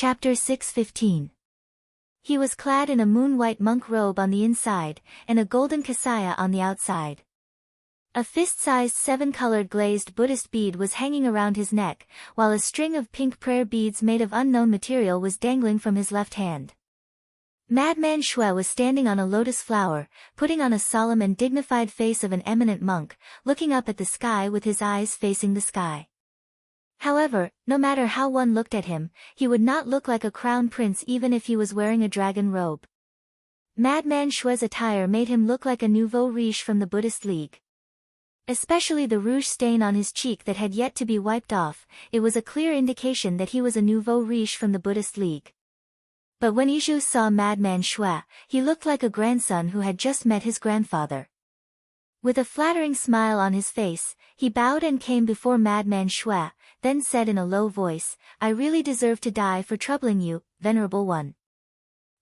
Chapter 6:15. He was clad in a moon-white monk robe on the inside, and a golden kasaya on the outside. A fist-sized 7-colored glazed Buddhist bead was hanging around his neck, while a string of pink prayer beads made of unknown material was dangling from his left hand. Madman Shui was standing on a lotus flower, putting on a solemn and dignified face of an eminent monk, looking up at the sky with his eyes facing the sky. However, no matter how one looked at him, he would not look like a crown prince even if he was wearing a dragon robe. Madman Shui's attire made him look like a nouveau riche from the Buddhist League. Especially the rouge stain on his cheek that had yet to be wiped off, it was a clear indication that he was a nouveau riche from the Buddhist League. But when Iju saw Madman Shui, he looked like a grandson who had just met his grandfather. With a flattering smile on his face, he bowed and came before Madman Shui, then said in a low voice, "I really deserve to die for troubling you, Venerable One.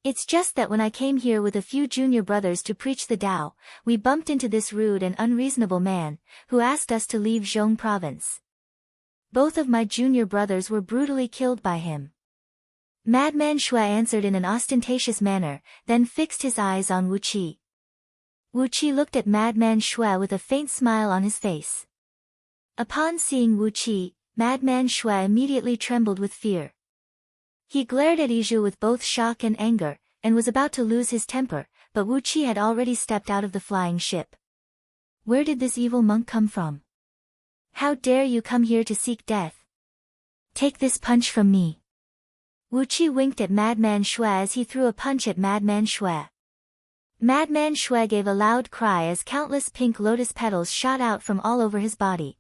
It's just that when I came here with a few junior brothers to preach the Tao, we bumped into this rude and unreasonable man, who asked us to leave Zhong province. Both of my junior brothers were brutally killed by him." Madman Shui answered in an ostentatious manner, then fixed his eyes on Wu Qi. Wu Qi looked at Madman Shui with a faint smile on his face. Upon seeing Wu Qi, Madman Shui immediately trembled with fear. He glared at Iju with both shock and anger, and was about to lose his temper, but Wu Qi had already stepped out of the flying ship. "Where did this evil monk come from? How dare you come here to seek death? Take this punch from me." Wu Qi winked at Madman Shui as he threw a punch at Madman Shui. Madman Shui gave a loud cry as countless pink lotus petals shot out from all over his body.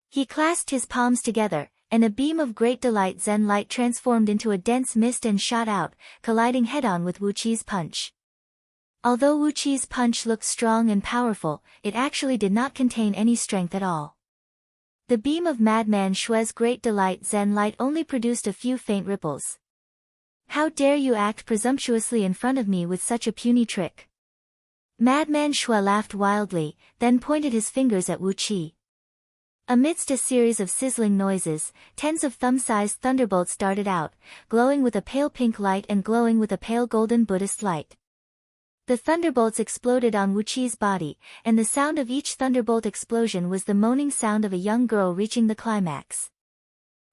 He clasped his palms together, and a beam of great delight Zen light transformed into a dense mist and shot out, colliding head-on with Wu Qi's punch. Although Wu Qi's punch looked strong and powerful, it actually did not contain any strength at all. The beam of Madman Shui's great delight Zen light only produced a few faint ripples. "How dare you act presumptuously in front of me with such a puny trick?" Madman Shui laughed wildly, then pointed his fingers at Wu Qi. Amidst a series of sizzling noises, tens of thumb-sized thunderbolts darted out, glowing with a pale pink light and glowing with a pale golden Buddhist light. The thunderbolts exploded on Wu Qi's body, and the sound of each thunderbolt explosion was the moaning sound of a young girl reaching the climax.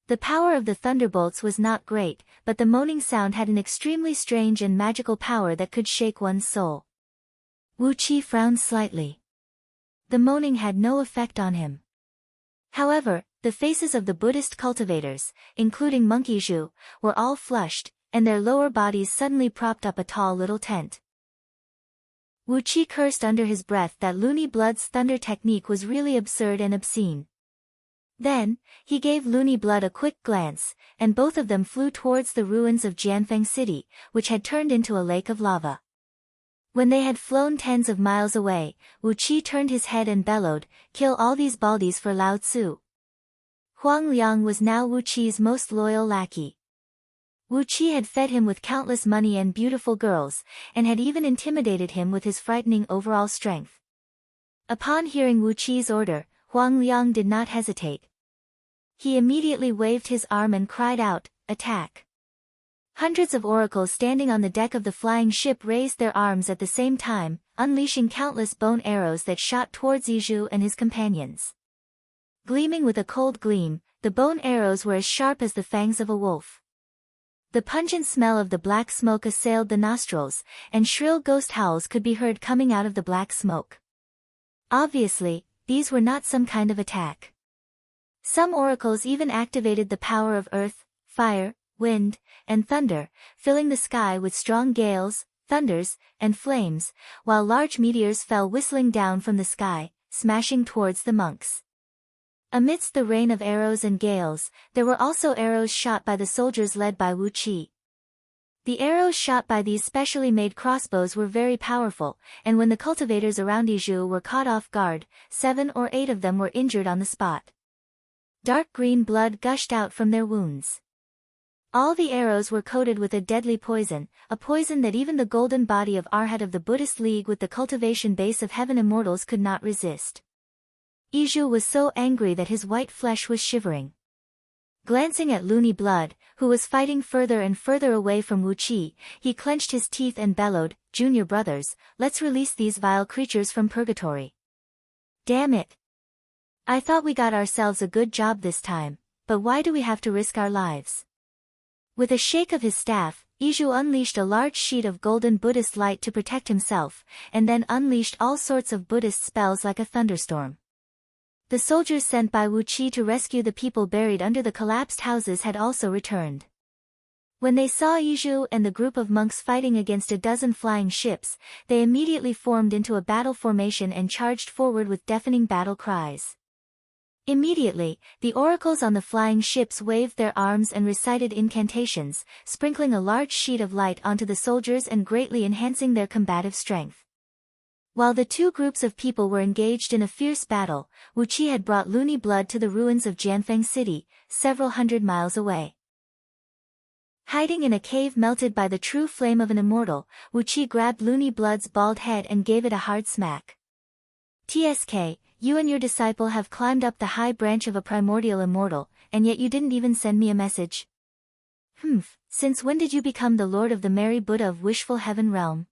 The power of the thunderbolts was not great, but the moaning sound had an extremely strange and magical power that could shake one's soul. Wu Qi frowned slightly. The moaning had no effect on him. However, the faces of the Buddhist cultivators, including Monkey Zhu, were all flushed, and their lower bodies suddenly propped up a tall little tent. Wu Qi cursed under his breath that Loony Blood's thunder technique was really absurd and obscene. Then, he gave Loony Blood a quick glance, and both of them flew towards the ruins of Jianfeng City, which had turned into a lake of lava. When they had flown tens of miles away, Wu Qi turned his head and bellowed, "Kill all these baldies for Lao Tzu." Huang Liang was now Wu Qi's most loyal lackey. Wu Qi had fed him with countless money and beautiful girls, and had even intimidated him with his frightening overall strength. Upon hearing Wu Qi's order, Huang Liang did not hesitate. He immediately waved his arm and cried out, "Attack!" Hundreds of oracles standing on the deck of the flying ship raised their arms at the same time, unleashing countless bone arrows that shot towards Iju and his companions. Gleaming with a cold gleam, the bone arrows were as sharp as the fangs of a wolf. The pungent smell of the black smoke assailed the nostrils, and shrill ghost howls could be heard coming out of the black smoke. Obviously, these were not some kind of attack. Some oracles even activated the power of earth, fire, wind, and thunder, filling the sky with strong gales, thunders, and flames, while large meteors fell whistling down from the sky, smashing towards the monks. Amidst the rain of arrows and gales, there were also arrows shot by the soldiers led by Wu Qi. The arrows shot by these specially made crossbows were very powerful, and when the cultivators around Iju were caught off guard, 7 or 8 of them were injured on the spot. Dark green blood gushed out from their wounds. All the arrows were coated with a deadly poison, a poison that even the golden body of Arhat of the Buddhist League with the cultivation base of heaven immortals could not resist. Iju was so angry that his white flesh was shivering. Glancing at Loony Blood, who was fighting further and further away from Wu Qi, he clenched his teeth and bellowed, "Junior brothers, let's release these vile creatures from purgatory." Damn it! I thought we got ourselves a good job this time, but why do we have to risk our lives? With a shake of his staff, Iju unleashed a large sheet of golden Buddhist light to protect himself, and then unleashed all sorts of Buddhist spells like a thunderstorm. The soldiers sent by Wu Qi to rescue the people buried under the collapsed houses had also returned. When they saw Iju and the group of monks fighting against a dozen flying ships, they immediately formed into a battle formation and charged forward with deafening battle cries. Immediately, the oracles on the flying ships waved their arms and recited incantations, sprinkling a large sheet of light onto the soldiers and greatly enhancing their combative strength. While the two groups of people were engaged in a fierce battle, Wu Qi had brought Loony Blood to the ruins of Jianfeng City, several hundred miles away. Hiding in a cave melted by the true flame of an immortal, Wu Qi grabbed Loony Blood's bald head and gave it a hard smack. "TSK, you and your disciple have climbed up the high branch of a primordial immortal, and yet you didn't even send me a message. Since when did you become the Lord of the Merry Buddha of Wishful Heaven Realm?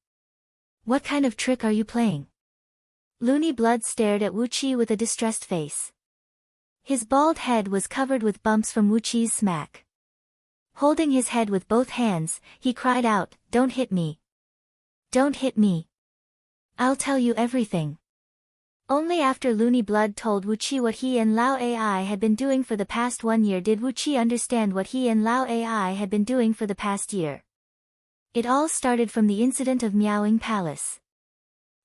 What kind of trick are you playing?" Loony Blood stared at Wu Qi with a distressed face. His bald head was covered with bumps from Wu Qi's smack. Holding his head with both hands, he cried out, "Don't hit me! Don't hit me! I'll tell you everything." Only after Loony Blood told Wu Qi what he and Lao Ai had been doing for the past 1 year did Wu Qi understand what he and Lao Ai had been doing for the past year. It all started from the incident of Miaoying Palace.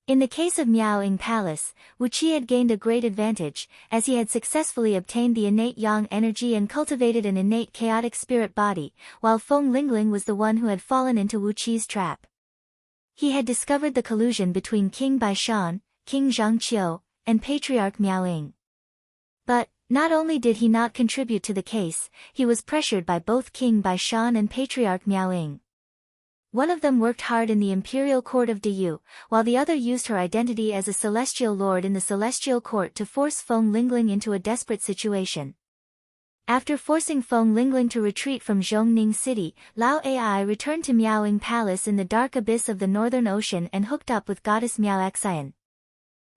In the case of Miaoying Palace, Wu Qi had gained a great advantage, as he had successfully obtained the innate yang energy and cultivated an innate chaotic spirit body, while Feng Lingling was the one who had fallen into Wu Qi's trap. He had discovered the collusion between King Baishan, King Zhangqiu, and Patriarch Miaoying. But, not only did he not contribute to the case, he was pressured by both King Baishan and Patriarch Miaoying. One of them worked hard in the imperial court of Diyu, while the other used her identity as a celestial lord in the celestial court to force Feng Lingling into a desperate situation. After forcing Feng Lingling to retreat from Zhongning City, Lao Ai returned to Miaoying Palace in the dark abyss of the Northern Ocean and hooked up with goddess Miao Xian.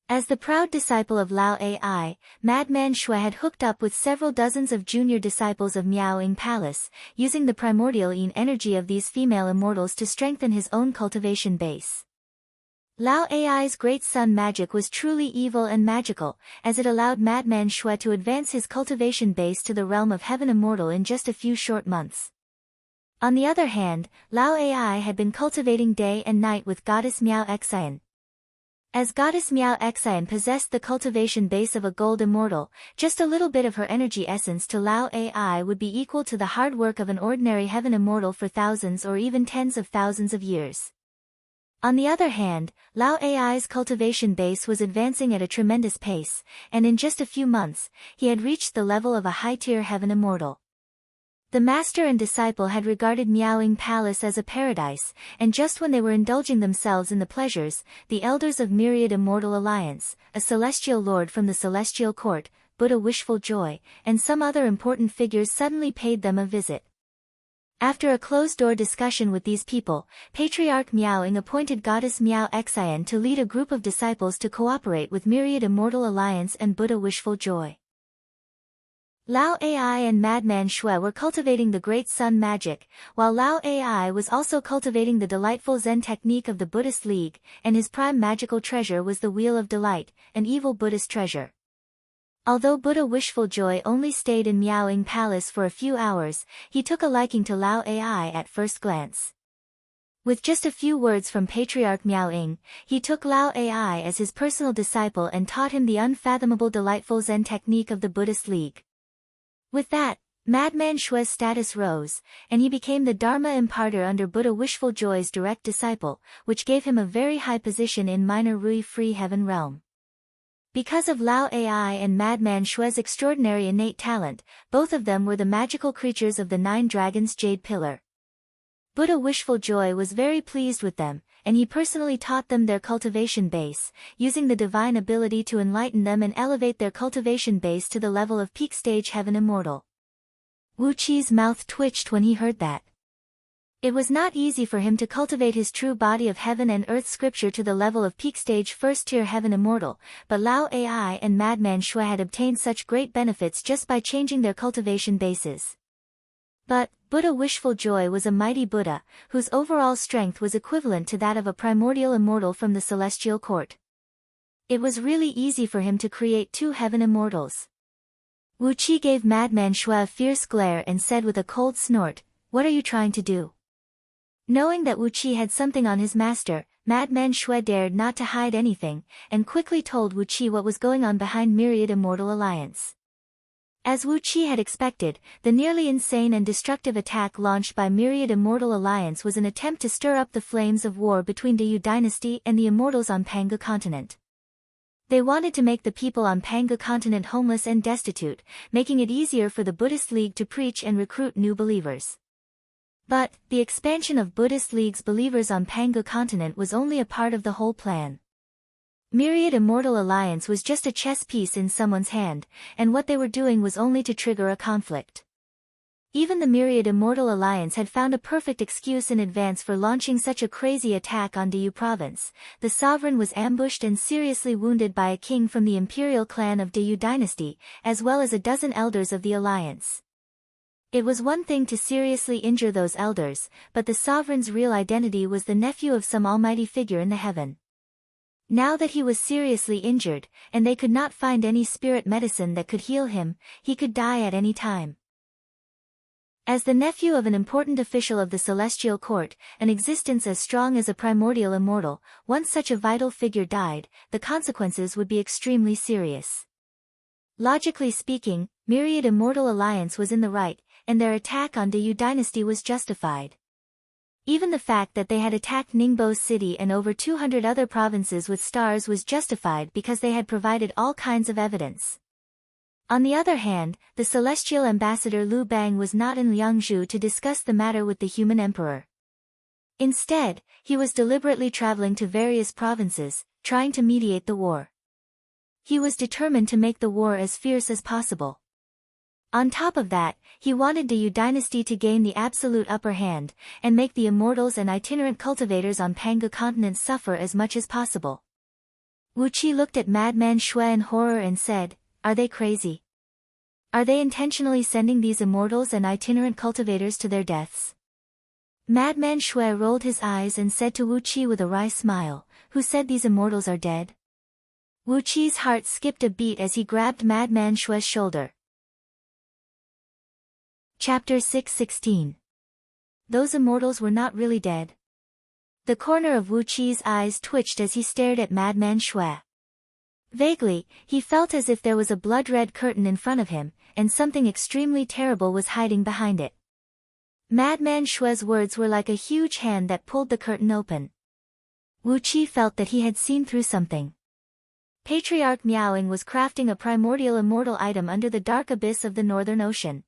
As the proud disciple of Lao Ai, Madman Shui had hooked up with several dozens of junior disciples of Miaoying Palace, using the primordial yin energy of these female immortals to strengthen his own cultivation base. Lao Ai's great sun magic was truly evil and magical, as it allowed Madman Shui to advance his cultivation base to the realm of heaven immortal in just a few short months. On the other hand, Lao Ai had been cultivating day and night with goddess Miao Xian. As goddess Miao Xian possessed the cultivation base of a gold immortal, just a little bit of her energy essence to Lao Ai would be equal to the hard work of an ordinary heaven immortal for thousands or even tens of thousands of years. On the other hand, Lao Ai's cultivation base was advancing at a tremendous pace, and in just a few months, he had reached the level of a high-tier heaven immortal. The master and disciple had regarded Miaoying Palace as a paradise, and just when they were indulging themselves in the pleasures, the elders of Myriad Immortal Alliance, a celestial lord from the celestial court, Buddha Wishful Joy, and some other important figures suddenly paid them a visit. After a closed-door discussion with these people, Patriarch Miaoying appointed goddess Miao Xian to lead a group of disciples to cooperate with Myriad Immortal Alliance and Buddha Wishful Joy. Lao Ai and Madman Shui were cultivating the great sun magic, while Lao Ai was also cultivating the delightful Zen technique of the Buddhist League, and his prime magical treasure was the Wheel of Delight, an evil Buddhist treasure. Although Buddha Wishful Joy only stayed in Miaoying Palace for a few hours, he took a liking to Lao Ai at first glance. With just a few words from Patriarch Miaoying, he took Lao Ai as his personal disciple and taught him the unfathomable delightful Zen technique of the Buddhist League. With that, Madman Shui's status rose, and he became the Dharma imparter under Buddha Wishful Joy's direct disciple, which gave him a very high position in Minor Rui Free Heaven realm. Because of Lao Ai and Madman Shui's extraordinary innate talent, both of them were the magical creatures of the Nine Dragons Jade Pillar. Buddha Wishful Joy was very pleased with them, and he personally taught them their cultivation base, using the divine ability to enlighten them and elevate their cultivation base to the level of peak stage heaven immortal. Wu Qi's mouth twitched when he heard that. It was not easy for him to cultivate his true body of heaven and earth scripture to the level of peak stage first-tier heaven immortal, but Lao Ai and Madman Shui had obtained such great benefits just by changing their cultivation bases. But, Buddha Wishful Joy was a mighty Buddha, whose overall strength was equivalent to that of a primordial immortal from the celestial court. It was really easy for him to create 2 heaven immortals. Wu Qi gave Madman Shui a fierce glare and said with a cold snort, "What are you trying to do?" Knowing that Wu Qi had something on his master, Madman Shui dared not to hide anything, and quickly told Wu Qi what was going on behind Myriad Immortal Alliance. As Wu Qi had expected, the nearly insane and destructive attack launched by Myriad Immortal Alliance was an attempt to stir up the flames of war between the Yu dynasty and the immortals on Panga continent. They wanted to make the people on Panga continent homeless and destitute, making it easier for the Buddhist League to preach and recruit new believers. But, the expansion of Buddhist League's believers on Panga continent was only a part of the whole plan. Myriad Immortal Alliance was just a chess piece in someone's hand, and what they were doing was only to trigger a conflict. Even the Myriad Immortal Alliance had found a perfect excuse in advance for launching such a crazy attack on Diyu province. The sovereign was ambushed and seriously wounded by a king from the imperial clan of Diyu dynasty, as well as a dozen elders of the alliance. It was one thing to seriously injure those elders, but the sovereign's real identity was the nephew of some almighty figure in the heaven. Now that he was seriously injured, and they could not find any spirit medicine that could heal him, he could die at any time. As the nephew of an important official of the celestial court, an existence as strong as a primordial immortal, once such a vital figure died, the consequences would be extremely serious. Logically speaking, Myriad Immortal Alliance was in the right, and their attack on Diyu dynasty was justified. Even the fact that they had attacked Ningbo city and over 200 other provinces with stars was justified because they had provided all kinds of evidence. On the other hand, the celestial ambassador Liu Bang was not in Liangzhu to discuss the matter with the human emperor. Instead, he was deliberately traveling to various provinces, trying to mediate the war. He was determined to make the war as fierce as possible. On top of that, he wanted the Yu dynasty to gain the absolute upper hand, and make the immortals and itinerant cultivators on Panga continent suffer as much as possible. Wu Qi looked at Madman Shui in horror and said, "Are they crazy? Are they intentionally sending these immortals and itinerant cultivators to their deaths?" Madman Shui rolled his eyes and said to Wu Qi with a wry smile, "Who said these immortals are dead?" Wu Qi's heart skipped a beat as he grabbed Madman Shui's shoulder. Chapter 616. Those immortals were not really dead. The corner of Wu Qi's eyes twitched as he stared at Madman Shui. Vaguely, he felt as if there was a blood-red curtain in front of him, and something extremely terrible was hiding behind it. Madman Shui's words were like a huge hand that pulled the curtain open. Wu Qi felt that he had seen through something. Patriarch Miaoing was crafting a primordial immortal item under the dark abyss of the Northern Ocean.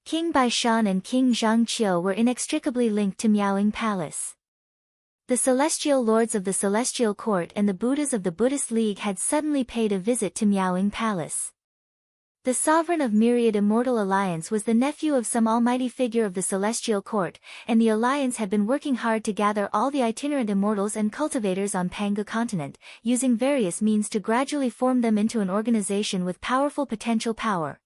King Baishan and King Zhangqiu were inextricably linked to Miaoing Palace. The celestial lords of the celestial court and the Buddhas of the Buddhist League had suddenly paid a visit to Miaoing Palace. The sovereign of Myriad Immortal Alliance was the nephew of some almighty figure of the celestial court, and the alliance had been working hard to gather all the itinerant immortals and cultivators on Panga continent, using various means to gradually form them into an organization with powerful potential power.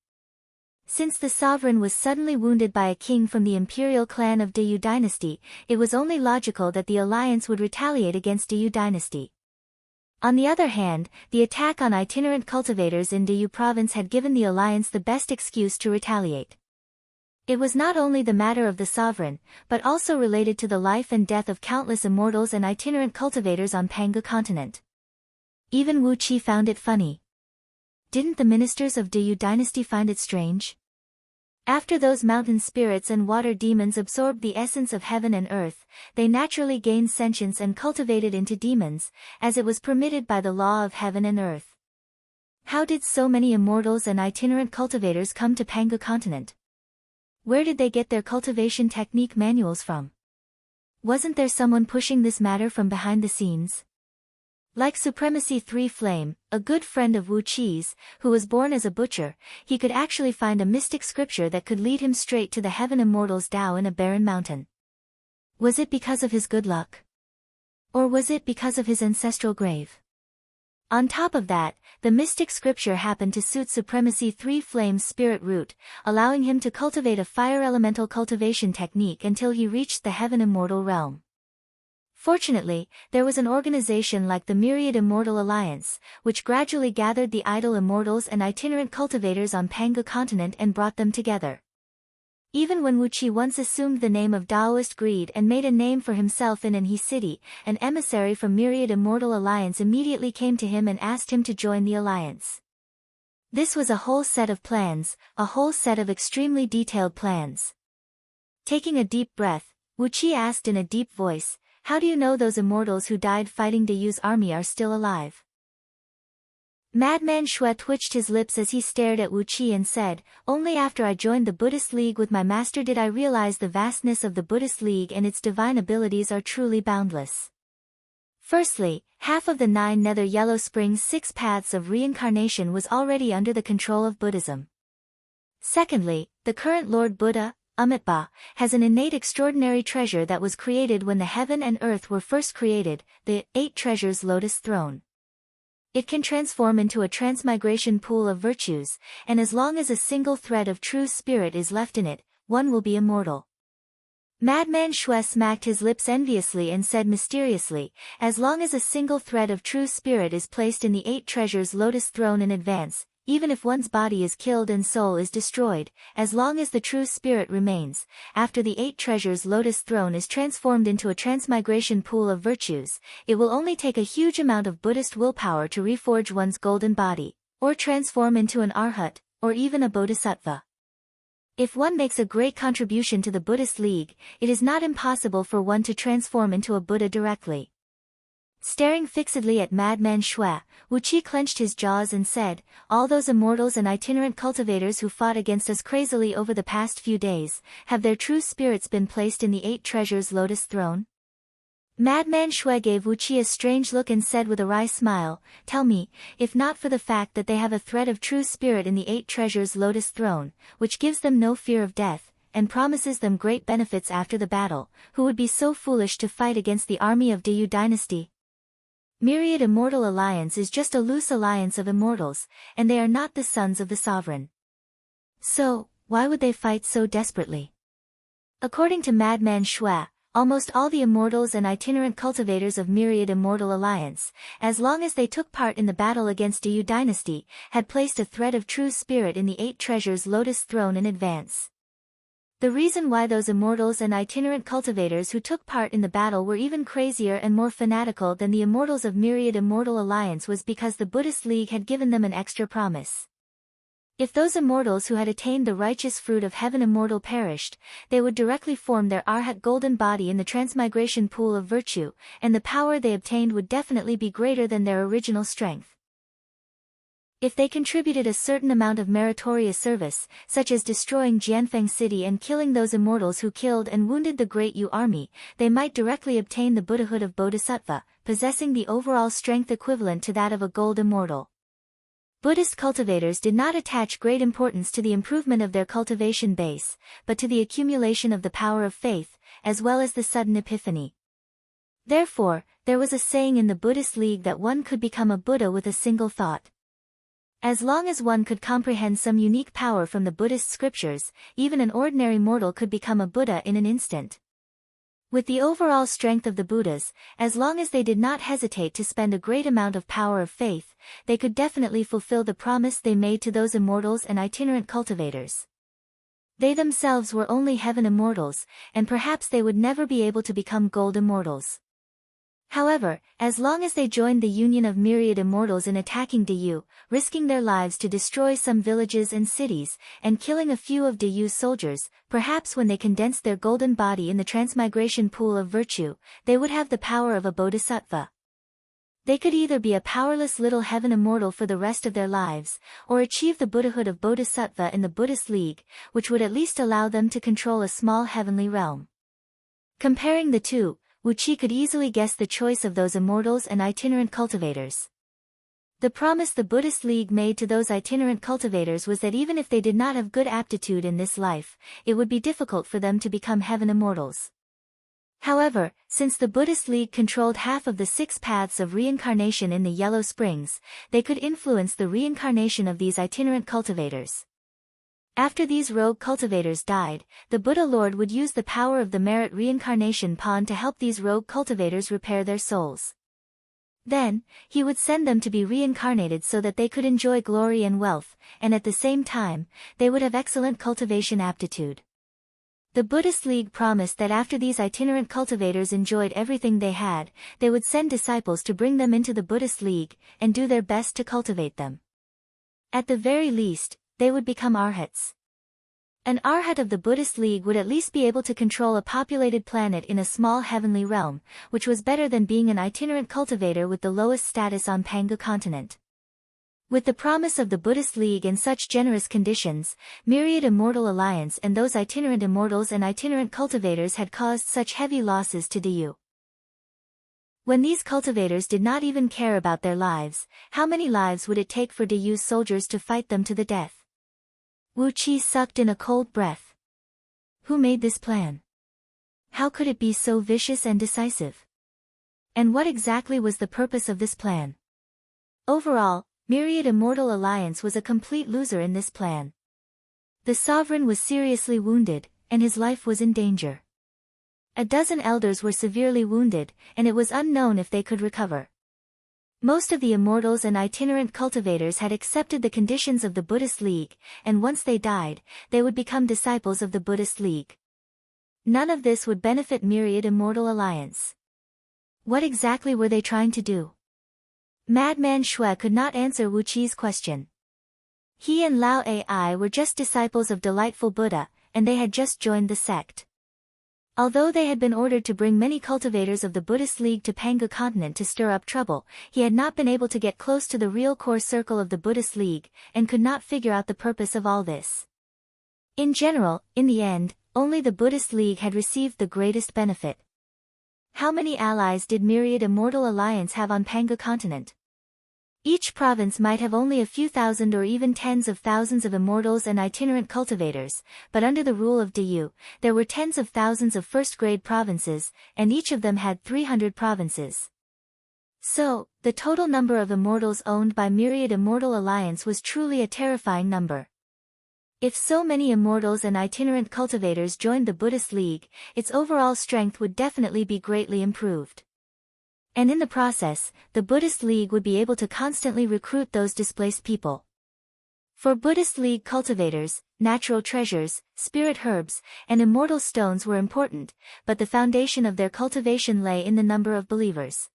Since the sovereign was suddenly wounded by a king from the imperial clan of Diyu dynasty, it was only logical that the alliance would retaliate against Diyu dynasty. On the other hand, the attack on itinerant cultivators in Diyu province had given the alliance the best excuse to retaliate. It was not only the matter of the sovereign, but also related to the life and death of countless immortals and itinerant cultivators on Panga continent. Even Wu Qi found it funny. Didn't the ministers of Diyu dynasty find it strange? After those mountain spirits and water demons absorbed the essence of heaven and earth, they naturally gained sentience and cultivated into demons, as it was permitted by the law of heaven and earth. How did so many immortals and itinerant cultivators come to Panga continent? Where did they get their cultivation technique manuals from? Wasn't there someone pushing this matter from behind the scenes? Like Supremacy 3 Flame, a good friend of Wu Qi's, who was born as a butcher, he could actually find a mystic scripture that could lead him straight to the Heaven Immortals Tao in a barren mountain. Was it because of his good luck? Or was it because of his ancestral grave? On top of that, the mystic scripture happened to suit Supremacy 3 Flame's spirit root, allowing him to cultivate a fire elemental cultivation technique until he reached the Heaven Immortal realm. Fortunately, there was an organization like the Myriad Immortal Alliance, which gradually gathered the idle immortals and itinerant cultivators on Pangu continent and brought them together. Even when Wu Qi once assumed the name of Daoist Greed and made a name for himself in Anhui City, an emissary from Myriad Immortal Alliance immediately came to him and asked him to join the alliance. This was a whole set of plans, a whole set of extremely detailed plans. Taking a deep breath, Wu Qi asked in a deep voice, "How do you know those immortals who died fighting Dayu's army are still alive?" Madman Shui twitched his lips as he stared at Wu Qi and said, "Only after I joined the Buddhist League with my master did I realize the vastness of the Buddhist League and its divine abilities are truly boundless. Firstly, half of the 9 Nether Yellow Springs' 6 paths of reincarnation was already under the control of Buddhism. Secondly, the current Lord Buddha, Amitabha, has an innate extraordinary treasure that was created when the heaven and earth were first created, the 8 Treasures Lotus Throne. It can transform into a transmigration pool of virtues, and as long as a single thread of true spirit is left in it, one will be immortal." Madman Shui smacked his lips enviously and said mysteriously, "As long as a single thread of true spirit is placed in the 8 Treasures Lotus Throne in advance, even if one's body is killed and soul is destroyed, as long as the true spirit remains, after the 8 Treasures Lotus Throne is transformed into a transmigration pool of virtues, it will only take a huge amount of Buddhist willpower to reforge one's golden body, or transform into an arhat, or even a bodhisattva. If one makes a great contribution to the Buddhist League, it is not impossible for one to transform into a Buddha directly." Staring fixedly at Madman Shui, Wu Qi clenched his jaws and said, "All those immortals and itinerant cultivators who fought against us crazily over the past few days, have their true spirits been placed in the 8 Treasures Lotus Throne?" Madman Shui gave Wu Qi a strange look and said with a wry smile, "Tell me, if not for the fact that they have a thread of true spirit in the 8 Treasures Lotus Throne, which gives them no fear of death, and promises them great benefits after the battle, who would be so foolish to fight against the army of Dayu dynasty? Myriad Immortal Alliance is just a loose alliance of immortals, and they are not the sons of the sovereign. So, why would they fight so desperately?" According to Madman Shui, almost all the immortals and itinerant cultivators of Myriad Immortal Alliance, as long as they took part in the battle against Dayu dynasty, had placed a thread of true spirit in the 8 Treasures Lotus Throne in advance. The reason why those immortals and itinerant cultivators who took part in the battle were even crazier and more fanatical than the immortals of Myriad Immortal Alliance was because the Buddhist League had given them an extra promise. If those immortals who had attained the righteous fruit of Heaven Immortal perished, they would directly form their Arhat golden body in the transmigration pool of virtue, and the power they obtained would definitely be greater than their original strength. If they contributed a certain amount of meritorious service, such as destroying Jianfeng City and killing those immortals who killed and wounded the Great Yu army, they might directly obtain the Buddhahood of Bodhisattva, possessing the overall strength equivalent to that of a gold immortal. Buddhist cultivators did not attach great importance to the improvement of their cultivation base, but to the accumulation of the power of faith, as well as the sudden epiphany. Therefore, there was a saying in the Buddhist League that one could become a Buddha with a single thought. As long as one could comprehend some unique power from the Buddhist scriptures, even an ordinary mortal could become a Buddha in an instant. With the overall strength of the Buddhas, as long as they did not hesitate to spend a great amount of power of faith, they could definitely fulfill the promise they made to those immortals and itinerant cultivators. They themselves were only heaven immortals, and perhaps they would never be able to become gold immortals. However, as long as they joined the union of myriad immortals in attacking Dayu, risking their lives to destroy some villages and cities, and killing a few of Dayu's soldiers, perhaps when they condensed their golden body in the transmigration pool of virtue, they would have the power of a bodhisattva. They could either be a powerless little heaven immortal for the rest of their lives, or achieve the Buddhahood of Bodhisattva in the Buddhist League, which would at least allow them to control a small heavenly realm. Comparing the two, Wu Qi could easily guess the choice of those immortals and itinerant cultivators. The promise the Buddhist League made to those itinerant cultivators was that even if they did not have good aptitude in this life, it would be difficult for them to become heaven immortals. However, since the Buddhist League controlled half of the 6 paths of reincarnation in the Yellow Springs, they could influence the reincarnation of these itinerant cultivators. After these rogue cultivators died, the Buddha Lord would use the power of the merit reincarnation pawn to help these rogue cultivators repair their souls. Then, he would send them to be reincarnated so that they could enjoy glory and wealth, and at the same time, they would have excellent cultivation aptitude. The Buddhist League promised that after these itinerant cultivators enjoyed everything they had, they would send disciples to bring them into the Buddhist League, and do their best to cultivate them. At the very least, they would become arhats. An arhat of the Buddhist League would at least be able to control a populated planet in a small heavenly realm, which was better than being an itinerant cultivator with the lowest status on Pangu continent. With the promise of the Buddhist League and such generous conditions, Myriad Immortal Alliance and those itinerant immortals and itinerant cultivators had caused such heavy losses to Diyu. When these cultivators did not even care about their lives, how many lives would it take for Diyu's soldiers to fight them to the death? Wu Qi sucked in a cold breath. Who made this plan? How could it be so vicious and decisive? And what exactly was the purpose of this plan? Overall, Myriad Immortal Alliance was a complete loser in this plan. The sovereign was seriously wounded, and his life was in danger. A dozen elders were severely wounded, and it was unknown if they could recover. Most of the immortals and itinerant cultivators had accepted the conditions of the Buddhist League, and once they died, they would become disciples of the Buddhist League. None of this would benefit Myriad Immortal Alliance. What exactly were they trying to do? Madman Shui could not answer Wu Qi's question. He and Lao Ai were just disciples of Delightful Buddha, and they had just joined the sect. Although they had been ordered to bring many cultivators of the Buddhist League to Pangu continent to stir up trouble, he had not been able to get close to the real core circle of the Buddhist League, and could not figure out the purpose of all this. In general, in the end, only the Buddhist League had received the greatest benefit. How many allies did Myriad Immortal Alliance have on Pangu continent? Each province might have only a few thousand or even tens of thousands of immortals and itinerant cultivators, but under the rule of Diyu, there were tens of thousands of first-grade provinces, and each of them had 300 provinces. So, the total number of immortals owned by Myriad Immortal Alliance was truly a terrifying number. If so many immortals and itinerant cultivators joined the Buddhist League, its overall strength would definitely be greatly improved. And in the process, the Buddhist League would be able to constantly recruit those displaced people. For Buddhist League cultivators, natural treasures, spirit herbs, and immortal stones were important, but the foundation of their cultivation lay in the number of believers.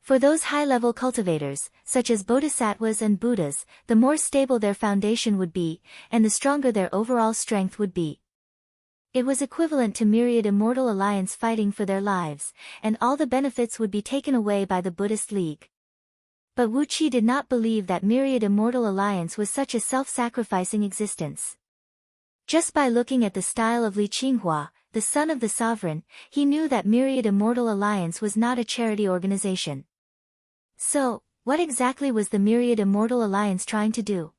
For those high-level cultivators, such as bodhisattvas and Buddhas, the more stable their foundation would be, and the stronger their overall strength would be. It was equivalent to Myriad Immortal Alliance fighting for their lives, and all the benefits would be taken away by the Buddhist League. But Wu Qi did not believe that Myriad Immortal Alliance was such a self-sacrificing existence. Just by looking at the style of Li Qinghua, the son of the sovereign, he knew that Myriad Immortal Alliance was not a charity organization. So, what exactly was the Myriad Immortal Alliance trying to do?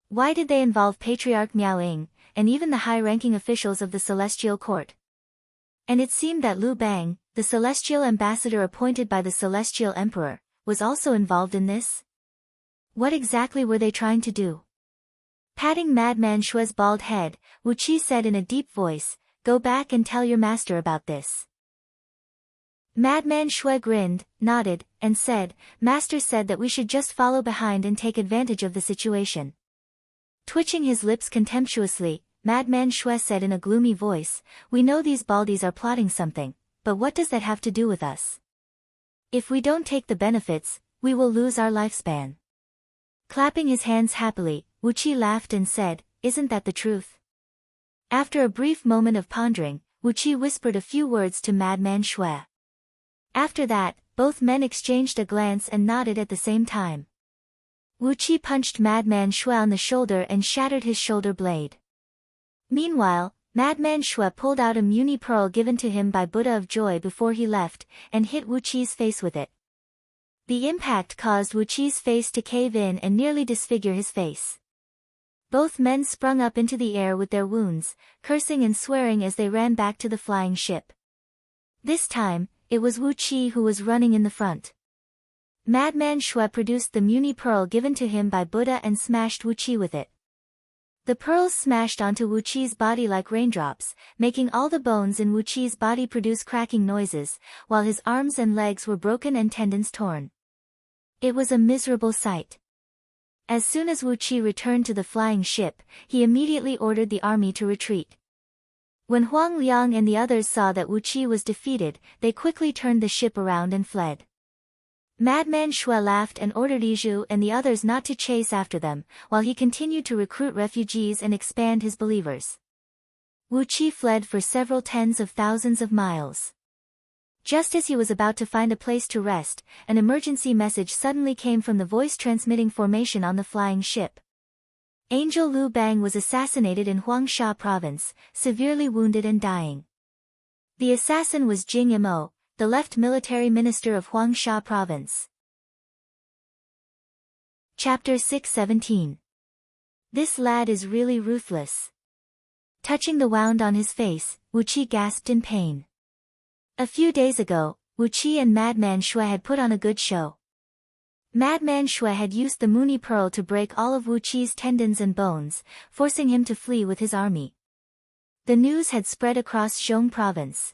Why did they involve Patriarch Miao Ying, and even the high-ranking officials of the Celestial Court? And it seemed that Liu Bang, the Celestial Ambassador appointed by the Celestial Emperor, was also involved in this? What exactly were they trying to do? Patting Madman Shui's bald head, Wu Qi said in a deep voice, "Go back and tell your master about this." Madman Shui grinned, nodded, and said, "Master said that we should just follow behind and take advantage of the situation." Twitching his lips contemptuously, Madman Shui said in a gloomy voice, "We know these baldies are plotting something, but what does that have to do with us? If we don't take the benefits, we will lose our lifespan." Clapping his hands happily, Wu Qi laughed and said, "Isn't that the truth?" After a brief moment of pondering, Wu Qi whispered a few words to Madman Shui. After that, both men exchanged a glance and nodded at the same time. Wu Qi punched Madman Shui on the shoulder and shattered his shoulder blade. Meanwhile, Madman Shui pulled out a Muni pearl given to him by Buddha of Joy before he left, and hit Wu Qi's face with it. The impact caused Wu Qi's face to cave in and nearly disfigure his face. Both men sprung up into the air with their wounds, cursing and swearing as they ran back to the flying ship. This time, it was Wu Qi who was running in the front. Madman Shui produced the Muni pearl given to him by Buddha and smashed Wu Qi with it. The pearls smashed onto Wu Qi's body like raindrops, making all the bones in Wu Qi's body produce cracking noises, while his arms and legs were broken and tendons torn. It was a miserable sight. As soon as Wu Qi returned to the flying ship, he immediately ordered the army to retreat. When Huang Liang and the others saw that Wu Qi was defeated, they quickly turned the ship around and fled. Madman Shui laughed and ordered Yizhu and the others not to chase after them, while he continued to recruit refugees and expand his believers. Wu Qi fled for several tens of thousands of miles. Just as he was about to find a place to rest, an emergency message suddenly came from the voice-transmitting formation on the flying ship. Angel Lu Bang was assassinated in Huangsha province, severely wounded and dying. The assassin was Jing Imo, the left military minister of Huangsha province. Chapter 617. This lad is really ruthless. Touching the wound on his face, Wu Qi gasped in pain. A few days ago, Wu Qi and Madman Shui had put on a good show. Madman Shui had used the Muni pearl to break all of Wu Qi's tendons and bones, forcing him to flee with his army. The news had spread across Zhong province.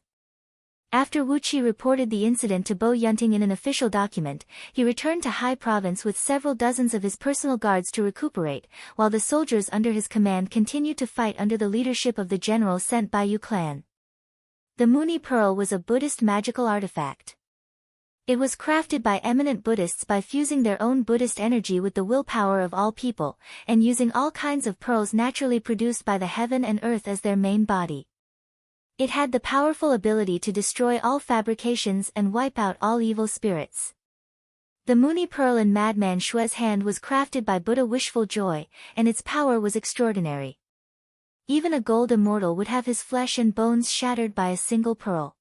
After Wu Qi reported the incident to Bo Yunting in an official document, he returned to Hai province with several dozens of his personal guards to recuperate, while the soldiers under his command continued to fight under the leadership of the general sent by Yu clan. The Muni pearl was a Buddhist magical artifact. It was crafted by eminent Buddhists by fusing their own Buddhist energy with the willpower of all people, and using all kinds of pearls naturally produced by the heaven and earth as their main body. It had the powerful ability to destroy all fabrications and wipe out all evil spirits. The Muni pearl in Madman Shui's hand was crafted by Buddha Wishful Joy, and its power was extraordinary. Even a gold immortal would have his flesh and bones shattered by a single pearl.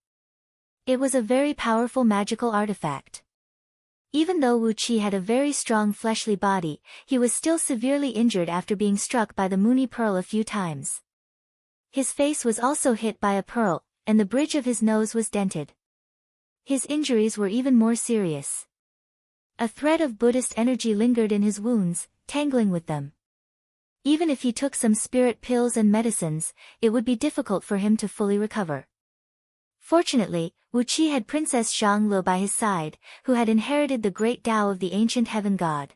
It was a very powerful magical artifact. Even though Wu Qi had a very strong fleshly body, he was still severely injured after being struck by the Muni pearl a few times. His face was also hit by a pearl, and the bridge of his nose was dented. His injuries were even more serious. A thread of Buddhist energy lingered in his wounds, tangling with them. Even if he took some spirit pills and medicines, it would be difficult for him to fully recover. Fortunately, Wu Qi had Princess Zhang by his side, who had inherited the great Tao of the ancient heaven god.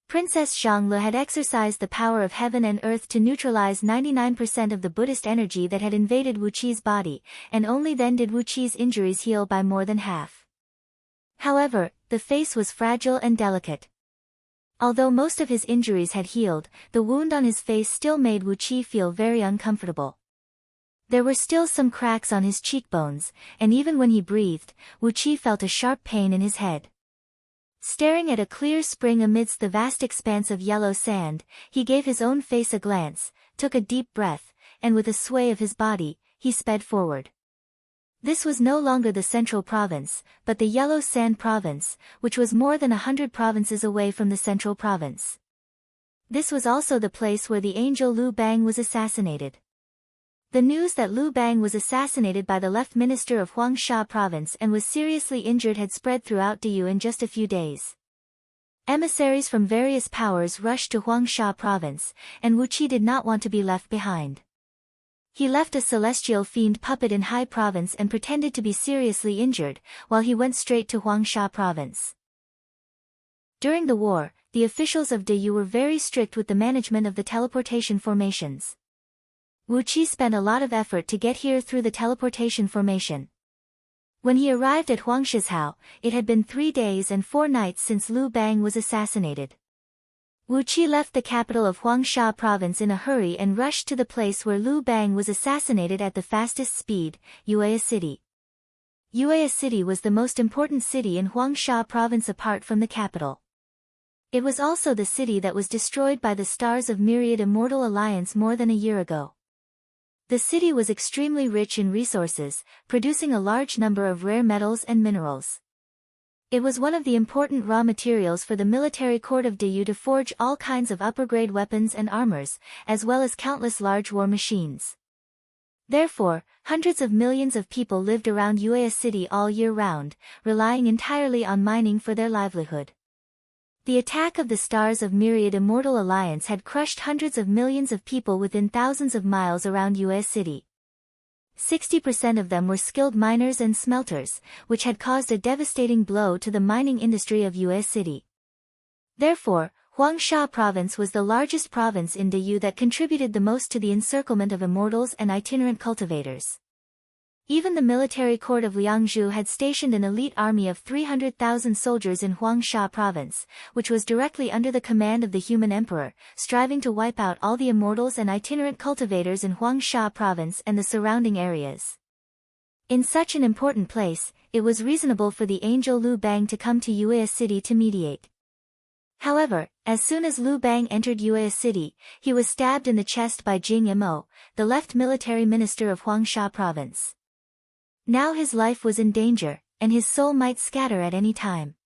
Princess Zhang had exercised the power of heaven and earth to neutralize 99% of the Buddhist energy that had invaded Wu Qi's body, and only then did Wu Qi's injuries heal by more than half. However, the face was fragile and delicate. Although most of his injuries had healed, the wound on his face still made Wu Qi feel very uncomfortable. There were still some cracks on his cheekbones, and even when he breathed, Wu Qi felt a sharp pain in his head. Staring at a clear spring amidst the vast expanse of yellow sand, he gave his own face a glance, took a deep breath, and with a sway of his body, he sped forward. This was no longer the central province, but the Yellow Sand province, which was more than 100 provinces away from the central province. This was also the place where the angel Lu Bang was assassinated. The news that Lu Bang was assassinated by the left minister of Huangsha province and was seriously injured had spread throughout Diyu in just a few days. Emissaries from various powers rushed to Huangsha province, and Wu Qi did not want to be left behind. He left a celestial fiend puppet in Hai province and pretended to be seriously injured, while he went straight to Huangsha province. During the war, the officials of Diyu were very strict with the management of the teleportation formations. Wu Qi spent a lot of effort to get here through the teleportation formation. When he arrived at Huangshizhao, it had been 3 days and 4 nights since Lu Bang was assassinated. Wu Qi left the capital of Huangsha province in a hurry and rushed to the place where Lu Bang was assassinated at the fastest speed, Yueya City. Yueya City was the most important city in Huangsha province apart from the capital. It was also the city that was destroyed by the stars of Myriad Immortal Alliance more than a year ago. The city was extremely rich in resources, producing a large number of rare metals and minerals. It was one of the important raw materials for the military court of Dayu to forge all kinds of upper-grade weapons and armors, as well as countless large war machines. Therefore, hundreds of millions of people lived around Uea City all year round, relying entirely on mining for their livelihood. The attack of the stars of Myriad Immortal Alliance had crushed hundreds of millions of people within thousands of miles around Uea City. 60% of them were skilled miners and smelters, which had caused a devastating blow to the mining industry of Uea City. Therefore, Huangsha Province was the largest province in Dayu that contributed the most to the encirclement of immortals and itinerant cultivators. Even the military court of Liangzhu had stationed an elite army of 300,000 soldiers in Huangsha Province, which was directly under the command of the human emperor, striving to wipe out all the immortals and itinerant cultivators in Huangsha Province and the surrounding areas. In such an important place, it was reasonable for the angel Lu Bang to come to Uea City to mediate. However, as soon as Lu Bang entered Uea City, he was stabbed in the chest by Jing Imo, the left military minister of Huangsha Province. Now his life was in danger, and his soul might scatter at any time.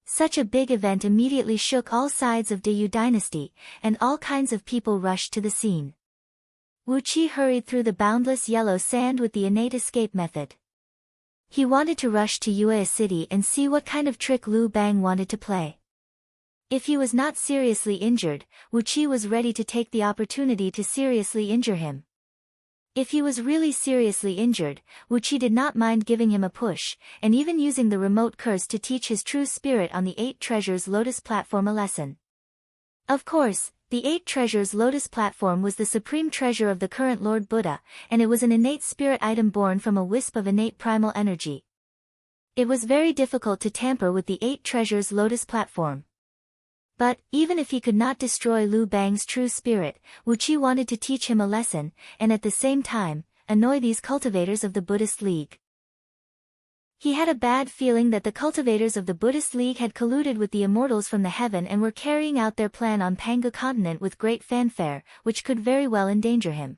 Such a big event immediately shook all sides of Dayu dynasty, and all kinds of people rushed to the scene. Wu Qi hurried through the boundless yellow sand with the innate escape method. He wanted to rush to Uea City and see what kind of trick Lu Bang wanted to play. If he was not seriously injured, Wu Qi was ready to take the opportunity to seriously injure him. If he was really seriously injured, Wu Qi did not mind giving him a push, and even using the remote curse to teach his true spirit on the 8 Treasures Lotus platform a lesson. Of course, the 8 Treasures Lotus platform was the supreme treasure of the current Lord Buddha, and it was an innate spirit item born from a wisp of innate primal energy. It was very difficult to tamper with the 8 Treasures Lotus platform. But, even if he could not destroy Lu Bang's true spirit, Wu Qi wanted to teach him a lesson, and at the same time, annoy these cultivators of the Buddhist League. He had a bad feeling that the cultivators of the Buddhist League had colluded with the immortals from the heaven and were carrying out their plan on Pangu continent with great fanfare, which could very well endanger him.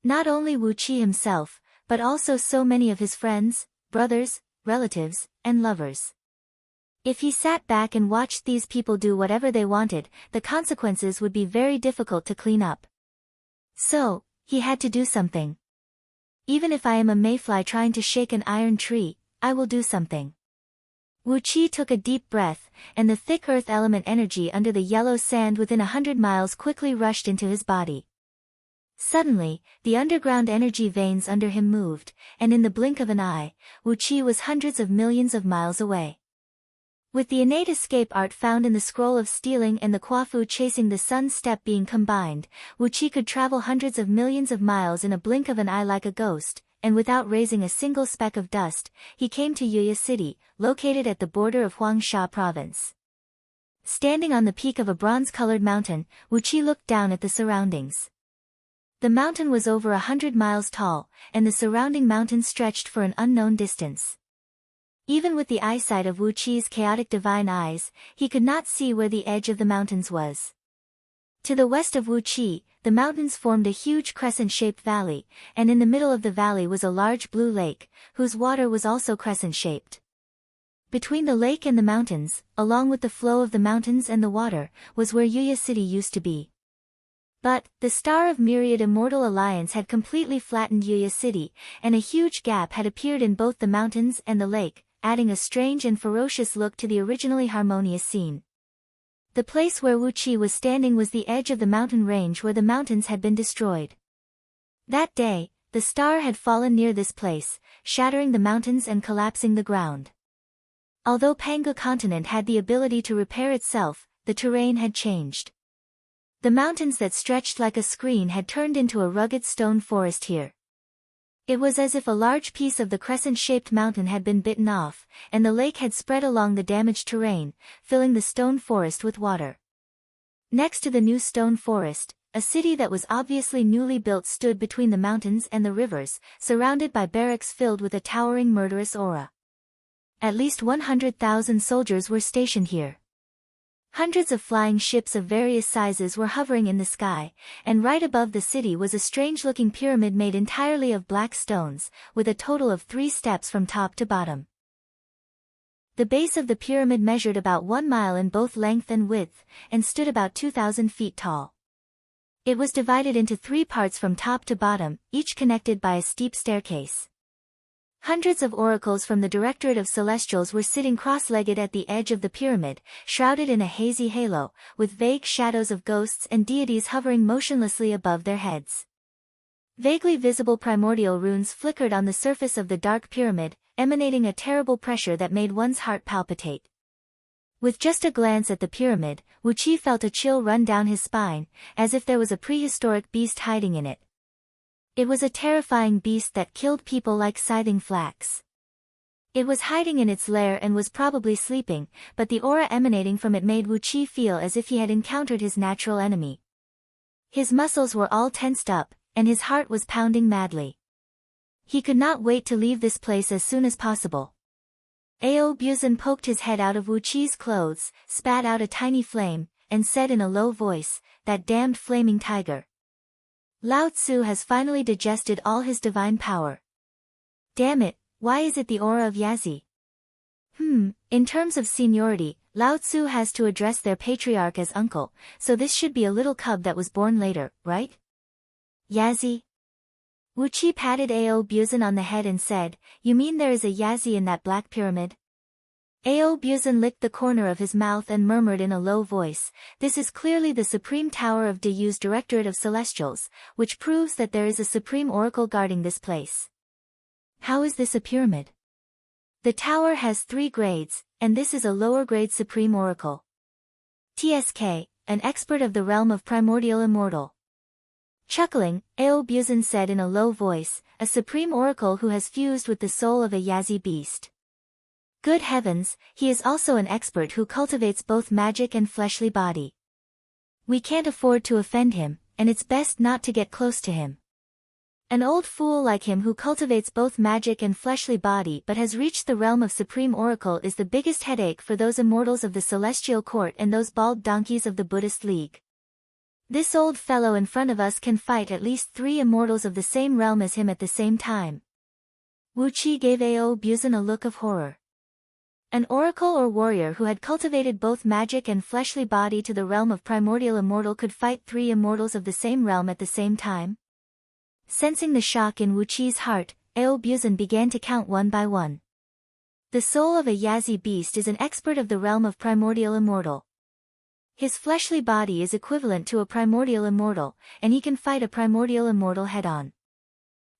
Not only Wu Qi himself, but also so many of his friends, brothers, relatives, and lovers. If he sat back and watched these people do whatever they wanted, the consequences would be very difficult to clean up. So, he had to do something. Even if I am a mayfly trying to shake an iron tree, I will do something. Wu Qi took a deep breath, and the thick earth element energy under the yellow sand within 100 miles quickly rushed into his body. Suddenly, the underground energy veins under him moved, and in the blink of an eye, Wu Qi was hundreds of millions of miles away. With the innate escape art found in the scroll of stealing and the Kwafu chasing the sun step being combined, Wu Qi could travel hundreds of millions of miles in a blink of an eye like a ghost, and without raising a single speck of dust, he came to Uea City, located at the border of Huangsha Province. Standing on the peak of a bronze-colored mountain, Wu Qi looked down at the surroundings. The mountain was over 100 miles tall, and the surrounding mountains stretched for an unknown distance. Even with the eyesight of Wu Qi's chaotic divine eyes, he could not see where the edge of the mountains was. To the west of Wu Qi, the mountains formed a huge crescent-shaped valley, and in the middle of the valley was a large blue lake, whose water was also crescent-shaped. Between the lake and the mountains, along with the flow of the mountains and the water, was where Uea City used to be. But, the star of Myriad Immortal Alliance had completely flattened Uea City, and a huge gap had appeared in both the mountains and the lake, adding a strange and ferocious look to the originally harmonious scene. The place where Wu Qi was standing was the edge of the mountain range where the mountains had been destroyed. That day, the star had fallen near this place, shattering the mountains and collapsing the ground. Although Pangu continent had the ability to repair itself, the terrain had changed. The mountains that stretched like a screen had turned into a rugged stone forest here. It was as if a large piece of the crescent-shaped mountain had been bitten off, and the lake had spread along the damaged terrain, filling the stone forest with water. Next to the new stone forest, a city that was obviously newly built stood between the mountains and the rivers, surrounded by barracks filled with a towering murderous aura. At least 100,000 soldiers were stationed here. Hundreds of flying ships of various sizes were hovering in the sky, and right above the city was a strange-looking pyramid made entirely of black stones, with a total of 3 steps from top to bottom. The base of the pyramid measured about 1 mile in both length and width, and stood about 2,000 feet tall. It was divided into 3 parts from top to bottom, each connected by a steep staircase. Hundreds of oracles from the Directorate of Celestials were sitting cross-legged at the edge of the pyramid, shrouded in a hazy halo, with vague shadows of ghosts and deities hovering motionlessly above their heads. Vaguely visible primordial runes flickered on the surface of the dark pyramid, emanating a terrible pressure that made one's heart palpitate. With just a glance at the pyramid, Wu Qi felt a chill run down his spine, as if there was a prehistoric beast hiding in it. It was a terrifying beast that killed people like scything flax. It was hiding in its lair and was probably sleeping, but the aura emanating from it made Wu Qi feel as if he had encountered his natural enemy. His muscles were all tensed up, and his heart was pounding madly. He could not wait to leave this place as soon as possible. Ao Buzan poked his head out of Wu Qi's clothes, spat out a tiny flame, and said in a low voice, "That damned flaming tiger. Lao Tzu has finally digested all his divine power. Damn it, why is it the aura of Yazi?" In terms of seniority, Lao Tzu has to address their patriarch as uncle, so this should be a little cub that was born later, right? Yazi? Wu Qi patted Ao Buzan on the head and said, "You mean there is a Yazi in that black pyramid?" Ao Buzan licked the corner of his mouth and murmured in a low voice, "This is clearly the Supreme Tower of Deyu's Directorate of Celestials, which proves that there is a Supreme Oracle guarding this place." "How is this a pyramid?" "The tower has 3 grades, and this is a lower-grade Supreme Oracle. TSK, an expert of the realm of Primordial Immortal." Chuckling, Ao Buzan said in a low voice, "A Supreme Oracle who has fused with the soul of a Yazi beast. Good heavens, he is also an expert who cultivates both magic and fleshly body. We can't afford to offend him, and it's best not to get close to him. An old fool like him who cultivates both magic and fleshly body but has reached the realm of Supreme Oracle is the biggest headache for those immortals of the Celestial Court and those bald donkeys of the Buddhist League. This old fellow in front of us can fight at least 3 immortals of the same realm as him at the same time." Wu Qi gave Ao Buzan a look of horror. An oracle or warrior who had cultivated both magic and fleshly body to the realm of Primordial Immortal could fight 3 immortals of the same realm at the same time? Sensing the shock in Wu Qi's heart, Ao Buzan began to count one by one. The soul of a Yazi beast is an expert of the realm of Primordial Immortal. His fleshly body is equivalent to a Primordial Immortal, and he can fight a Primordial Immortal head-on.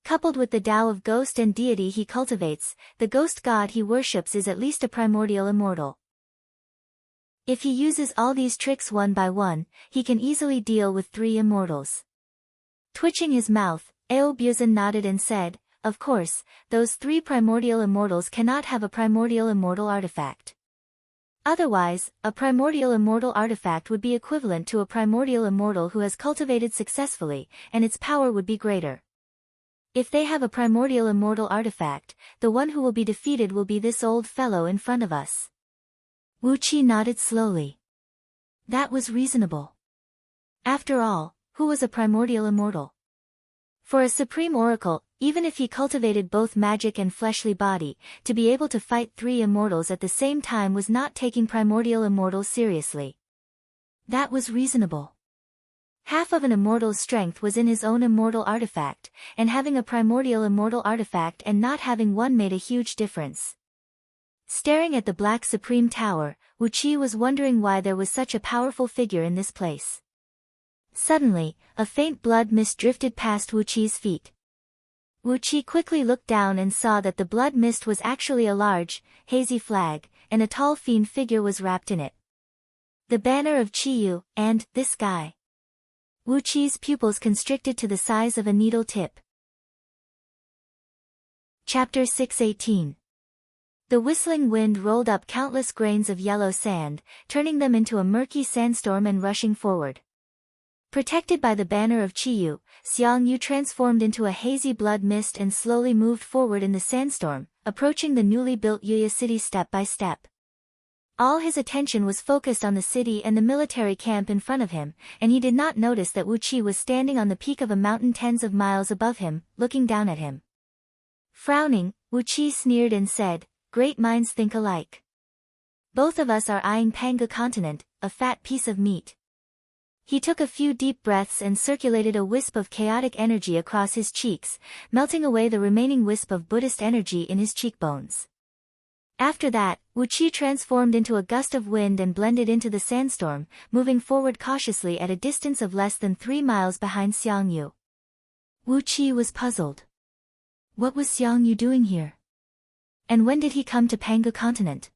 Coupled with the Tao of ghost and deity he cultivates, the ghost god he worships is at least a Primordial Immortal. If he uses all these tricks one by one, he can easily deal with 3 immortals." Twitching his mouth, Ao Buzan nodded and said, "Of course, those 3 Primordial Immortals cannot have a Primordial Immortal artifact. Otherwise, a Primordial Immortal artifact would be equivalent to a Primordial Immortal who has cultivated successfully, and its power would be greater. If they have a Primordial Immortal artifact, the one who will be defeated will be this old fellow in front of us." Wu Qi nodded slowly. That was reasonable. After all, who was a Primordial Immortal? For a Supreme Oracle, even if he cultivated both magic and fleshly body, to be able to fight 3 immortals at the same time was not taking Primordial Immortals seriously. That was reasonable. Half of an immortal's strength was in his own immortal artifact, and having a Primordial Immortal artifact and not having one made a huge difference. Staring at the Black Supreme Tower, Wu Qi was wondering why there was such a powerful figure in this place. Suddenly, a faint blood mist drifted past Wu Qi's feet. Wu Qi quickly looked down and saw that the blood mist was actually a large, hazy flag, and a tall fiend figure was wrapped in it. The banner of Qiyu, and this guy. Wu Qi's pupils constricted to the size of a needle tip. Chapter 618. The whistling wind rolled up countless grains of yellow sand, turning them into a murky sandstorm and rushing forward. Protected by the banner of Qiyu, Xiang Yu transformed into a hazy blood mist and slowly moved forward in the sandstorm, approaching the newly built Yuya city step by step. All his attention was focused on the city and the military camp in front of him, and he did not notice that Wu Qi was standing on the peak of a mountain tens of miles above him, looking down at him. Frowning, Wu Qi sneered and said, "Great minds think alike. Both of us are eyeing Panga continent, a fat piece of meat." He took a few deep breaths and circulated a wisp of chaotic energy across his cheeks, melting away the remaining wisp of Buddhist energy in his cheekbones. After that, Wu Qi transformed into a gust of wind and blended into the sandstorm, moving forward cautiously at a distance of less than 3 miles behind Xiang Yu. Wu Qi was puzzled. What was Xiang Yu doing here? And when did he come to Panga continent?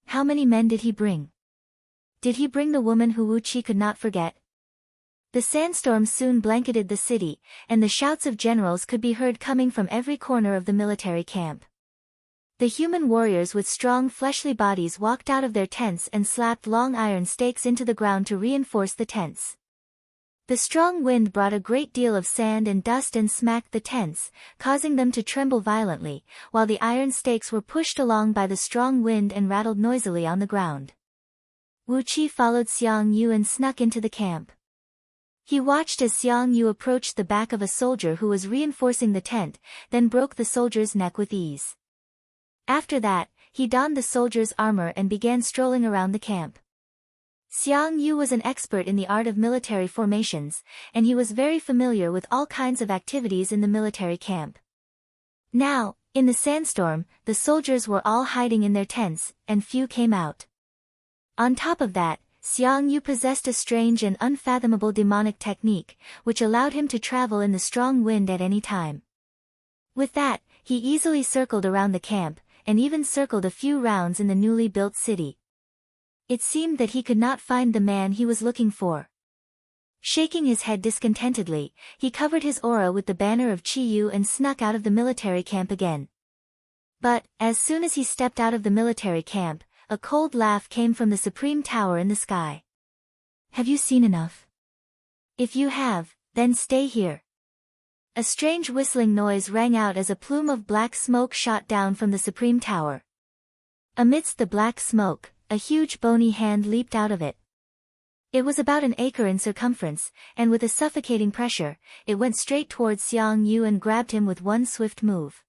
How many men did he bring? Did he bring the woman who Wu Qi could not forget? The sandstorm soon blanketed the city, and the shouts of generals could be heard coming from every corner of the military camp. The human warriors with strong fleshly bodies walked out of their tents and slapped long iron stakes into the ground to reinforce the tents. The strong wind brought a great deal of sand and dust and smacked the tents, causing them to tremble violently, while the iron stakes were pushed along by the strong wind and rattled noisily on the ground. Wu Qi followed Xiang Yu and snuck into the camp. He watched as Xiang Yu approached the back of a soldier who was reinforcing the tent, then broke the soldier's neck with ease. After that, he donned the soldier's armor and began strolling around the camp. Xiang Yu was an expert in the art of military formations, and he was very familiar with all kinds of activities in the military camp. Now, in the sandstorm, the soldiers were all hiding in their tents, and few came out. On top of that, Xiang Yu possessed a strange and unfathomable demonic technique, which allowed him to travel in the strong wind at any time. With that, he easily circled around the camp, and even circled a few rounds in the newly built city. It seemed that he could not find the man he was looking for. Shaking his head discontentedly, he covered his aura with the banner of Qi Yu and snuck out of the military camp again. But, as soon as he stepped out of the military camp, a cold laugh came from the supreme tower in the sky. "Have you seen enough? If you have, then stay here." A strange whistling noise rang out as a plume of black smoke shot down from the supreme tower. Amidst the black smoke, a huge bony hand leaped out of it. It was about an acre in circumference, and with a suffocating pressure, it went straight towards Xiang Yu and grabbed him with one swift move.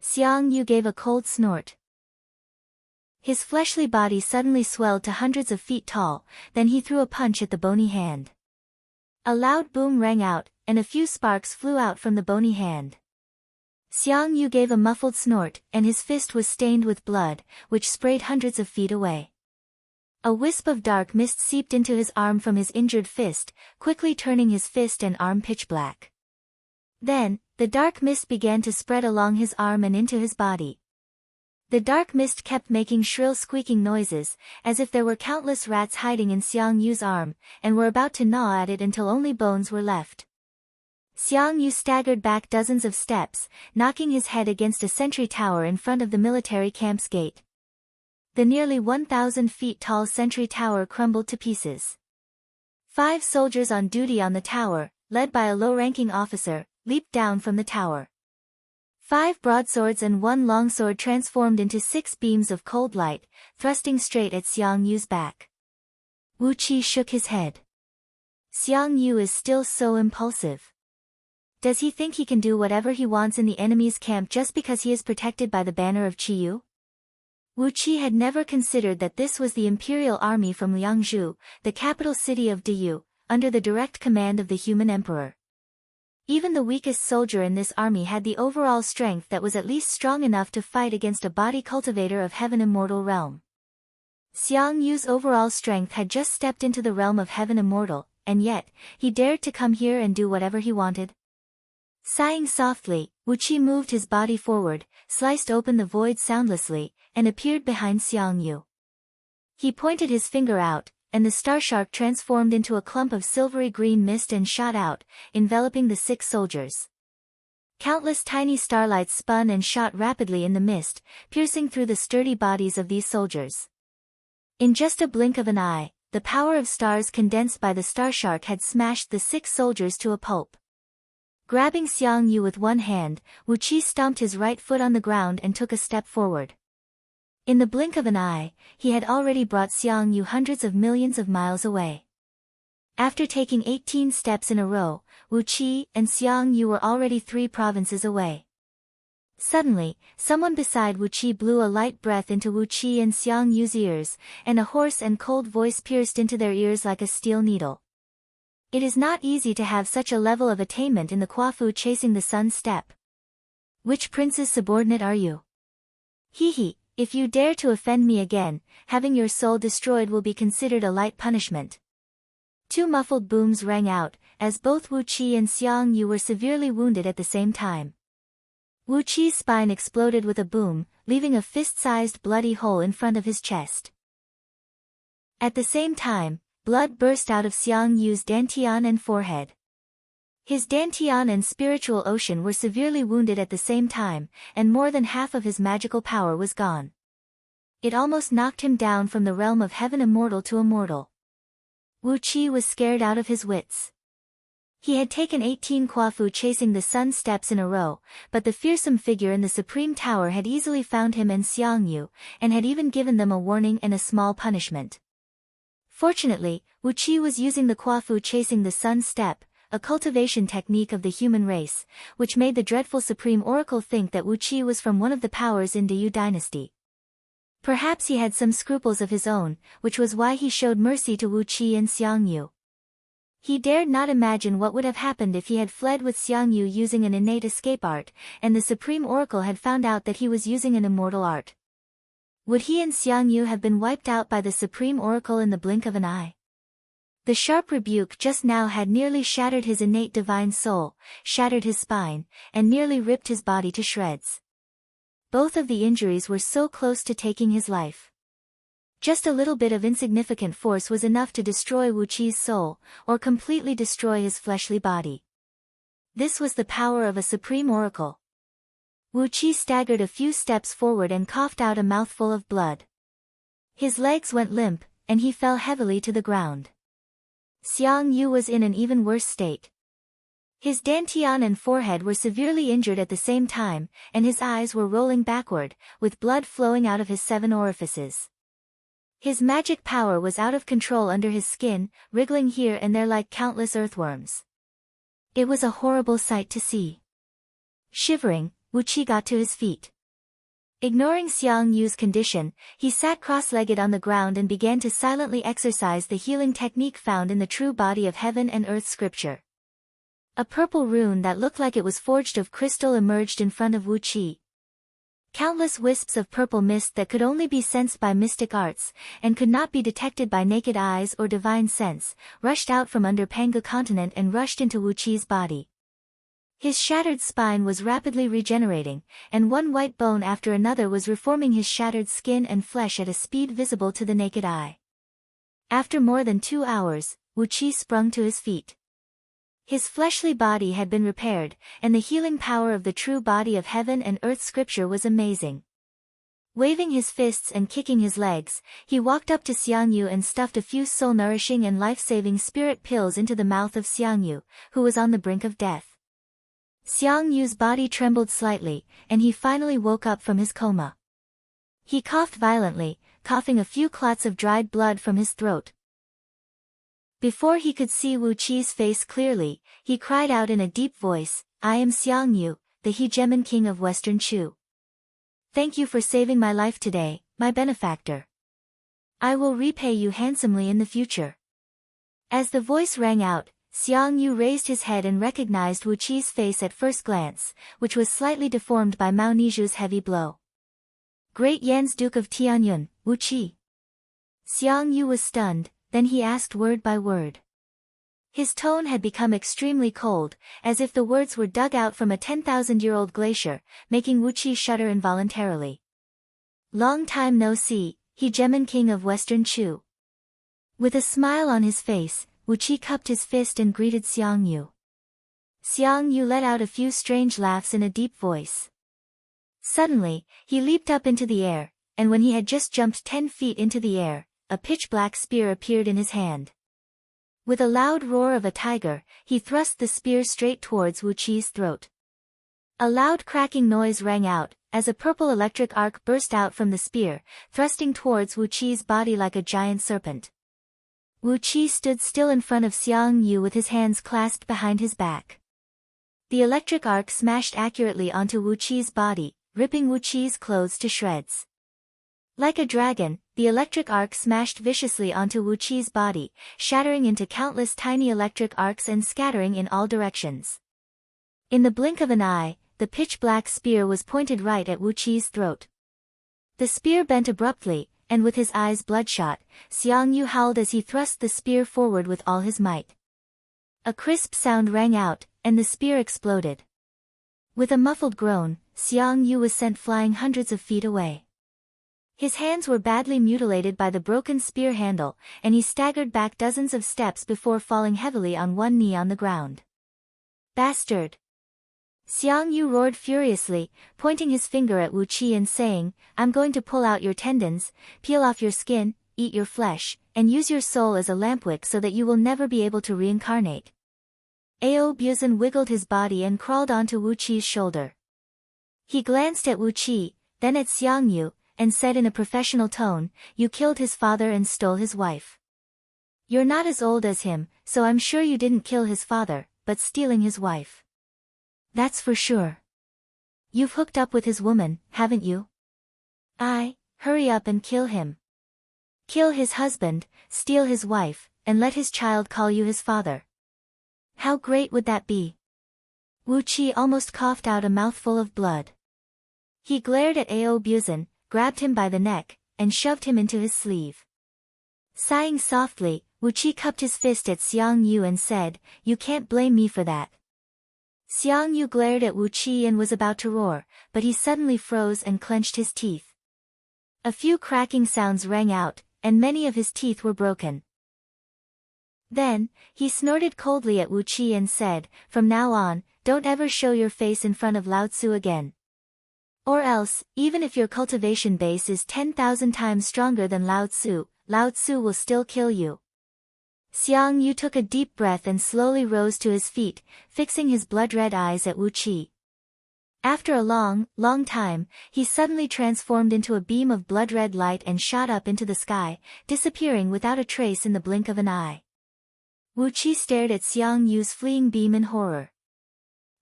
Xiang Yu gave a cold snort. His fleshly body suddenly swelled to hundreds of feet tall, then he threw a punch at the bony hand. A loud boom rang out, and a few sparks flew out from the bony hand. Xiang Yu gave a muffled snort, and his fist was stained with blood, which sprayed hundreds of feet away. A wisp of dark mist seeped into his arm from his injured fist, quickly turning his fist and arm pitch black. Then, the dark mist began to spread along his arm and into his body. The dark mist kept making shrill squeaking noises, as if there were countless rats hiding in Xiang Yu's arm, and were about to gnaw at it until only bones were left. Xiang Yu staggered back dozens of steps, knocking his head against a sentry tower in front of the military camp's gate. The nearly 1,000 feet tall sentry tower crumbled to pieces. 5 soldiers on duty on the tower, led by a low-ranking officer, leaped down from the tower. 5 broadswords and 1 longsword transformed into 6 beams of cold light, thrusting straight at Xiang Yu's back. Wu Qi shook his head. Xiang Yu is still so impulsive. Does he think he can do whatever he wants in the enemy's camp just because he is protected by the banner of Qi Yu? Wu Qi had never considered that this was the imperial army from Liangzhu, the capital city of Diyu, under the direct command of the human emperor. Even the weakest soldier in this army had the overall strength that was at least strong enough to fight against a body cultivator of heaven immortal realm. Xiang Yu's overall strength had just stepped into the realm of heaven immortal, and yet, he dared to come here and do whatever he wanted. Sighing softly, Wu Qi moved his body forward, sliced open the void soundlessly, and appeared behind Xiang Yu. He pointed his finger out, and the star shark transformed into a clump of silvery green mist and shot out, enveloping the 6 soldiers. Countless tiny starlights spun and shot rapidly in the mist, piercing through the sturdy bodies of these soldiers. In just a blink of an eye, the power of stars condensed by the star shark had smashed the 6 soldiers to a pulp. Grabbing Xiang Yu with one hand, Wu Qi stomped his right foot on the ground and took a step forward. In the blink of an eye, he had already brought Xiang Yu hundreds of millions of miles away. After taking 18 steps in a row, Wu Qi and Xiang Yu were already 3 provinces away. Suddenly, someone beside Wu Qi blew a light breath into Wu Qi and Xiang Yu's ears, and a hoarse and cold voice pierced into their ears like a steel needle. It is not easy to have such a level of attainment in the Kuafu chasing the sun step. Which prince's subordinate are you? He. If you dare to offend me again, having your soul destroyed will be considered a light punishment. 2 muffled booms rang out, as both Wu Qi and Xiang Yu were severely wounded at the same time. Wu Qi's spine exploded with a boom, leaving a fist-sized bloody hole in front of his chest. At the same time, blood burst out of Xiang Yu's dantian and forehead. His dantian and spiritual ocean were severely wounded at the same time, and more than half of his magical power was gone. It almost knocked him down from the realm of heaven immortal to a mortal. Wu Qi was scared out of his wits. He had taken 18 Kuafu chasing the sun steps in a row, but the fearsome figure in the supreme tower had easily found him and Xiang Yu, and had even given them a warning and a small punishment. Fortunately, Wu Qi was using the Kuafu chasing the sun step, a cultivation technique of the human race, which made the dreadful Supreme Oracle think that Wu Qi was from one of the powers in the Yu dynasty. Perhaps he had some scruples of his own, which was why he showed mercy to Wu Qi and Xiang Yu. He dared not imagine what would have happened if he had fled with Xiang Yu using an innate escape art, and the Supreme Oracle had found out that he was using an immortal art. Would he and Xiang Yu have been wiped out by the Supreme Oracle in the blink of an eye? The sharp rebuke just now had nearly shattered his innate divine soul, shattered his spine, and nearly ripped his body to shreds. Both of the injuries were so close to taking his life. Just a little bit of insignificant force was enough to destroy Wu Qi's soul, or completely destroy his fleshly body. This was the power of a supreme oracle. Wu Qi staggered a few steps forward and coughed out a mouthful of blood. His legs went limp, and he fell heavily to the ground. Xiang Yu was in an even worse state. His dantian and forehead were severely injured at the same time, and his eyes were rolling backward, with blood flowing out of his 7 orifices. His magic power was out of control under his skin, wriggling here and there like countless earthworms. It was a horrible sight to see. Shivering, Wu Qi got to his feet. Ignoring Xiang Yu's condition, he sat cross-legged on the ground and began to silently exercise the healing technique found in the true body of heaven and earth scripture. A purple rune that looked like it was forged of crystal emerged in front of Wu Qi. Countless wisps of purple mist that could only be sensed by mystic arts, and could not be detected by naked eyes or divine sense, rushed out from under Panga continent and rushed into Wu Qi's body. His shattered spine was rapidly regenerating, and one white bone after another was reforming his shattered skin and flesh at a speed visible to the naked eye. After more than 2 hours, Wu Qi sprung to his feet. His fleshly body had been repaired, and the healing power of the true body of heaven and earth scripture was amazing. Waving his fists and kicking his legs, he walked up to Xiang Yu and stuffed a few soul-nourishing and life-saving spirit pills into the mouth of Xiang Yu, who was on the brink of death. Xiang Yu's body trembled slightly, and he finally woke up from his coma. He coughed violently, coughing a few clots of dried blood from his throat. Before he could see Wu Qi's face clearly, he cried out in a deep voice, "I am Xiang Yu, the hegemon king of Western Chu. Thank you for saving my life today, my benefactor. I will repay you handsomely in the future." As the voice rang out, Xiang Yu raised his head and recognized Wu Qi's face at first glance, which was slightly deformed by Mao Nizhu's heavy blow. "Great Yan's Duke of Tianyun, Wu Qi." Xiang Yu was stunned, then he asked word by word. His tone had become extremely cold, as if the words were dug out from a 10,000-year-old glacier, making Wu Qi shudder involuntarily. "Long time no see, hegemon king of Western Chu." With a smile on his face, Wu Qi cupped his fist and greeted Xiang Yu. Xiang Yu let out a few strange laughs in a deep voice. Suddenly, he leaped up into the air, and when he had just jumped 10 feet into the air, a pitch-black spear appeared in his hand. With a loud roar of a tiger, he thrust the spear straight towards Wu Qi's throat. A loud cracking noise rang out, as a purple electric arc burst out from the spear, thrusting towards Wu Qi's body like a giant serpent. Wu Qi stood still in front of Xiang Yu with his hands clasped behind his back. The electric arc smashed accurately onto Wu Qi's body, ripping Wu Qi's clothes to shreds. Like a dragon, the electric arc smashed viciously onto Wu Qi's body, shattering into countless tiny electric arcs and scattering in all directions. In the blink of an eye, the pitch-black spear was pointed right at Wu Qi's throat. The spear bent abruptly, and with his eyes bloodshot, Xiang Yu howled as he thrust the spear forward with all his might. A crisp sound rang out, and the spear exploded. With a muffled groan, Xiang Yu was sent flying hundreds of feet away. His hands were badly mutilated by the broken spear handle, and he staggered back dozens of steps before falling heavily on one knee on the ground. "Bastard!" Xiang Yu roared furiously, pointing his finger at Wu Qi and saying, "I'm going to pull out your tendons, peel off your skin, eat your flesh, and use your soul as a lampwick so that you will never be able to reincarnate." Ao Buzan wiggled his body and crawled onto Wu Qi's shoulder. He glanced at Wu Qi, then at Xiang Yu, and said in a professional tone, "You killed his father and stole his wife. You're not as old as him, so I'm sure you didn't kill his father, but stealing his wife. That's for sure. You've hooked up with his woman, haven't you? Hurry up and kill him. Kill his husband, steal his wife, and let his child call you his father. How great would that be?" Wu Qi almost coughed out a mouthful of blood. He glared at Ao Buzan, grabbed him by the neck, and shoved him into his sleeve. Sighing softly, Wu Qi cupped his fist at Xiang Yu and said, "You can't blame me for that." Xiang Yu glared at Wu Qi and was about to roar, but he suddenly froze and clenched his teeth. A few cracking sounds rang out, and many of his teeth were broken. Then, he snorted coldly at Wu Qi and said, "From now on, don't ever show your face in front of Lao Tzu again. Or else, even if your cultivation base is 10,000 times stronger than Lao Tzu will still kill you." Xiang Yu took a deep breath and slowly rose to his feet, fixing his blood-red eyes at Wu Qi. After a long time, he suddenly transformed into a beam of blood-red light and shot up into the sky, disappearing without a trace in the blink of an eye. Wu Qi stared at Xiang Yu's fleeing beam in horror.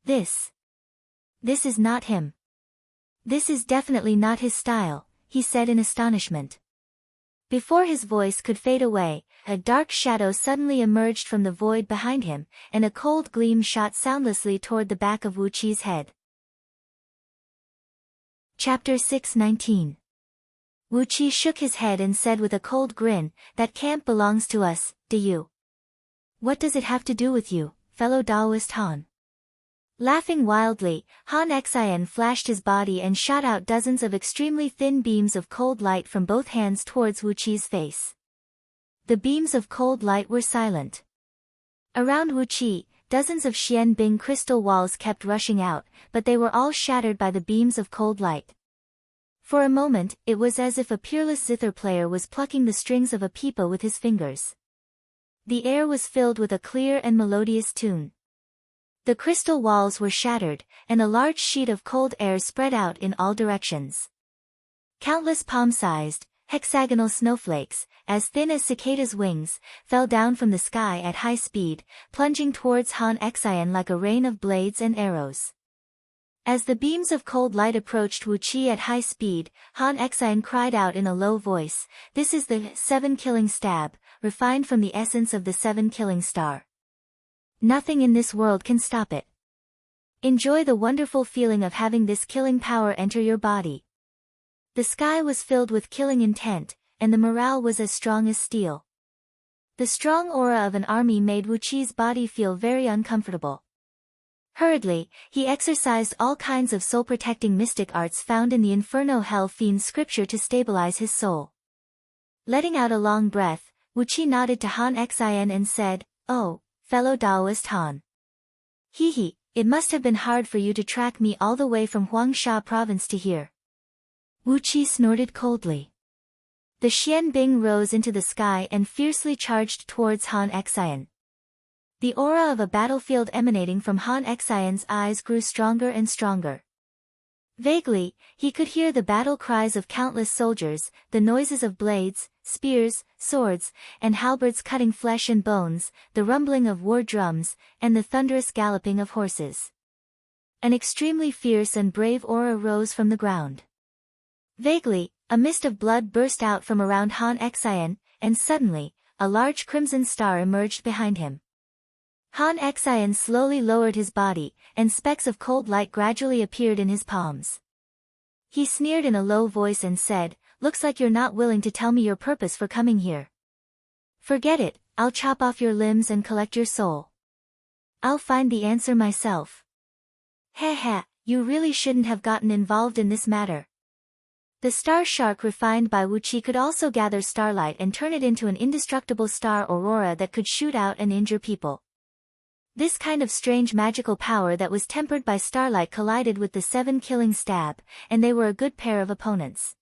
This is not him. This is definitely not his style," he said in astonishment. Before his voice could fade away, a dark shadow suddenly emerged from the void behind him, and a cold gleam shot soundlessly toward the back of Wu Qi's head. Chapter 619. Wu Qi shook his head and said with a cold grin, "That camp belongs to us, do you? What does it have to do with you, fellow Taoist Han?" Laughing wildly, Han Xian flashed his body and shot out dozens of extremely thin beams of cold light from both hands towards Wu Qi's face. The beams of cold light were silent. Around Wu Qi, dozens of Xian Bing crystal walls kept rushing out, but they were all shattered by the beams of cold light. For a moment, it was as if a peerless zither player was plucking the strings of a pipa with his fingers. The air was filled with a clear and melodious tune. The crystal walls were shattered, and a large sheet of cold air spread out in all directions. Countless palm-sized, hexagonal snowflakes, as thin as cicadas' wings, fell down from the sky at high speed, plunging towards Han Xian like a rain of blades and arrows. As the beams of cold light approached Wu Qi at high speed, Han Xian cried out in a low voice, "This is the 7-killing stab, refined from the essence of the 7-killing star. Nothing in this world can stop it. Enjoy the wonderful feeling of having this killing power enter your body." The sky was filled with killing intent, and the morale was as strong as steel. The strong aura of an army made Wu Qi's body feel very uncomfortable. Hurriedly, he exercised all kinds of soul-protecting mystic arts found in the Inferno Hell Fiend scripture to stabilize his soul. Letting out a long breath, Wu Qi nodded to Han Xian and said, "Oh, fellow Taoist Han. It must have been hard for you to track me all the way from Huangsha province to here." Wu Qi snorted coldly. The Xian Bing rose into the sky and fiercely charged towards Han Xian. The aura of a battlefield emanating from Han Xian's eyes grew stronger and stronger. Vaguely, he could hear the battle cries of countless soldiers, the noises of blades, spears, swords, and halberds cutting flesh and bones, the rumbling of war drums, and the thunderous galloping of horses. An extremely fierce and brave aura rose from the ground. Vaguely, a mist of blood burst out from around Han Xian, and suddenly, a large crimson star emerged behind him. Han Xian slowly lowered his body, and specks of cold light gradually appeared in his palms. He sneered in a low voice and said, "Looks like you're not willing to tell me your purpose for coming here. Forget it, I'll chop off your limbs and collect your soul. I'll find the answer myself." Heh, you really shouldn't have gotten involved in this matter. The star shark refined by Wu Qi could also gather starlight and turn it into an indestructible star aurora that could shoot out and injure people. This kind of strange magical power that was tempered by starlight collided with the 7 killing stab, and they were a good pair of opponents.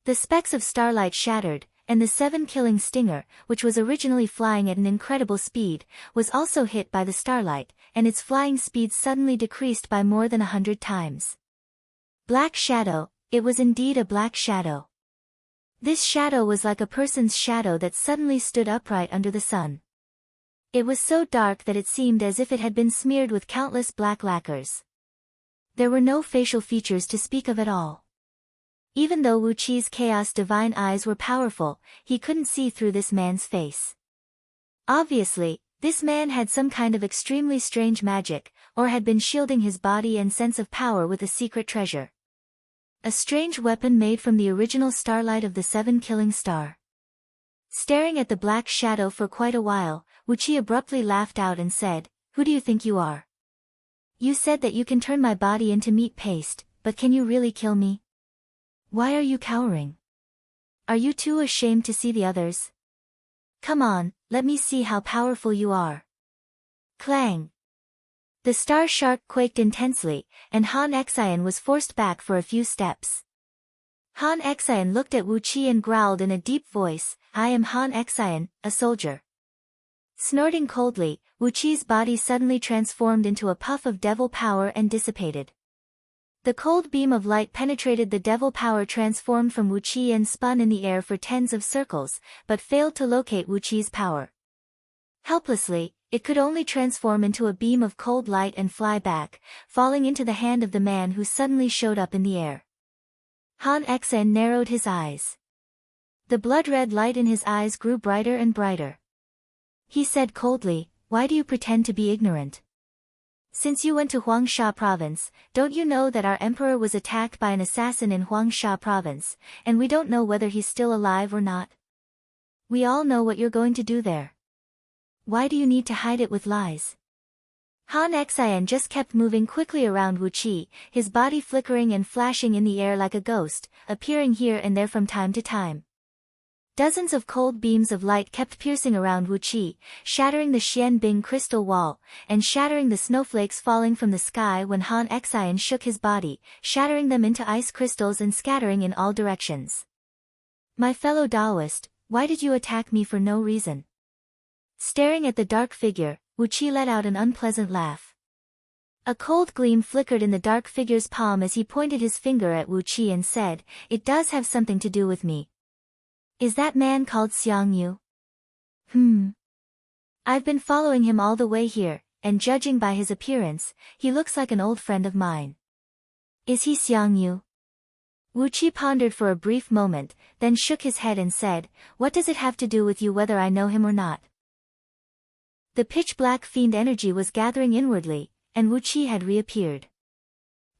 The specks of starlight shattered, and the 7 killing stinger, which was originally flying at an incredible speed, was also hit by the starlight, and its flying speed suddenly decreased by more than 100 times. Black shadow, it was indeed a black shadow. This shadow was like a person's shadow that suddenly stood upright under the sun. It was so dark that it seemed as if it had been smeared with countless black lacquers. There were no facial features to speak of at all. Even though Wu Qi's chaos divine eyes were powerful, he couldn't see through this man's face. Obviously, this man had some kind of extremely strange magic, or had been shielding his body and sense of power with a secret treasure. A strange weapon made from the original starlight of the 7 killing star. Staring at the black shadow for quite a while, Wu Qi abruptly laughed out and said, "Who do you think you are? You said that you can turn my body into meat paste, but can you really kill me? Why are you cowering? Are you too ashamed to see the others? Come on, let me see how powerful you are." Clang! The star shark quaked intensely, and Han Xian was forced back for a few steps. Han Xian looked at Wu Qi and growled in a deep voice, "I am Han Xian, a soldier." Snorting coldly, Wu Qi's body suddenly transformed into a puff of devil power and dissipated. The cold beam of light penetrated the devil power transformed from Wu Qi and spun in the air for tens of circles, but failed to locate Wu Qi's power. Helplessly, it could only transform into a beam of cold light and fly back, falling into the hand of the man who suddenly showed up in the air. Han Xian narrowed his eyes. The blood-red light in his eyes grew brighter and brighter. He said coldly, "Why do you pretend to be ignorant? Since you went to Huangsha province, don't you know that our emperor was attacked by an assassin in Huangsha province, and we don't know whether he's still alive or not? We all know what you're going to do there. Why do you need to hide it with lies?" Han Xian just kept moving quickly around Wu Qi, his body flickering and flashing in the air like a ghost, appearing here and there from time to time. Dozens of cold beams of light kept piercing around Wu Qi, shattering the Xian Bing crystal wall, and shattering the snowflakes falling from the sky when Han Xian shook his body, shattering them into ice crystals and scattering in all directions. "My fellow Taoist, why did you attack me for no reason?" Staring at the dark figure, Wu Qi let out an unpleasant laugh. A cold gleam flickered in the dark figure's palm as he pointed his finger at Wu Qi and said, "It does have something to do with me. Is that man called Xiang Yu? I've been following him all the way here, and judging by his appearance, he looks like an old friend of mine. Is he Xiang Yu?" Wu Qi pondered for a brief moment, then shook his head and said, "What does it have to do with you whether I know him or not?" The pitch-black fiend energy was gathering inwardly, and Wu Qi had reappeared.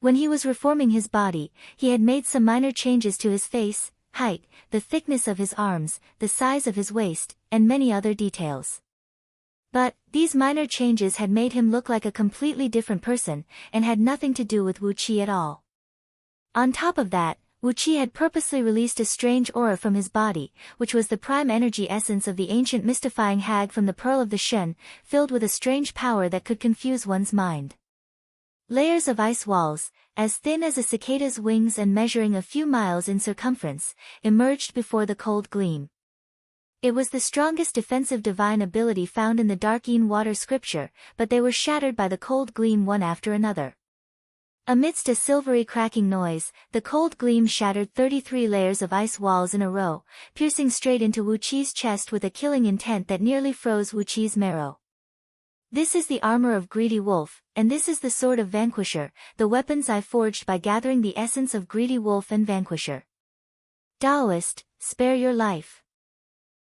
When he was reforming his body, he had made some minor changes to his face, height, the thickness of his arms, the size of his waist, and many other details. But, these minor changes had made him look like a completely different person, and had nothing to do with Wu Qi at all. On top of that, Wu Qi had purposely released a strange aura from his body, which was the prime energy essence of the ancient mystifying hag from the Pearl of the Shen, filled with a strange power that could confuse one's mind. Layers of ice walls, as thin as a cicada's wings and measuring a few miles in circumference, emerged before the cold gleam. It was the strongest defensive divine ability found in the Dark Een Water scripture, but they were shattered by the cold gleam one after another. Amidst a silvery cracking noise, the cold gleam shattered 33 layers of ice walls in a row, piercing straight into Wu Qi's chest with a killing intent that nearly froze Wu Qi's marrow. This is the armor of Greedy Wolf, and this is the sword of Vanquisher, the weapons I forged by gathering the essence of Greedy Wolf and Vanquisher. Taoist, spare your life.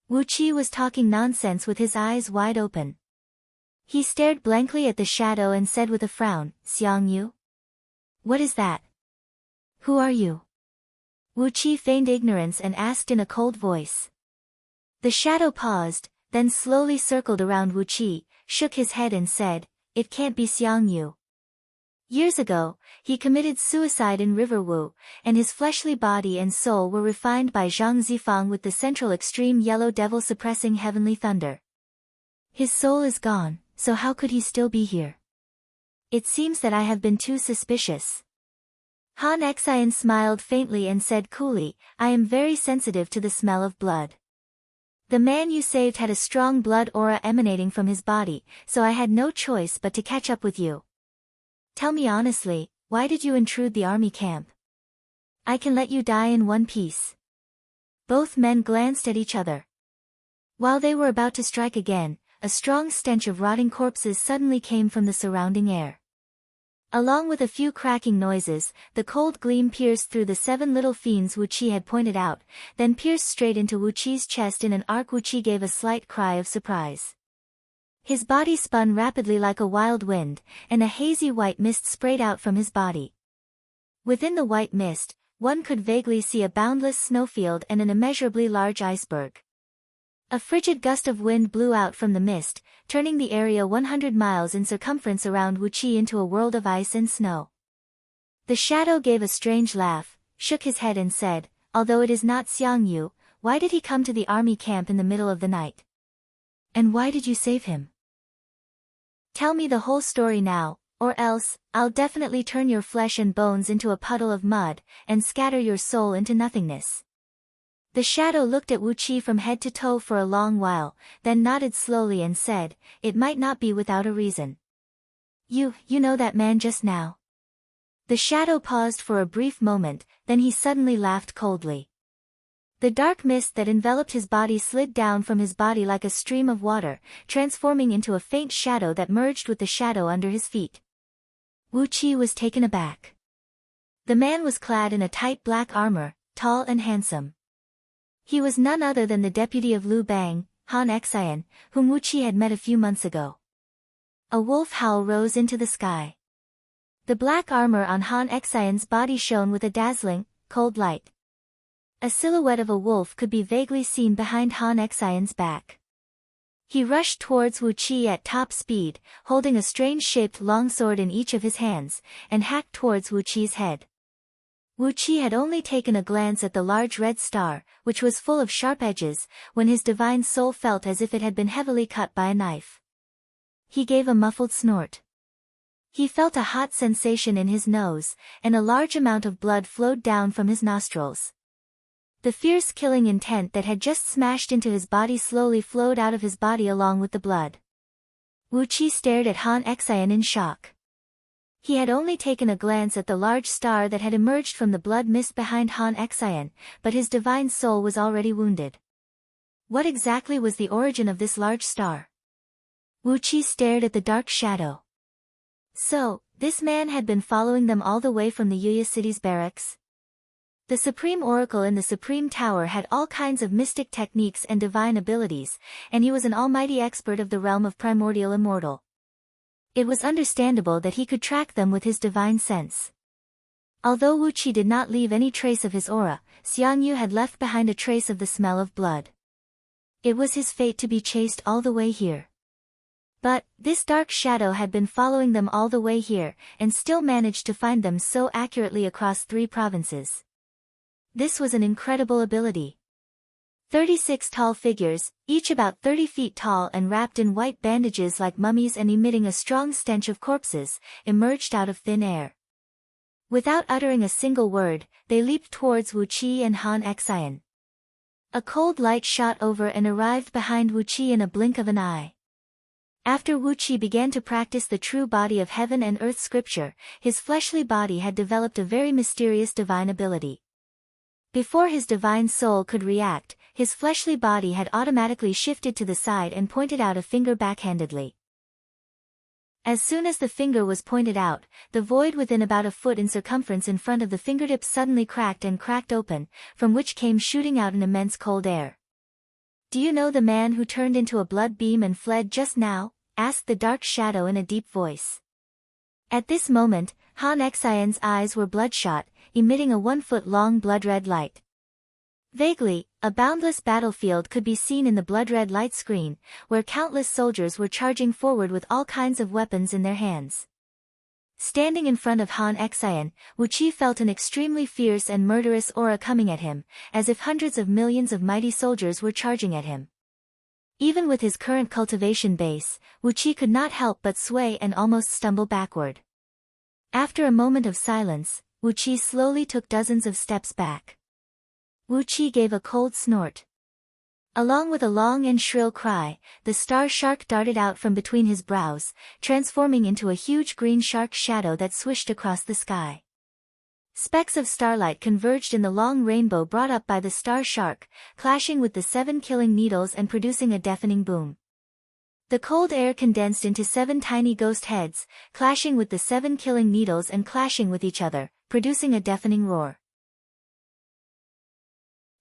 Wu Qi was talking nonsense with his eyes wide open. He stared blankly at the shadow and said with a frown, Xiang Yu? What is that? Who are you? Wu Qi feigned ignorance and asked in a cold voice. The shadow paused, then slowly circled around Wu Qi, shook his head and said, It can't be Xiang Yu. Years ago, he committed suicide in River Wu, and his fleshly body and soul were refined by Zhang Zifang with the central extreme yellow devil suppressing heavenly thunder. His soul is gone, so how could he still be here? It seems that I have been too suspicious. Han Xian smiled faintly and said coolly, I am very sensitive to the smell of blood. The man you saved had a strong blood aura emanating from his body, so I had no choice but to catch up with you. Tell me honestly, why did you intrude the army camp? I can let you die in one piece. Both men glanced at each other. While they were about to strike again, a strong stench of rotting corpses suddenly came from the surrounding air. Along with a few cracking noises, the cold gleam pierced through the 7 little fiends Wu Qi had pointed out, then pierced straight into Wu Qi's chest in an arc. Wu Qi gave a slight cry of surprise. His body spun rapidly like a wild wind, and a hazy white mist sprayed out from his body. Within the white mist, one could vaguely see a boundless snowfield and an immeasurably large iceberg. A frigid gust of wind blew out from the mist, turning the area 100 miles in circumference around Wu Qi into a world of ice and snow. The shadow gave a strange laugh, shook his head and said, Although it is not Xiang Yu, why did he come to the army camp in the middle of the night? And why did you save him? Tell me the whole story now, or else, I'll definitely turn your flesh and bones into a puddle of mud, and scatter your soul into nothingness. The shadow looked at Wu Qi from head to toe for a long while, then nodded slowly and said, It might not be without a reason. You know that man just now? The shadow paused for a brief moment, then he suddenly laughed coldly. The dark mist that enveloped his body slid down from his body like a stream of water, transforming into a faint shadow that merged with the shadow under his feet. Wu Qi was taken aback. The man was clad in a tight black armor, tall and handsome. He was none other than the deputy of Liu Bang, Han Xian, whom Wu Qi had met a few months ago. A wolf howl rose into the sky. The black armor on Han Xian's body shone with a dazzling, cold light. A silhouette of a wolf could be vaguely seen behind Han Xian's back. He rushed towards Wu Qi at top speed, holding a strange-shaped longsword in each of his hands, and hacked towards Wu Qi's head. Wu Qi had only taken a glance at the large red star, which was full of sharp edges, when his divine soul felt as if it had been heavily cut by a knife. He gave a muffled snort. He felt a hot sensation in his nose, and a large amount of blood flowed down from his nostrils. The fierce killing intent that had just smashed into his body slowly flowed out of his body along with the blood. Wu Qi stared at Han Xian in shock. He had only taken a glance at the large star that had emerged from the blood mist behind Han Xian, but his divine soul was already wounded. What exactly was the origin of this large star? Wu Qi stared at the dark shadow. So, this man had been following them all the way from the Yuya city's barracks? The Supreme Oracle in the Supreme Tower had all kinds of mystic techniques and divine abilities, and he was an almighty expert of the realm of primordial immortal. It was understandable that he could track them with his divine sense. Although Wu Qi did not leave any trace of his aura, Xiang Yu had left behind a trace of the smell of blood. It was his fate to be chased all the way here. But, this dark shadow had been following them all the way here, and still managed to find them so accurately across 3 provinces. This was an incredible ability. 36 tall figures, each about 30 feet tall and wrapped in white bandages like mummies and emitting a strong stench of corpses, emerged out of thin air. Without uttering a single word, they leaped towards Wu Qi and Han Xian. A cold light shot over and arrived behind Wu Qi in a blink of an eye. After Wu Qi began to practice the true body of heaven and earth scripture, his fleshly body had developed a very mysterious divine ability. Before his divine soul could react, his fleshly body had automatically shifted to the side and pointed out a finger backhandedly. As soon as the finger was pointed out, the void within about a foot in circumference in front of the fingertips suddenly cracked open, from which came shooting out an immense cold air. "Do you know the man who turned into a blood beam and fled just now?" asked the dark shadow in a deep voice. At this moment, Han Xian's eyes were bloodshot, emitting a 1-foot-long blood-red light. Vaguely, a boundless battlefield could be seen in the blood-red light screen, where countless soldiers were charging forward with all kinds of weapons in their hands. Standing in front of Han Xian, Wu Qi felt an extremely fierce and murderous aura coming at him, as if hundreds of millions of mighty soldiers were charging at him. Even with his current cultivation base, Wu Qi could not help but sway and almost stumble backward. After a moment of silence, Wu Qi slowly took dozens of steps back. Wu Qi gave a cold snort. Along with a long and shrill cry, the star shark darted out from between his brows, transforming into a huge green shark shadow that swished across the sky. Specks of starlight converged in the long rainbow brought up by the star shark, clashing with the 7 killing needles and producing a deafening boom. The cold air condensed into 7 tiny ghost heads, clashing with the 7 killing needles and clashing with each other, producing a deafening roar.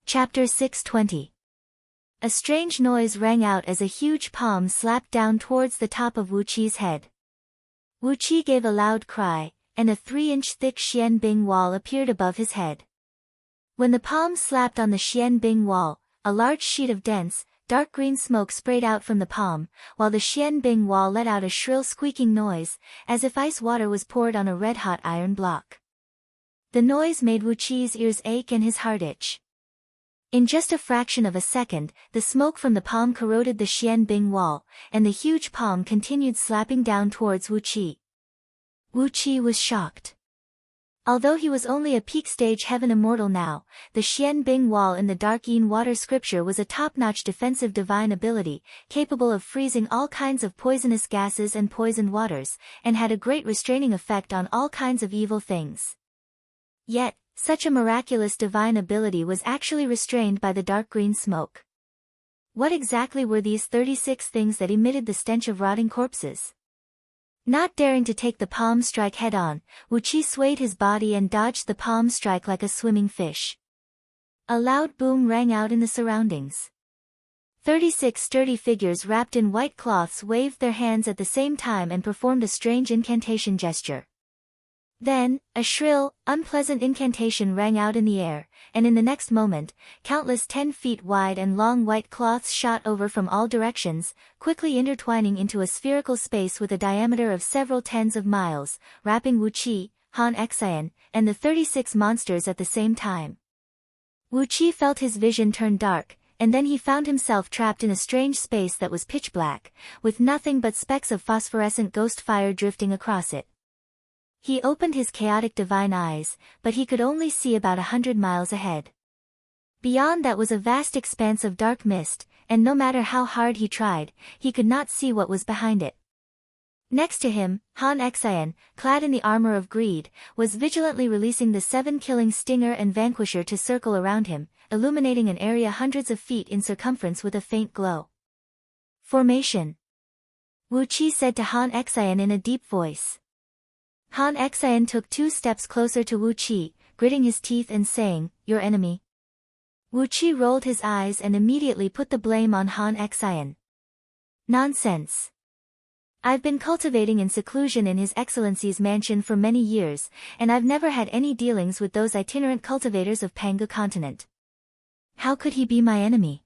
Chapter 620. A strange noise rang out as a huge palm slapped down towards the top of Wu Qi's head. Wu Qi gave a loud cry, and a 3-inch thick Xian Bing wall appeared above his head. When the palm slapped on the Xian Bing wall, a large sheet of dense, dark green smoke sprayed out from the palm, while the Xian Bing wall let out a shrill squeaking noise, as if ice water was poured on a red-hot iron block. The noise made Wu Qi's ears ache and his heart itch. In just a fraction of a second, the smoke from the palm corroded the Xian Bing wall, and the huge palm continued slapping down towards Wu Qi. Wu Qi was shocked. Although he was only a peak-stage heaven immortal now, the Xian Bing wall in the Dark Yin water scripture was a top-notch defensive divine ability, capable of freezing all kinds of poisonous gases and poisoned waters, and had a great restraining effect on all kinds of evil things. Yet, such a miraculous divine ability was actually restrained by the dark green smoke. What exactly were these 36 things that emitted the stench of rotting corpses? Not daring to take the palm strike head-on, Wu Qi swayed his body and dodged the palm strike like a swimming fish. A loud boom rang out in the surroundings. 36 sturdy figures wrapped in white cloths waved their hands at the same time and performed a strange incantation gesture. Then, a shrill, unpleasant incantation rang out in the air, and in the next moment, countless 10 feet wide and long white cloths shot over from all directions, quickly intertwining into a spherical space with a diameter of several tens of miles, wrapping Wu Qi, Han Xian, and the 36 monsters at the same time. Wu Qi felt his vision turn dark, and then he found himself trapped in a strange space that was pitch black, with nothing but specks of phosphorescent ghost fire drifting across it. He opened his chaotic divine eyes, but he could only see about 100 miles ahead. Beyond that was a vast expanse of dark mist, and no matter how hard he tried, he could not see what was behind it. Next to him, Han Xian, clad in the armor of greed, was vigilantly releasing the 7 killing Stinger and Vanquisher to circle around him, illuminating an area hundreds of feet in circumference with a faint glow. Formation. Wu Qi said to Han Xian in a deep voice. Han Xian took 2 steps closer to Wu Qi, gritting his teeth and saying, "Your enemy?" Wu Qi rolled his eyes and immediately put the blame on Han Xian. "Nonsense. I've been cultivating in seclusion in His Excellency's mansion for many years, and I've never had any dealings with those itinerant cultivators of Panga continent. How could he be my enemy?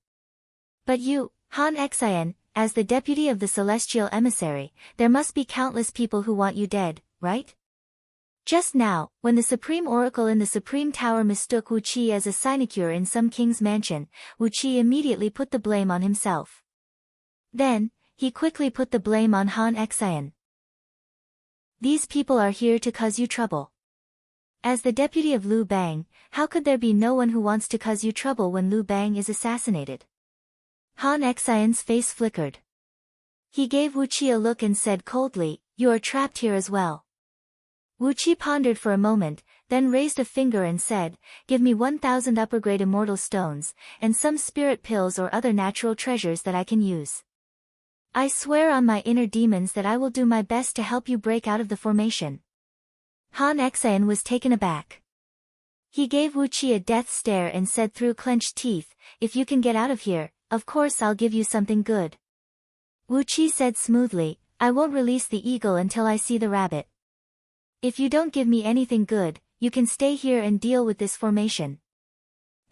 But you, Han Xian, as the deputy of the celestial emissary, there must be countless people who want you dead, right?" Just now, when the Supreme Oracle in the Supreme Tower mistook Wu Qi as a sinecure in some king's mansion, Wu Qi immediately put the blame on himself. Then, he quickly put the blame on Han Xian. "These people are here to cause you trouble. As the deputy of Liu Bang, how could there be no one who wants to cause you trouble when Liu Bang is assassinated?" Han Xian's face flickered. He gave Wuqi a look and said coldly, "You are trapped here as well." Wuqi pondered for a moment, then raised a finger and said, "Give me 1,000 upper-grade immortal stones, and some spirit pills or other natural treasures that I can use. I swear on my inner demons that I will do my best to help you break out of the formation." Han Xian was taken aback. He gave Wuqi a death stare and said through clenched teeth, "If you can get out of here, of course I'll give you something good." Wuqi said smoothly, "I won't release the eagle until I see the rabbit. If you don't give me anything good, you can stay here and deal with this formation."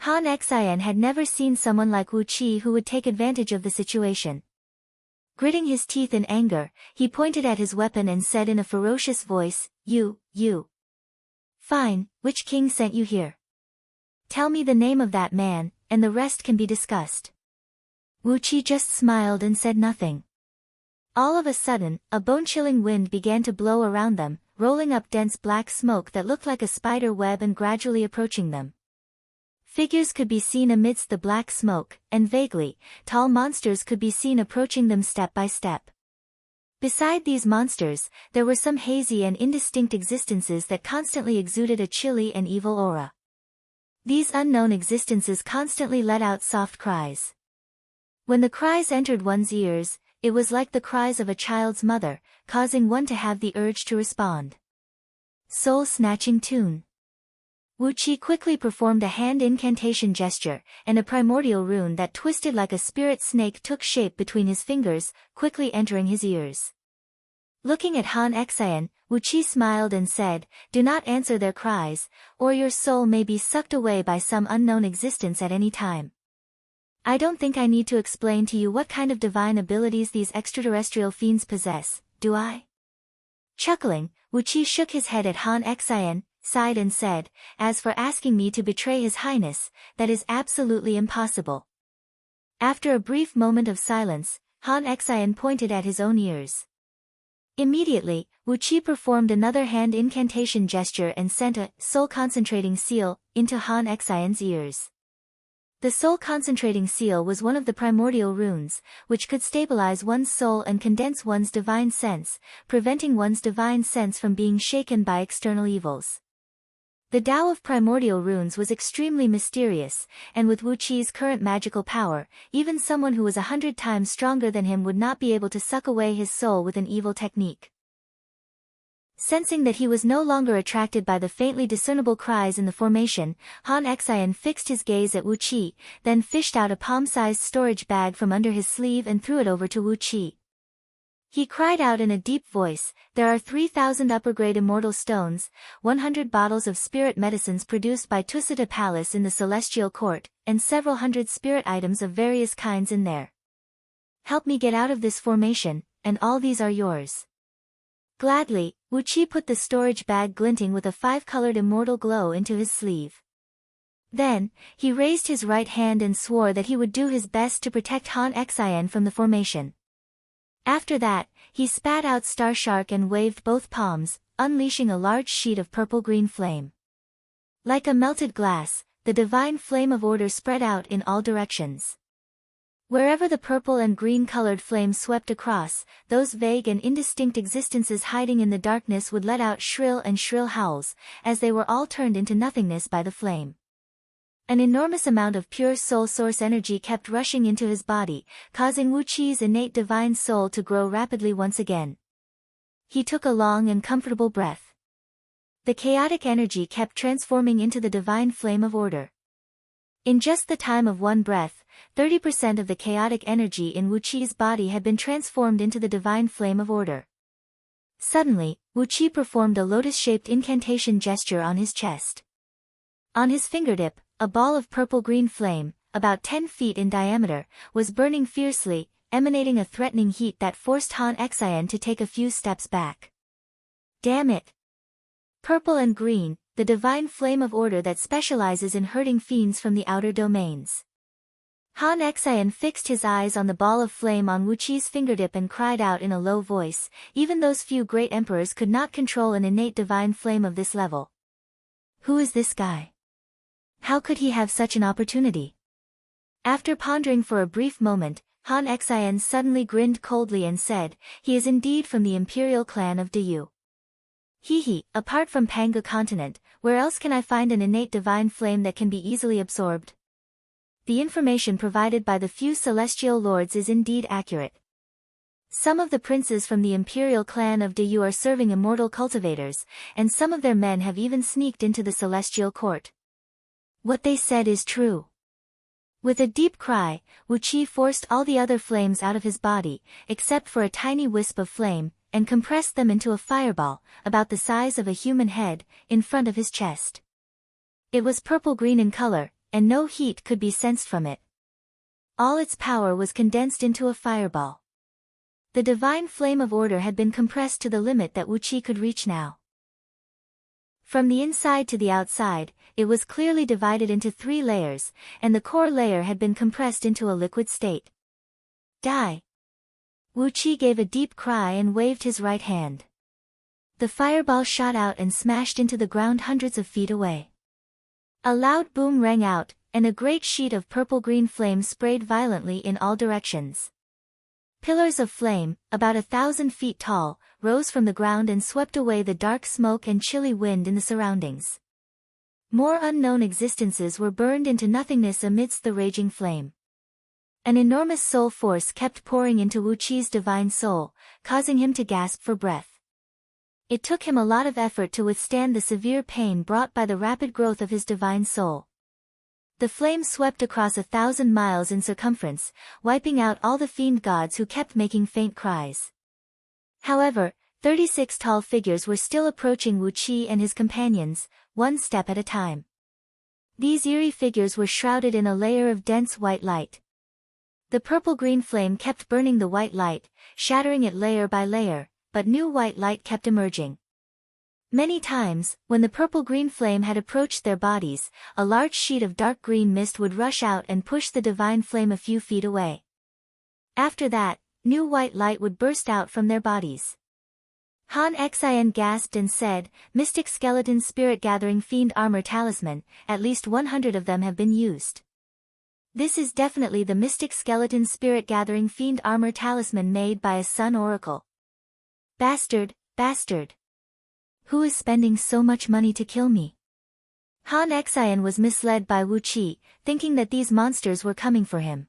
Han Xian had never seen someone like Wuqi who would take advantage of the situation. Gritting his teeth in anger, he pointed at his weapon and said in a ferocious voice, You. Fine, which king sent you here? Tell me the name of that man, and the rest can be discussed." Wuqi just smiled and said nothing. All of a sudden, a bone-chilling wind began to blow around them, rolling up dense black smoke that looked like a spider web and gradually approaching them. Figures could be seen amidst the black smoke, and vaguely, tall monsters could be seen approaching them step by step. Beside these monsters, there were some hazy and indistinct existences that constantly exuded a chilly and evil aura. These unknown existences constantly let out soft cries. When the cries entered one's ears, it was like the cries of a child's mother, causing one to have the urge to respond. Soul-snatching tune. Wuqi quickly performed a hand incantation gesture, and a primordial rune that twisted like a spirit snake took shape between his fingers, quickly entering his ears. Looking at Han Xian, Wuqi smiled and said, "Do not answer their cries, or your soul may be sucked away by some unknown existence at any time. I don't think I need to explain to you what kind of divine abilities these extraterrestrial fiends possess, do I?" Chuckling, Wuqi shook his head at Han Xian, sighed and said, "As for asking me to betray His Highness, that is absolutely impossible." After a brief moment of silence, Han Xian pointed at his own ears. Immediately, Wuqi performed another hand incantation gesture and sent a soul-concentrating seal into Han Xian's ears. The soul-concentrating seal was one of the primordial runes, which could stabilize one's soul and condense one's divine sense, preventing one's divine sense from being shaken by external evils. The Tao of primordial runes was extremely mysterious, and with Wuqi's current magical power, even someone who was 100 times stronger than him would not be able to suck away his soul with an evil technique. Sensing that he was no longer attracted by the faintly discernible cries in the formation, Han Xian fixed his gaze at Wuqi, then fished out a palm-sized storage bag from under his sleeve and threw it over to Wuqi. He cried out in a deep voice, "There are 3,000 upper-grade immortal stones, 100 bottles of spirit medicines produced by Tusita Palace in the Celestial Court, and several hundred spirit items of various kinds in there. Help me get out of this formation, and all these are yours." Gladly, Wuqi put the storage bag glinting with a 5-colored immortal glow into his sleeve. Then, he raised his right hand and swore that he would do his best to protect Han Xian from the formation. After that, he spat out Star Shark and waved both palms, unleashing a large sheet of purple-green flame. Like a melted glass, the divine flame of order spread out in all directions. Wherever the purple and green-colored flame swept across, those vague and indistinct existences hiding in the darkness would let out shrill howls, as they were all turned into nothingness by the flame. An enormous amount of pure soul source energy kept rushing into his body, causing Wuqi's innate divine soul to grow rapidly once again. He took a long and comfortable breath. The chaotic energy kept transforming into the divine flame of order. In just the time of one breath, 30% of the chaotic energy in Wuqi's body had been transformed into the divine flame of order. Suddenly, Wuqi performed a lotus-shaped incantation gesture on his chest. On his fingertip, a ball of purple-green flame, about 10 feet in diameter, was burning fiercely, emanating a threatening heat that forced Han Xian to take a few steps back. Damn it! Purple and green, the divine flame of order that specializes in hurting fiends from the outer domains. Han Xian fixed his eyes on the ball of flame on Wuqi's fingertip and cried out in a low voice, "Even those few great emperors could not control an innate divine flame of this level. Who is this guy? How could he have such an opportunity?" After pondering for a brief moment, Han Xian suddenly grinned coldly and said, "He is indeed from the imperial clan of Dayu. He, apart from Panga continent, where else can I find an innate divine flame that can be easily absorbed?" The information provided by the few celestial lords is indeed accurate. Some of the princes from the imperial clan of Dayu are serving immortal cultivators, and some of their men have even sneaked into the celestial court. What they said is true. With a deep cry, Wu Qi forced all the other flames out of his body, except for a tiny wisp of flame, and compressed them into a fireball, about the size of a human head, in front of his chest. It was purple-green in color, and no heat could be sensed from it. All its power was condensed into a fireball. The divine flame of order had been compressed to the limit that Wu Qi could reach now. From the inside to the outside, it was clearly divided into 3 layers, and the core layer had been compressed into a liquid state. Die! Wu Qi gave a deep cry and waved his right hand. The fireball shot out and smashed into the ground hundreds of feet away. A loud boom rang out, and a great sheet of purple-green flame sprayed violently in all directions. Pillars of flame, about 1,000 feet tall, rose from the ground and swept away the dark smoke and chilly wind in the surroundings. More unknown existences were burned into nothingness amidst the raging flame. An enormous soul force kept pouring into Wu Qi's divine soul, causing him to gasp for breath. It took him a lot of effort to withstand the severe pain brought by the rapid growth of his divine soul. The flame swept across 1,000 miles in circumference, wiping out all the fiend gods who kept making faint cries. However, 36 tall figures were still approaching Wu Qi and his companions, one step at a time. These eerie figures were shrouded in a layer of dense white light. The purple-green flame kept burning the white light, shattering it layer by layer, but new white light kept emerging. Many times, when the purple-green flame had approached their bodies, a large sheet of dark green mist would rush out and push the divine flame a few feet away. After that, new white light would burst out from their bodies. Han Xian gasped and said, "Mystic skeleton spirit gathering fiend armor talisman, at least 100 of them have been used. This is definitely the mystic skeleton spirit gathering fiend armor talisman made by a sun oracle. Bastard, bastard! Who is spending so much money to kill me?" Han Xian was misled by Wu Qi, thinking that these monsters were coming for him.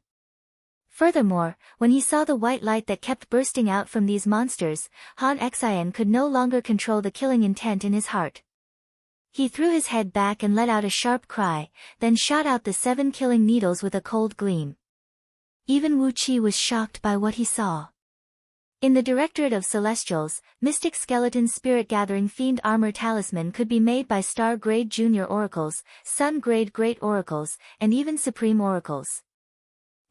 Furthermore, when he saw the white light that kept bursting out from these monsters, Han Xian could no longer control the killing intent in his heart. He threw his head back and let out a sharp cry, then shot out the 7 killing needles with a cold gleam. Even Wu Qi was shocked by what he saw. In the Directorate of Celestials, Mystic Skeleton Spirit Gathering Fiend Armor Talisman could be made by Star-Grade Junior Oracles, Sun-Grade Great Oracles, and even Supreme Oracles.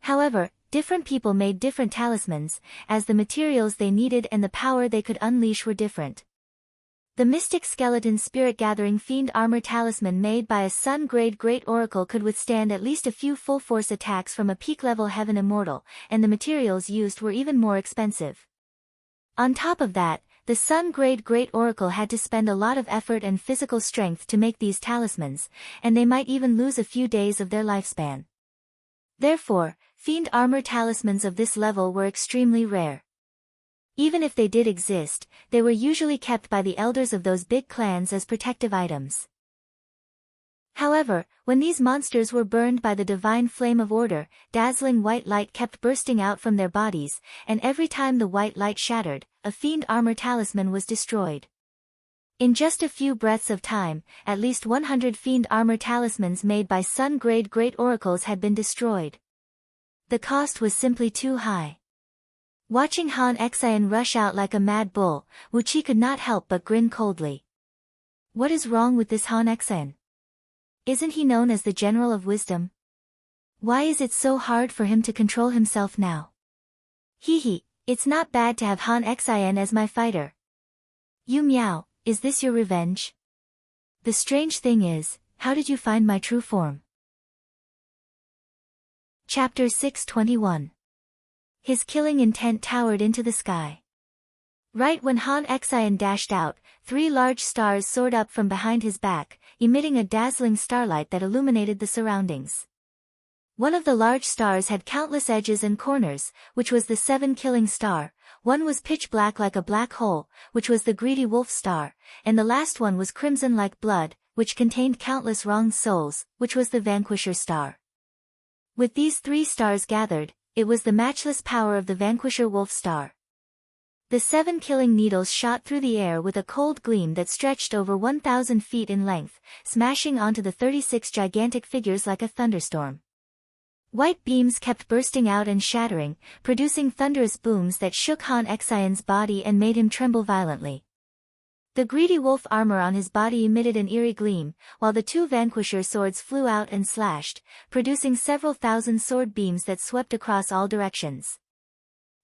However, different people made different talismans, as the materials they needed and the power they could unleash were different. The Mystic Skeleton Spirit Gathering Fiend Armor Talisman made by a Sun-Grade Great Oracle could withstand at least a few full-force attacks from a peak-level Heaven Immortal, and the materials used were even more expensive. On top of that, the Sun-Grade Great Oracle had to spend a lot of effort and physical strength to make these talismans, and they might even lose a few days of their lifespan. Therefore, fiend armor talismans of this level were extremely rare. Even if they did exist, they were usually kept by the elders of those big clans as protective items. However, when these monsters were burned by the divine flame of order, dazzling white light kept bursting out from their bodies, and every time the white light shattered, a fiend armor talisman was destroyed. In just a few breaths of time, at least 100 fiend armor talismans made by Sun-Grade Great Oracles had been destroyed. The cost was simply too high. Watching Han Xian rush out like a mad bull, Wu Qi could not help but grin coldly. What is wrong with this Han Xian? Isn't he known as the General of Wisdom? Why is it so hard for him to control himself now? It's not bad to have Han Xian as my fighter. You Miao, is this your revenge? The strange thing is, how did you find my true form? Chapter 621. His killing intent towered into the sky. Right when Han Xian dashed out, 3 large stars soared up from behind his back, emitting a dazzling starlight that illuminated the surroundings. One of the large stars had countless edges and corners, which was the 7 killing star. One was pitch black like a black hole, which was the greedy wolf star, and the last one was crimson like blood, which contained countless wronged souls, which was the vanquisher star. With these 3 stars gathered, it was the matchless power of the vanquisher wolf star. The 7 killing needles shot through the air with a cold gleam that stretched over 1,000 feet in length, smashing onto the 36 gigantic figures like a thunderstorm. White beams kept bursting out and shattering, producing thunderous booms that shook Han Xian's body and made him tremble violently. The greedy wolf armor on his body emitted an eerie gleam, while the 2 vanquisher swords flew out and slashed, producing several thousand sword beams that swept across all directions.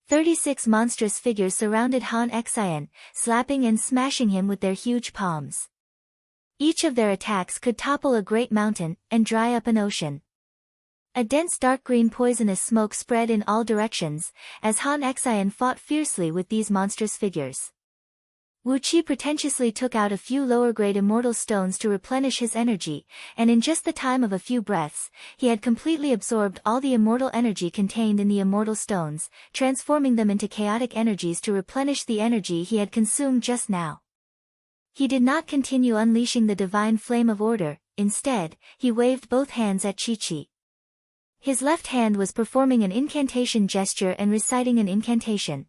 36 monstrous figures surrounded Han Xian, slapping and smashing him with their huge palms. Each of their attacks could topple a great mountain and dry up an ocean. A dense dark green poisonous smoke spread in all directions, as Han Xian fought fiercely with these monstrous figures. Wu Qi pretentiously took out a few lower-grade immortal stones to replenish his energy, and in just the time of a few breaths, he had completely absorbed all the immortal energy contained in the immortal stones, transforming them into chaotic energies to replenish the energy he had consumed just now. He did not continue unleashing the divine flame of order, instead, he waved both hands at Chi-Chi. His left hand was performing an incantation gesture and reciting an incantation.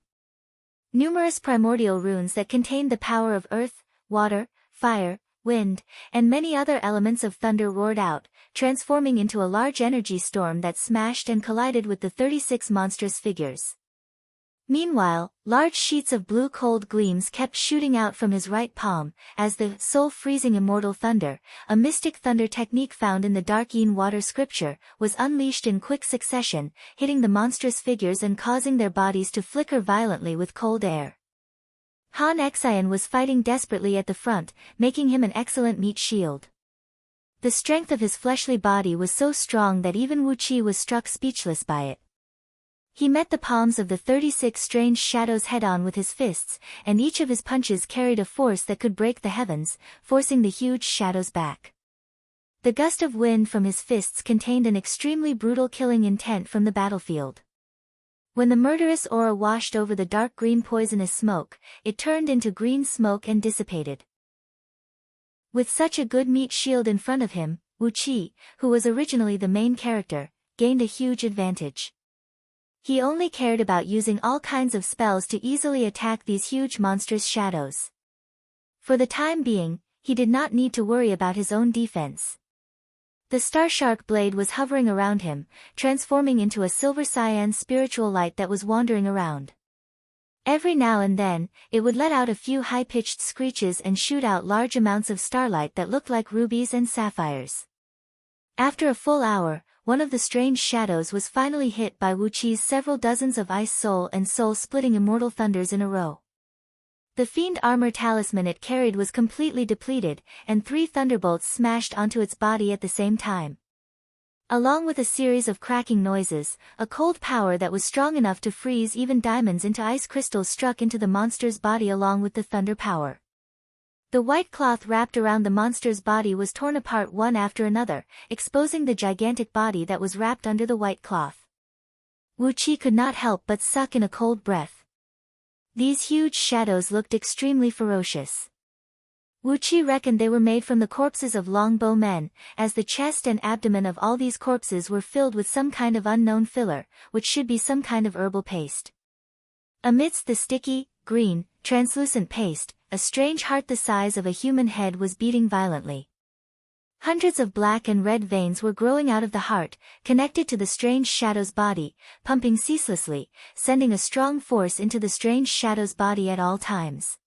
Numerous primordial runes that contained the power of earth, water, fire, wind, and many other elements of thunder roared out, transforming into a large energy storm that smashed and collided with the 36 monstrous figures. Meanwhile, large sheets of blue cold gleams kept shooting out from his right palm, as the soul-freezing immortal thunder, a mystic thunder technique found in the Dark Yin water scripture, was unleashed in quick succession, hitting the monstrous figures and causing their bodies to flicker violently with cold air. Han Xian was fighting desperately at the front, making him an excellent meat shield. The strength of his fleshly body was so strong that even Wu Qi was struck speechless by it. He met the palms of the 36 strange shadows head-on with his fists, and each of his punches carried a force that could break the heavens, forcing the huge shadows back. The gust of wind from his fists contained an extremely brutal killing intent from the battlefield. When the murderous aura washed over the dark green poisonous smoke, it turned into green smoke and dissipated. With such a good meat shield in front of him, Wu Qi, who was originally the main character, gained a huge advantage. He only cared about using all kinds of spells to easily attack these huge monstrous shadows. For the time being, he did not need to worry about his own defense. The star shark blade was hovering around him, transforming into a silver cyan spiritual light that was wandering around. Every now and then, it would let out a few high-pitched screeches and shoot out large amounts of starlight that looked like rubies and sapphires. After a full hour, one of the strange shadows was finally hit by Wu Qi's several dozens of ice soul and soul-splitting immortal thunders in a row. The fiend armor talisman it carried was completely depleted, and 3 thunderbolts smashed onto its body at the same time. Along with a series of cracking noises, a cold power that was strong enough to freeze even diamonds into ice crystals struck into the monster's body along with the thunder power. The white cloth wrapped around the monster's body was torn apart one after another, exposing the gigantic body that was wrapped under the white cloth. Wu Qi could not help but suck in a cold breath. These huge shadows looked extremely ferocious. Wu Qi reckoned they were made from the corpses of longbow men, as the chest and abdomen of all these corpses were filled with some kind of unknown filler, which should be some kind of herbal paste. Amidst the sticky, green, translucent paste, a strange heart the size of a human head was beating violently. Hundreds of black and red veins were growing out of the heart, connected to the strange shadow's body, pumping ceaselessly, sending a strong force into the strange shadow's body at all times.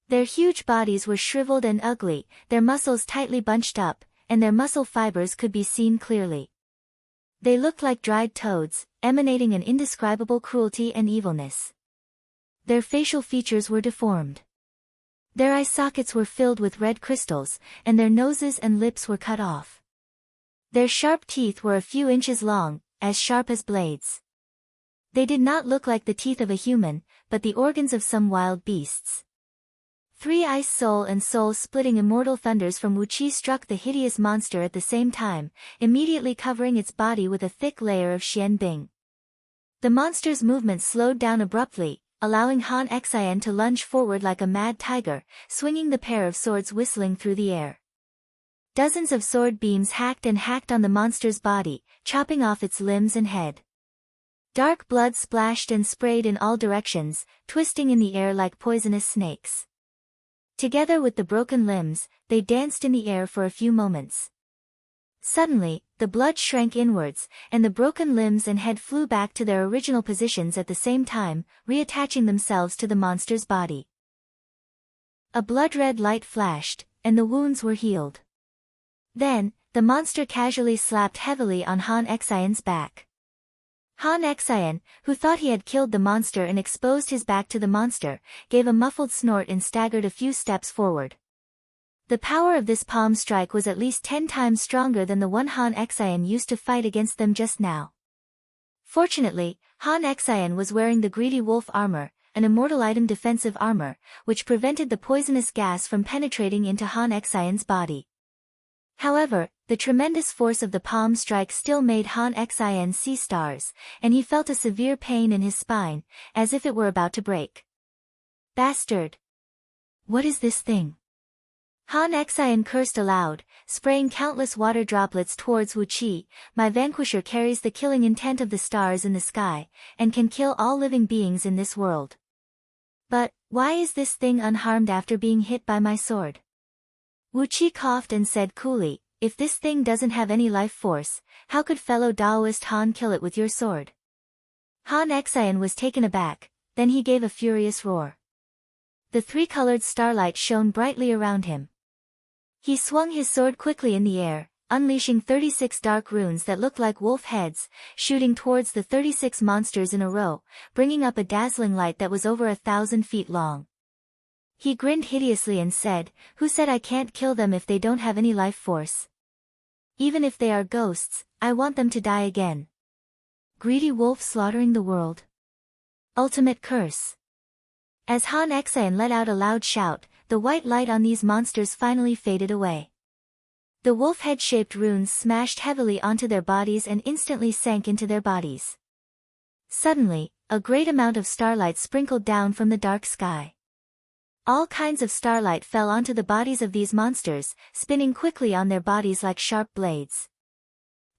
Their huge bodies were shriveled and ugly, their muscles tightly bunched up, and their muscle fibers could be seen clearly. They looked like dried toads, emanating an indescribable cruelty and evilness. Their facial features were deformed. Their eye sockets were filled with red crystals, and their noses and lips were cut off. Their sharp teeth were a few inches long, as sharp as blades. They did not look like the teeth of a human, but the organs of some wild beasts. 3 ice soul and soul-splitting immortal thunders from Wuqi struck the hideous monster at the same time, immediately covering its body with a thick layer of xianbing. The monster's movement slowed down abruptly, allowing Han Xian to lunge forward like a mad tiger, swinging the pair of swords whistling through the air. Dozens of sword beams hacked on the monster's body, chopping off its limbs and head. Dark blood splashed and sprayed in all directions, twisting in the air like poisonous snakes. Together with the broken limbs, they danced in the air for a few moments. Suddenly, the blood shrank inwards, and the broken limbs and head flew back to their original positions at the same time, reattaching themselves to the monster's body. A blood-red light flashed, and the wounds were healed. Then, the monster casually slapped heavily on Han Xian's back. Han Xian, who thought he had killed the monster and exposed his back to the monster, gave a muffled snort and staggered a few steps forward. The power of this palm strike was at least 10 times stronger than the one Han Xian used to fight against them just now. Fortunately, Han Xian was wearing the greedy wolf armor, an immortal item defensive armor, which prevented the poisonous gas from penetrating into Han Xian's body. However, the tremendous force of the palm strike still made Han Xian see stars, and he felt a severe pain in his spine, as if it were about to break. Bastard! What is this thing? Han Xian cursed aloud, spraying countless water droplets towards Wuqi. My vanquisher carries the killing intent of the stars in the sky, and can kill all living beings in this world. But, why is this thing unharmed after being hit by my sword? Wuqi coughed and said coolly, if this thing doesn't have any life force, how could fellow Daoist Han kill it with your sword? Han Xian was taken aback, then he gave a furious roar. The three-colored starlight shone brightly around him. He swung his sword quickly in the air, unleashing 36 dark runes that looked like wolf heads, shooting towards the 36 monsters in a row, bringing up a dazzling light that was over 1,000 feet long. He grinned hideously and said, who said I can't kill them if they don't have any life force? Even if they are ghosts, I want them to die again. Greedy wolf slaughtering the world. Ultimate curse. As Han Xian let out a loud shout, the white light on these monsters finally faded away. The wolf head-shaped runes smashed heavily onto their bodies and instantly sank into their bodies. Suddenly, a great amount of starlight sprinkled down from the dark sky. All kinds of starlight fell onto the bodies of these monsters, spinning quickly on their bodies like sharp blades.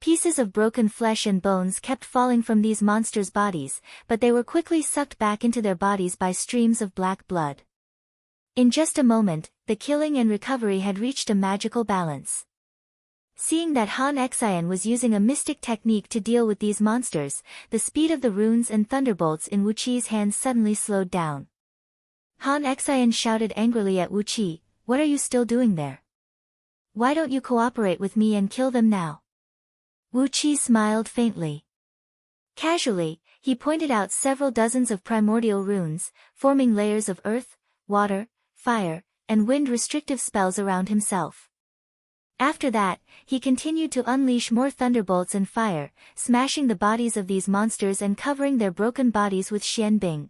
Pieces of broken flesh and bones kept falling from these monsters' bodies, but they were quickly sucked back into their bodies by streams of black blood. In just a moment, the killing and recovery had reached a magical balance. Seeing that Han Xian was using a mystic technique to deal with these monsters, the speed of the runes and thunderbolts in Wuqi's hands suddenly slowed down. Han Xian shouted angrily at Wuqi, what are you still doing there? Why don't you cooperate with me and kill them now? Wuqi smiled faintly. Casually, he pointed out several dozens of primordial runes, forming layers of earth, water, fire, and wind restrictive spells around himself. After that, he continued to unleash more thunderbolts and fire, smashing the bodies of these monsters and covering their broken bodies with xianbing.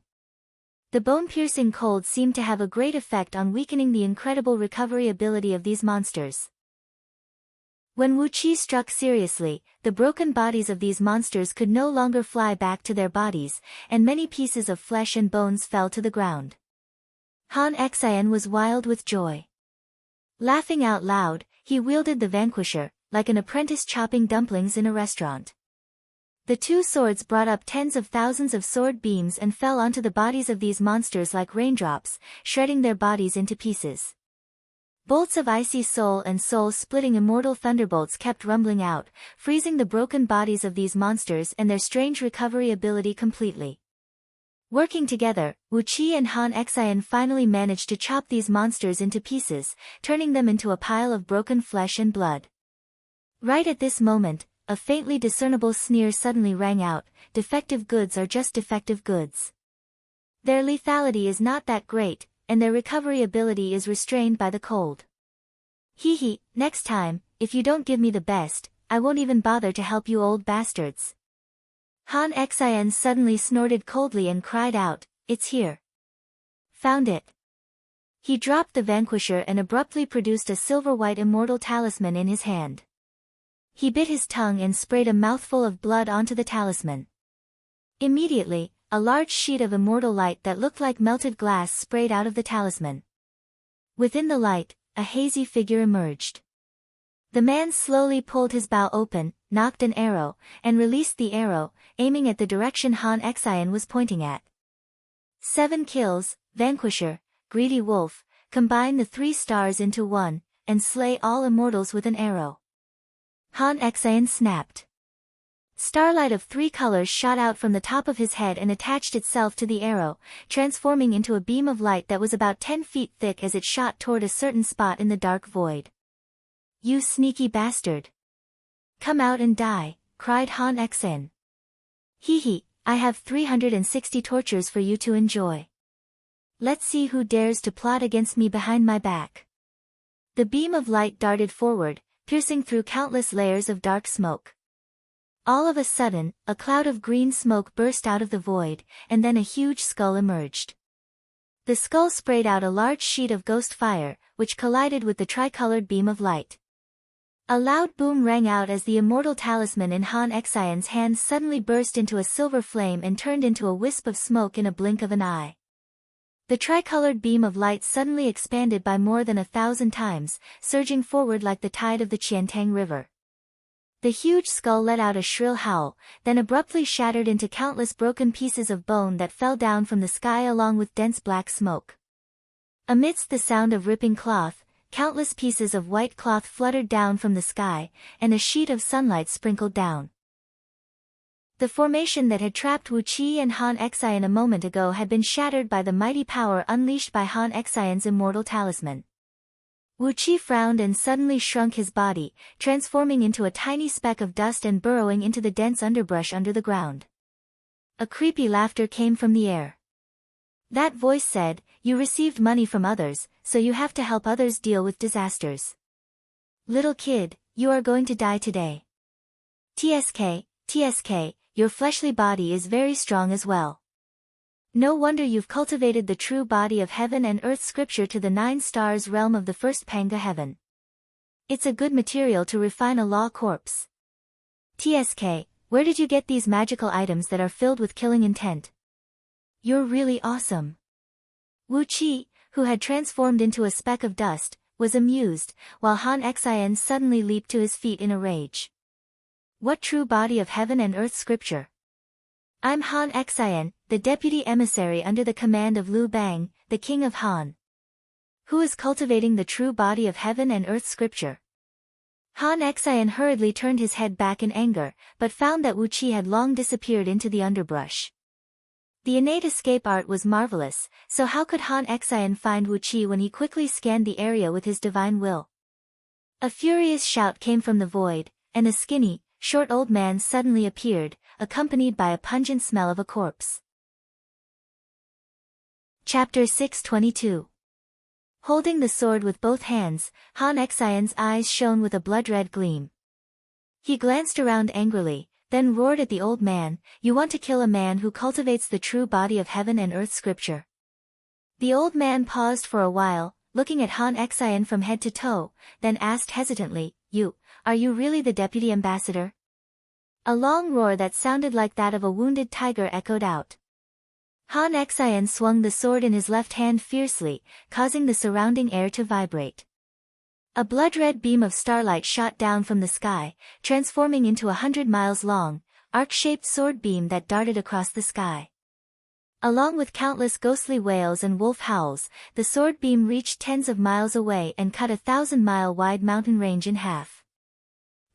The bone-piercing cold seemed to have a great effect on weakening the incredible recovery ability of these monsters. When Wuqi struck seriously, the broken bodies of these monsters could no longer fly back to their bodies, and many pieces of flesh and bones fell to the ground. Han Xian was wild with joy. Laughing out loud, he wielded the vanquisher, like an apprentice chopping dumplings in a restaurant. The two swords brought up tens of thousands of sword beams and fell onto the bodies of these monsters like raindrops, shredding their bodies into pieces. Bolts of icy soul and soul-splitting immortal thunderbolts kept rumbling out, freezing the broken bodies of these monsters and their strange recovery ability completely. Working together, Wuqi and Han Xian finally managed to chop these monsters into pieces, turning them into a pile of broken flesh and blood. Right at this moment, a faintly discernible sneer suddenly rang out, defective goods are just defective goods. Their lethality is not that great, and their recovery ability is restrained by the cold. Hee, next time, if you don't give me the best, I won't even bother to help you old bastards. Han Xian suddenly snorted coldly and cried out, it's here. Found it. He dropped the vanquisher and abruptly produced a silver-white immortal talisman in his hand. He bit his tongue and sprayed a mouthful of blood onto the talisman. Immediately, a large sheet of immortal light that looked like melted glass sprayed out of the talisman. Within the light, a hazy figure emerged. The man slowly pulled his bow open, nocked an arrow, and released the arrow, aiming at the direction Han Xian was pointing at. 7 kills, Vanquisher, Greedy Wolf, combine the 3 stars into one, and slay all immortals with an arrow. Han Xian snapped. Starlight of 3 colors shot out from the top of his head and attached itself to the arrow, transforming into a beam of light that was about 10 feet thick as it shot toward a certain spot in the dark void. "You sneaky bastard! Come out and die," cried Han Xian. "Hee, I have 360 tortures for you to enjoy. Let's see who dares to plot against me behind my back." The beam of light darted forward, piercing through countless layers of dark smoke. All of a sudden, a cloud of green smoke burst out of the void, and then a huge skull emerged. The skull sprayed out a large sheet of ghost fire, which collided with the tricolored beam of light. A loud boom rang out as the immortal talisman in Han Xian's hand suddenly burst into a silver flame and turned into a wisp of smoke in a blink of an eye. The tricolored beam of light suddenly expanded by more than 1,000 times, surging forward like the tide of the Qiantang River. The huge skull let out a shrill howl, then abruptly shattered into countless broken pieces of bone that fell down from the sky along with dense black smoke. Amidst the sound of ripping cloth, countless pieces of white cloth fluttered down from the sky, and a sheet of sunlight sprinkled down. The formation that had trapped Wu Qi and Han Xian a moment ago had been shattered by the mighty power unleashed by Han Xian's immortal talisman. Wu Qi frowned and suddenly shrunk his body, transforming into a tiny speck of dust and burrowing into the dense underbrush under the ground. A creepy laughter came from the air. That voice said, "You received money from others, so you have to help others deal with disasters. Little kid, you are going to die today. TSK, your fleshly body is very strong as well. No wonder you've cultivated the true body of heaven and earth scripture to the 9 stars realm of the first Panga heaven. It's a good material to refine a law corpse. TSK, where did you get these magical items that are filled with killing intent? You're really awesome." Wu Qi, who had transformed into a speck of dust, was amused, while Han Xian suddenly leaped to his feet in a rage. "What true body of heaven and earth scripture? I'm Han Xian, the deputy emissary under the command of Liu Bang, the king of Han. Who is cultivating the true body of heaven and earth scripture?" Han Xian hurriedly turned his head back in anger, but found that Wu Qi had long disappeared into the underbrush. The innate escape art was marvelous, so how could Han Xian find Wu Qi when he quickly scanned the area with his divine will? A furious shout came from the void, and a skinny, short old man suddenly appeared, accompanied by a pungent smell of a corpse. Chapter 622. Holding the sword with both hands, Han Xian's eyes shone with a blood-red gleam. He glanced around angrily, then roared at the old man, "You want to kill a man who cultivates the true body of heaven and earth scripture?" The old man paused for a while, looking at Han Xian from head to toe, then asked hesitantly, Are you really the deputy ambassador?" A long roar that sounded like that of a wounded tiger echoed out. Han Xian swung the sword in his left hand fiercely, causing the surrounding air to vibrate. A blood-red beam of starlight shot down from the sky, transforming into 100 miles long, arc-shaped sword beam that darted across the sky. Along with countless ghostly wails and wolf howls, the sword beam reached tens of miles away and cut a 1,000-mile-wide mountain range in half.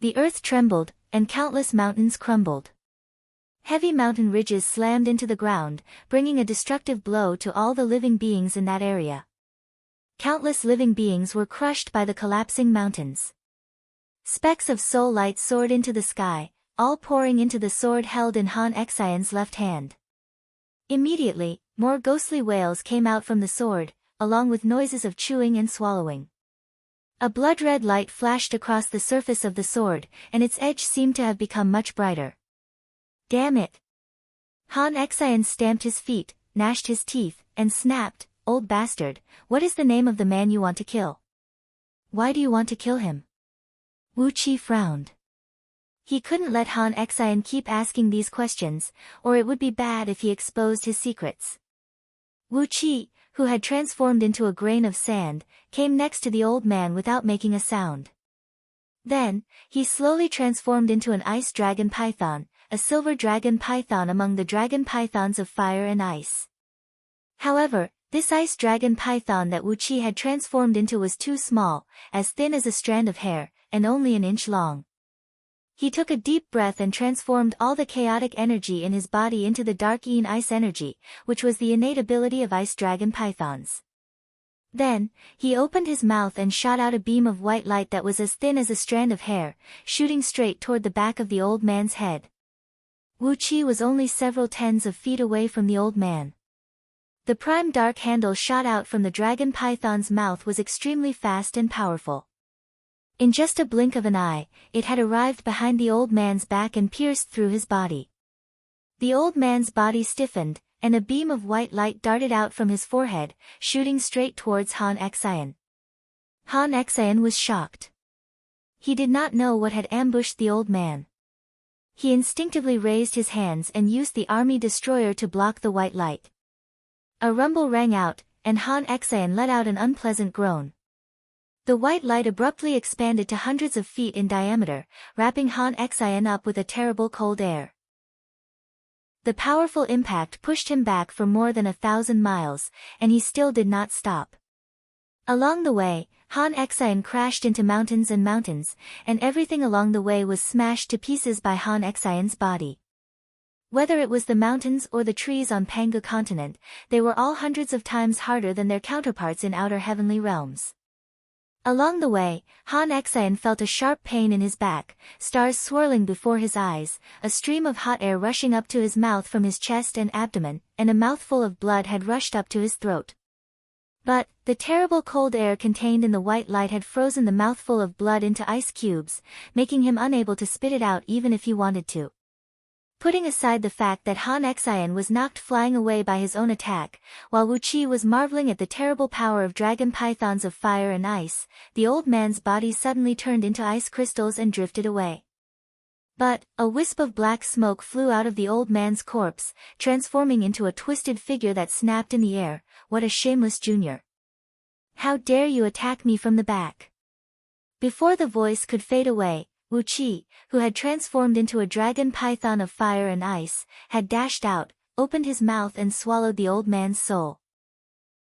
The earth trembled, and countless mountains crumbled. Heavy mountain ridges slammed into the ground, bringing a destructive blow to all the living beings in that area. Countless living beings were crushed by the collapsing mountains. Specks of soul light soared into the sky, all pouring into the sword held in Han Xian's left hand. Immediately, more ghostly wails came out from the sword, along with noises of chewing and swallowing. A blood-red light flashed across the surface of the sword, and its edge seemed to have become much brighter. "Damn it!" Han Xian stamped his feet, gnashed his teeth, and snapped, "Old bastard, what is the name of the man you want to kill? Why do you want to kill him?" Wu Qi frowned. He couldn't let Han Xian keep asking these questions, or it would be bad if he exposed his secrets. Wu Qi, who had transformed into a grain of sand, came next to the old man without making a sound. Then, he slowly transformed into an ice dragon python, a silver dragon python among the dragon pythons of fire and ice. However, this ice dragon python that Wu Qi had transformed into was too small, as thin as a strand of hair, and only an inch long. He took a deep breath and transformed all the chaotic energy in his body into the dark Yin ice energy, which was the innate ability of ice dragon pythons. Then, he opened his mouth and shot out a beam of white light that was as thin as a strand of hair, shooting straight toward the back of the old man's head. Wu Qi was only several tens of feet away from the old man. The prime dark handle shot out from the dragon python's mouth was extremely fast and powerful. In just a blink of an eye, it had arrived behind the old man's back and pierced through his body. The old man's body stiffened, and a beam of white light darted out from his forehead, shooting straight towards Han Xian. Han Xian was shocked. He did not know what had ambushed the old man. He instinctively raised his hands and used the army destroyer to block the white light. A rumble rang out, and Han Xian let out an unpleasant groan. The white light abruptly expanded to hundreds of feet in diameter, wrapping Han Xian up with a terrible cold air. The powerful impact pushed him back for more than 1,000 miles, and he still did not stop. Along the way, Han Xian crashed into mountains, and everything along the way was smashed to pieces by Han Xian's body. Whether it was the mountains or the trees on Panga continent, they were all hundreds of times harder than their counterparts in outer heavenly realms. Along the way, Han Xian felt a sharp pain in his back, stars swirling before his eyes, a stream of hot air rushing up to his mouth from his chest and abdomen, and a mouthful of blood had rushed up to his throat. But, the terrible cold air contained in the white light had frozen the mouthful of blood into ice cubes, making him unable to spit it out even if he wanted to. Putting aside the fact that Han Xian was knocked flying away by his own attack, while Wu Qi was marveling at the terrible power of dragon pythons of fire and ice, the old man's body suddenly turned into ice crystals and drifted away. But, a wisp of black smoke flew out of the old man's corpse, transforming into a twisted figure that snapped in the air. "What a shameless junior! How dare you attack me from the back?" Before the voice could fade away, Wu Qi, who had transformed into a dragon python of fire and ice, had dashed out, opened his mouth and swallowed the old man's soul.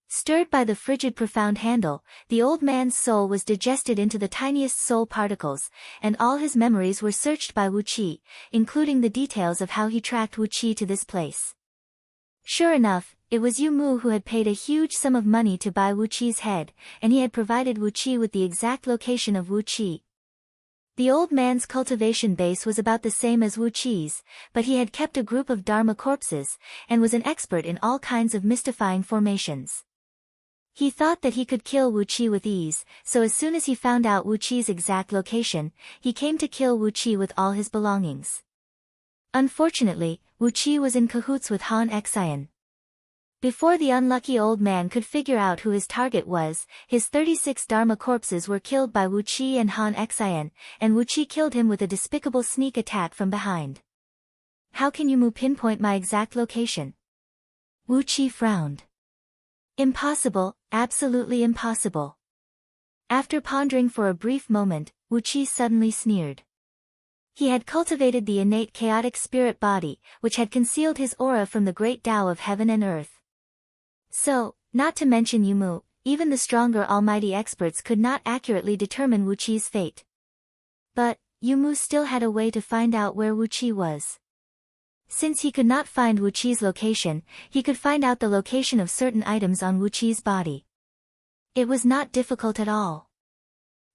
Stirred by the frigid profound handle, the old man's soul was digested into the tiniest soul particles, and all his memories were searched by Wu Qi, including the details of how he tracked Wu Qi to this place. Sure enough, it was Yu Mu who had paid a huge sum of money to buy Wu Qi's head, and he had provided Wu Qi with the exact location of Wu Qi. The old man's cultivation base was about the same as Wu Qi's, but he had kept a group of Dharma corpses, and was an expert in all kinds of mystifying formations. He thought that he could kill Wu Qi with ease, so as soon as he found out Wu Qi's exact location, he came to kill Wu Qi with all his belongings. Unfortunately, Wu Qi was in cahoots with Han Xian. Before the unlucky old man could figure out who his target was, his 36 Dharma corpses were killed by Wu Qi and Han Xian, and Wu Qi killed him with a despicable sneak attack from behind. "How can Yu Mu pinpoint my exact location?" Wu Qi frowned. "Impossible, absolutely impossible." After pondering for a brief moment, Wu Qi suddenly sneered. He had cultivated the innate chaotic spirit body, which had concealed his aura from the great Tao of heaven and earth. So, not to mention Yu Mu, even the stronger almighty experts could not accurately determine Wu Qi's fate. But, Yu Mu still had a way to find out where Wu Qi was. Since he could not find Wu Qi's location, he could find out the location of certain items on Wu Qi's body. It was not difficult at all.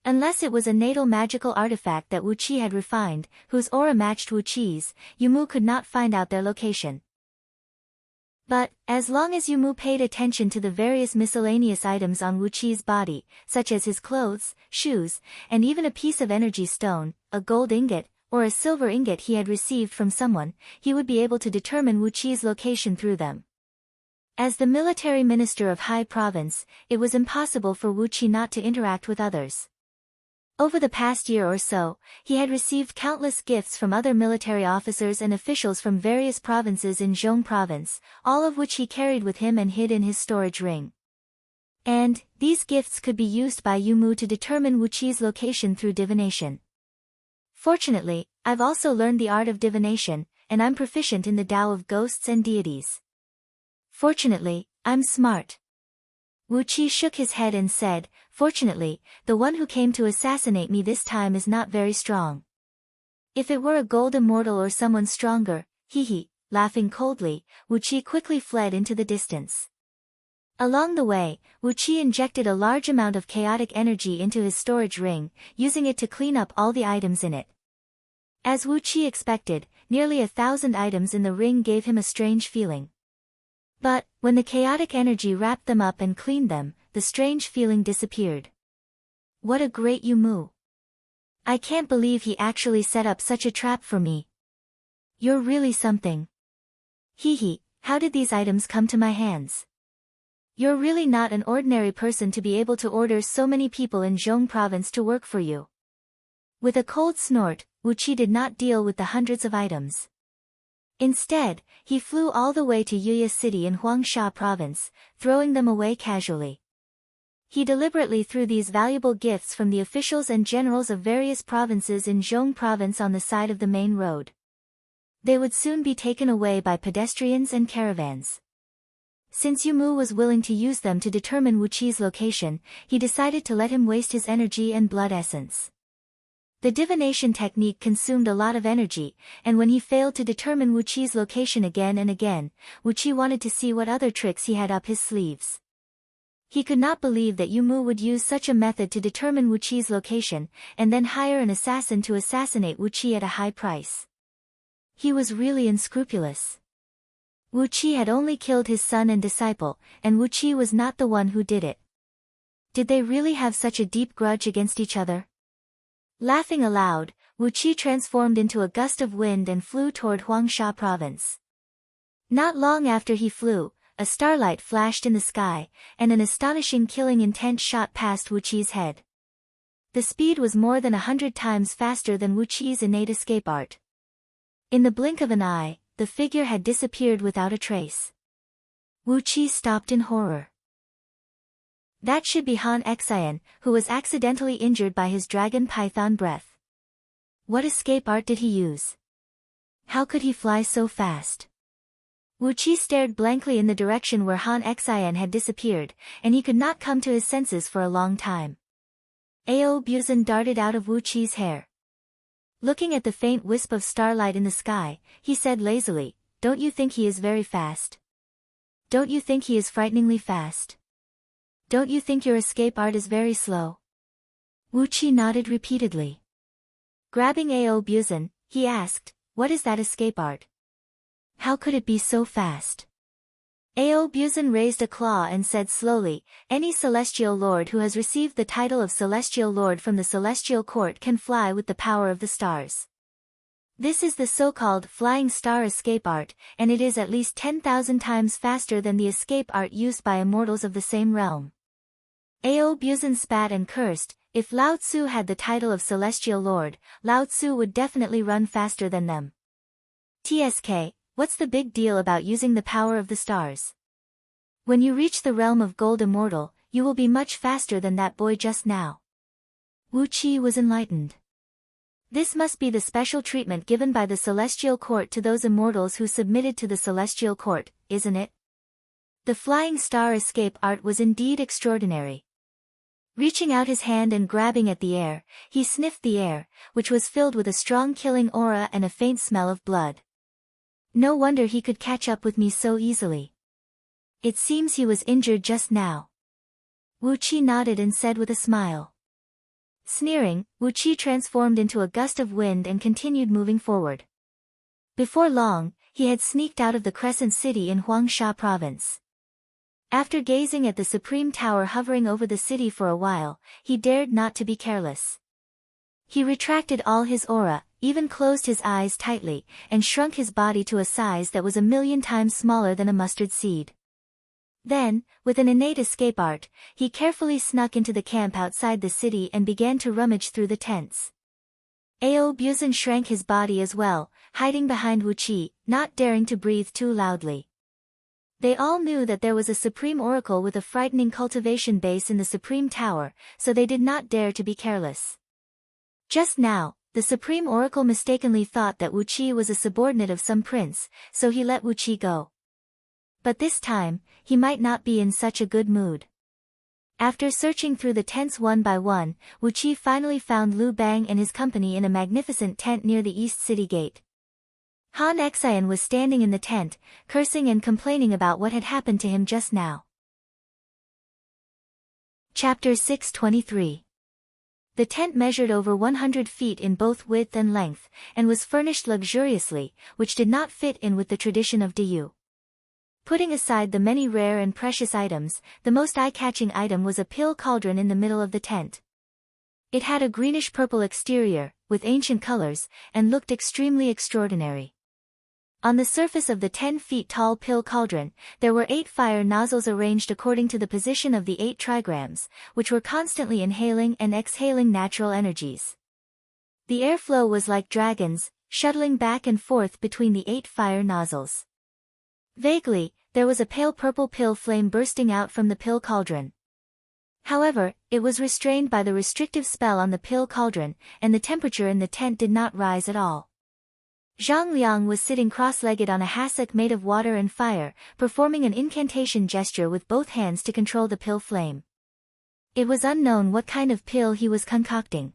Unless it was a natal magical artifact that Wu Qi had refined, whose aura matched Wu Qi's, Yu Mu could not find out their location. But, as long as Yu Mu paid attention to the various miscellaneous items on Wu Qi's body, such as his clothes, shoes, and even a piece of energy stone, a gold ingot, or a silver ingot he had received from someone, he would be able to determine Wu Qi's location through them. As the military minister of Hai Province, it was impossible for Wu Qi not to interact with others. Over the past year or so, he had received countless gifts from other military officers and officials from various provinces in Zhong Province, all of which he carried with him and hid in his storage ring. And, these gifts could be used by Yu Mu to determine Wu Qi's location through divination. Fortunately, I've also learned the art of divination, and I'm proficient in the Tao of ghosts and deities. Fortunately, I'm smart. Wu Qi shook his head and said, "Fortunately, the one who came to assassinate me this time is not very strong. If it were a gold immortal or someone stronger," laughing coldly, Wu Qi quickly fled into the distance. Along the way, Wu Qi injected a large amount of chaotic energy into his storage ring, using it to clean up all the items in it. As Wu Qi expected, nearly 1,000 items in the ring gave him a strange feeling. But, when the chaotic energy wrapped them up and cleaned them, the strange feeling disappeared. What a great Yu Mu! I can't believe he actually set up such a trap for me. You're really something. How did these items come to my hands? You're really not an ordinary person to be able to order so many people in Zhong Province to work for you. With a cold snort, Wu Qi did not deal with the hundreds of items. Instead, he flew all the way to Yuya City in Huangsha Province, throwing them away casually. He deliberately threw these valuable gifts from the officials and generals of various provinces in Zhong Province on the side of the main road. They would soon be taken away by pedestrians and caravans. Since Yu Mu was willing to use them to determine Wu Qi's location, he decided to let him waste his energy and blood essence. The divination technique consumed a lot of energy, and when he failed to determine Wu Qi's location again and again, Wu Qi wanted to see what other tricks he had up his sleeves. He could not believe that Yu Mu would use such a method to determine Wu Qi's location, and then hire an assassin to assassinate Wu Qi at a high price. He was really unscrupulous. Wu Qi had only killed his son and disciple, and Wu Qi was not the one who did it. Did they really have such a deep grudge against each other? Laughing aloud, Wu Qi transformed into a gust of wind and flew toward Huangsha Province. Not long after he flew, a starlight flashed in the sky, and an astonishing killing intent shot past Wu Qi's head. The speed was more than 100 times faster than Wu Qi's innate escape art. In the blink of an eye, the figure had disappeared without a trace. Wu Qi stopped in horror. That should be Han Xian, who was accidentally injured by his dragon python breath. What escape art did he use? How could he fly so fast? Wu Qi stared blankly in the direction where Han Xian had disappeared, and he could not come to his senses for a long time. Ao Buzan darted out of Wu Qi's hair. Looking at the faint wisp of starlight in the sky, he said lazily, "Don't you think he is very fast? Don't you think he is frighteningly fast? Don't you think your escape art is very slow?" Wu Qi nodded repeatedly. Grabbing Ao Buzan, he asked, "What is that escape art? How could it be so fast?" Ao Buzan raised a claw and said slowly, "Any celestial lord who has received the title of celestial lord from the celestial court can fly with the power of the stars. This is the so-called flying star escape art, and it is at least 10,000 times faster than the escape art used by immortals of the same realm." Ao Buzan spat and cursed. If Lao Tzu had the title of celestial lord, Lao Tzu would definitely run faster than them. TSK, what's the big deal about using the power of the stars? When you reach the realm of gold immortal, you will be much faster than that boy just now. Wu Qi was enlightened. This must be the special treatment given by the celestial court to those immortals who submitted to the celestial court, isn't it? The flying star escape art was indeed extraordinary. Reaching out his hand and grabbing at the air, he sniffed the air, which was filled with a strong killing aura and a faint smell of blood. No wonder he could catch up with me so easily. It seems he was injured just now. Wu Qi nodded and said with a smile. Sneering, Wu Qi transformed into a gust of wind and continued moving forward. Before long, he had sneaked out of the Crescent City in Huangsha Province. After gazing at the supreme tower hovering over the city for a while, he dared not to be careless. He retracted all his aura, even closed his eyes tightly, and shrunk his body to a size that was 1,000,000 times smaller than a mustard seed. Then, with an innate escape art, he carefully snuck into the camp outside the city and began to rummage through the tents. Ao Buzan shrank his body as well, hiding behind Wuqi, not daring to breathe too loudly. They all knew that there was a supreme oracle with a frightening cultivation base in the supreme tower, so they did not dare to be careless. Just now, the supreme oracle mistakenly thought that Wuqi was a subordinate of some prince, so he let Wuqi go. But this time, he might not be in such a good mood. After searching through the tents one by one, Wuqi finally found Lu Bang and his company in a magnificent tent near the East City Gate. Han Xian was standing in the tent, cursing and complaining about what had happened to him just now. Chapter 623. The tent measured over 100 feet in both width and length, and was furnished luxuriously, which did not fit in with the tradition of Diyu. Putting aside the many rare and precious items, the most eye-catching item was a pill cauldron in the middle of the tent. It had a greenish-purple exterior, with ancient colors, and looked extremely extraordinary. On the surface of the 10-feet-tall pill cauldron, there were 8 fire nozzles arranged according to the position of the 8 trigrams, which were constantly inhaling and exhaling natural energies. The airflow was like dragons, shuttling back and forth between the 8 fire nozzles. Vaguely, there was a pale purple pill flame bursting out from the pill cauldron. However, it was restrained by the restrictive spell on the pill cauldron, and the temperature in the tent did not rise at all. Zhang Liang was sitting cross-legged on a hassock made of water and fire, performing an incantation gesture with both hands to control the pill flame. It was unknown what kind of pill he was concocting.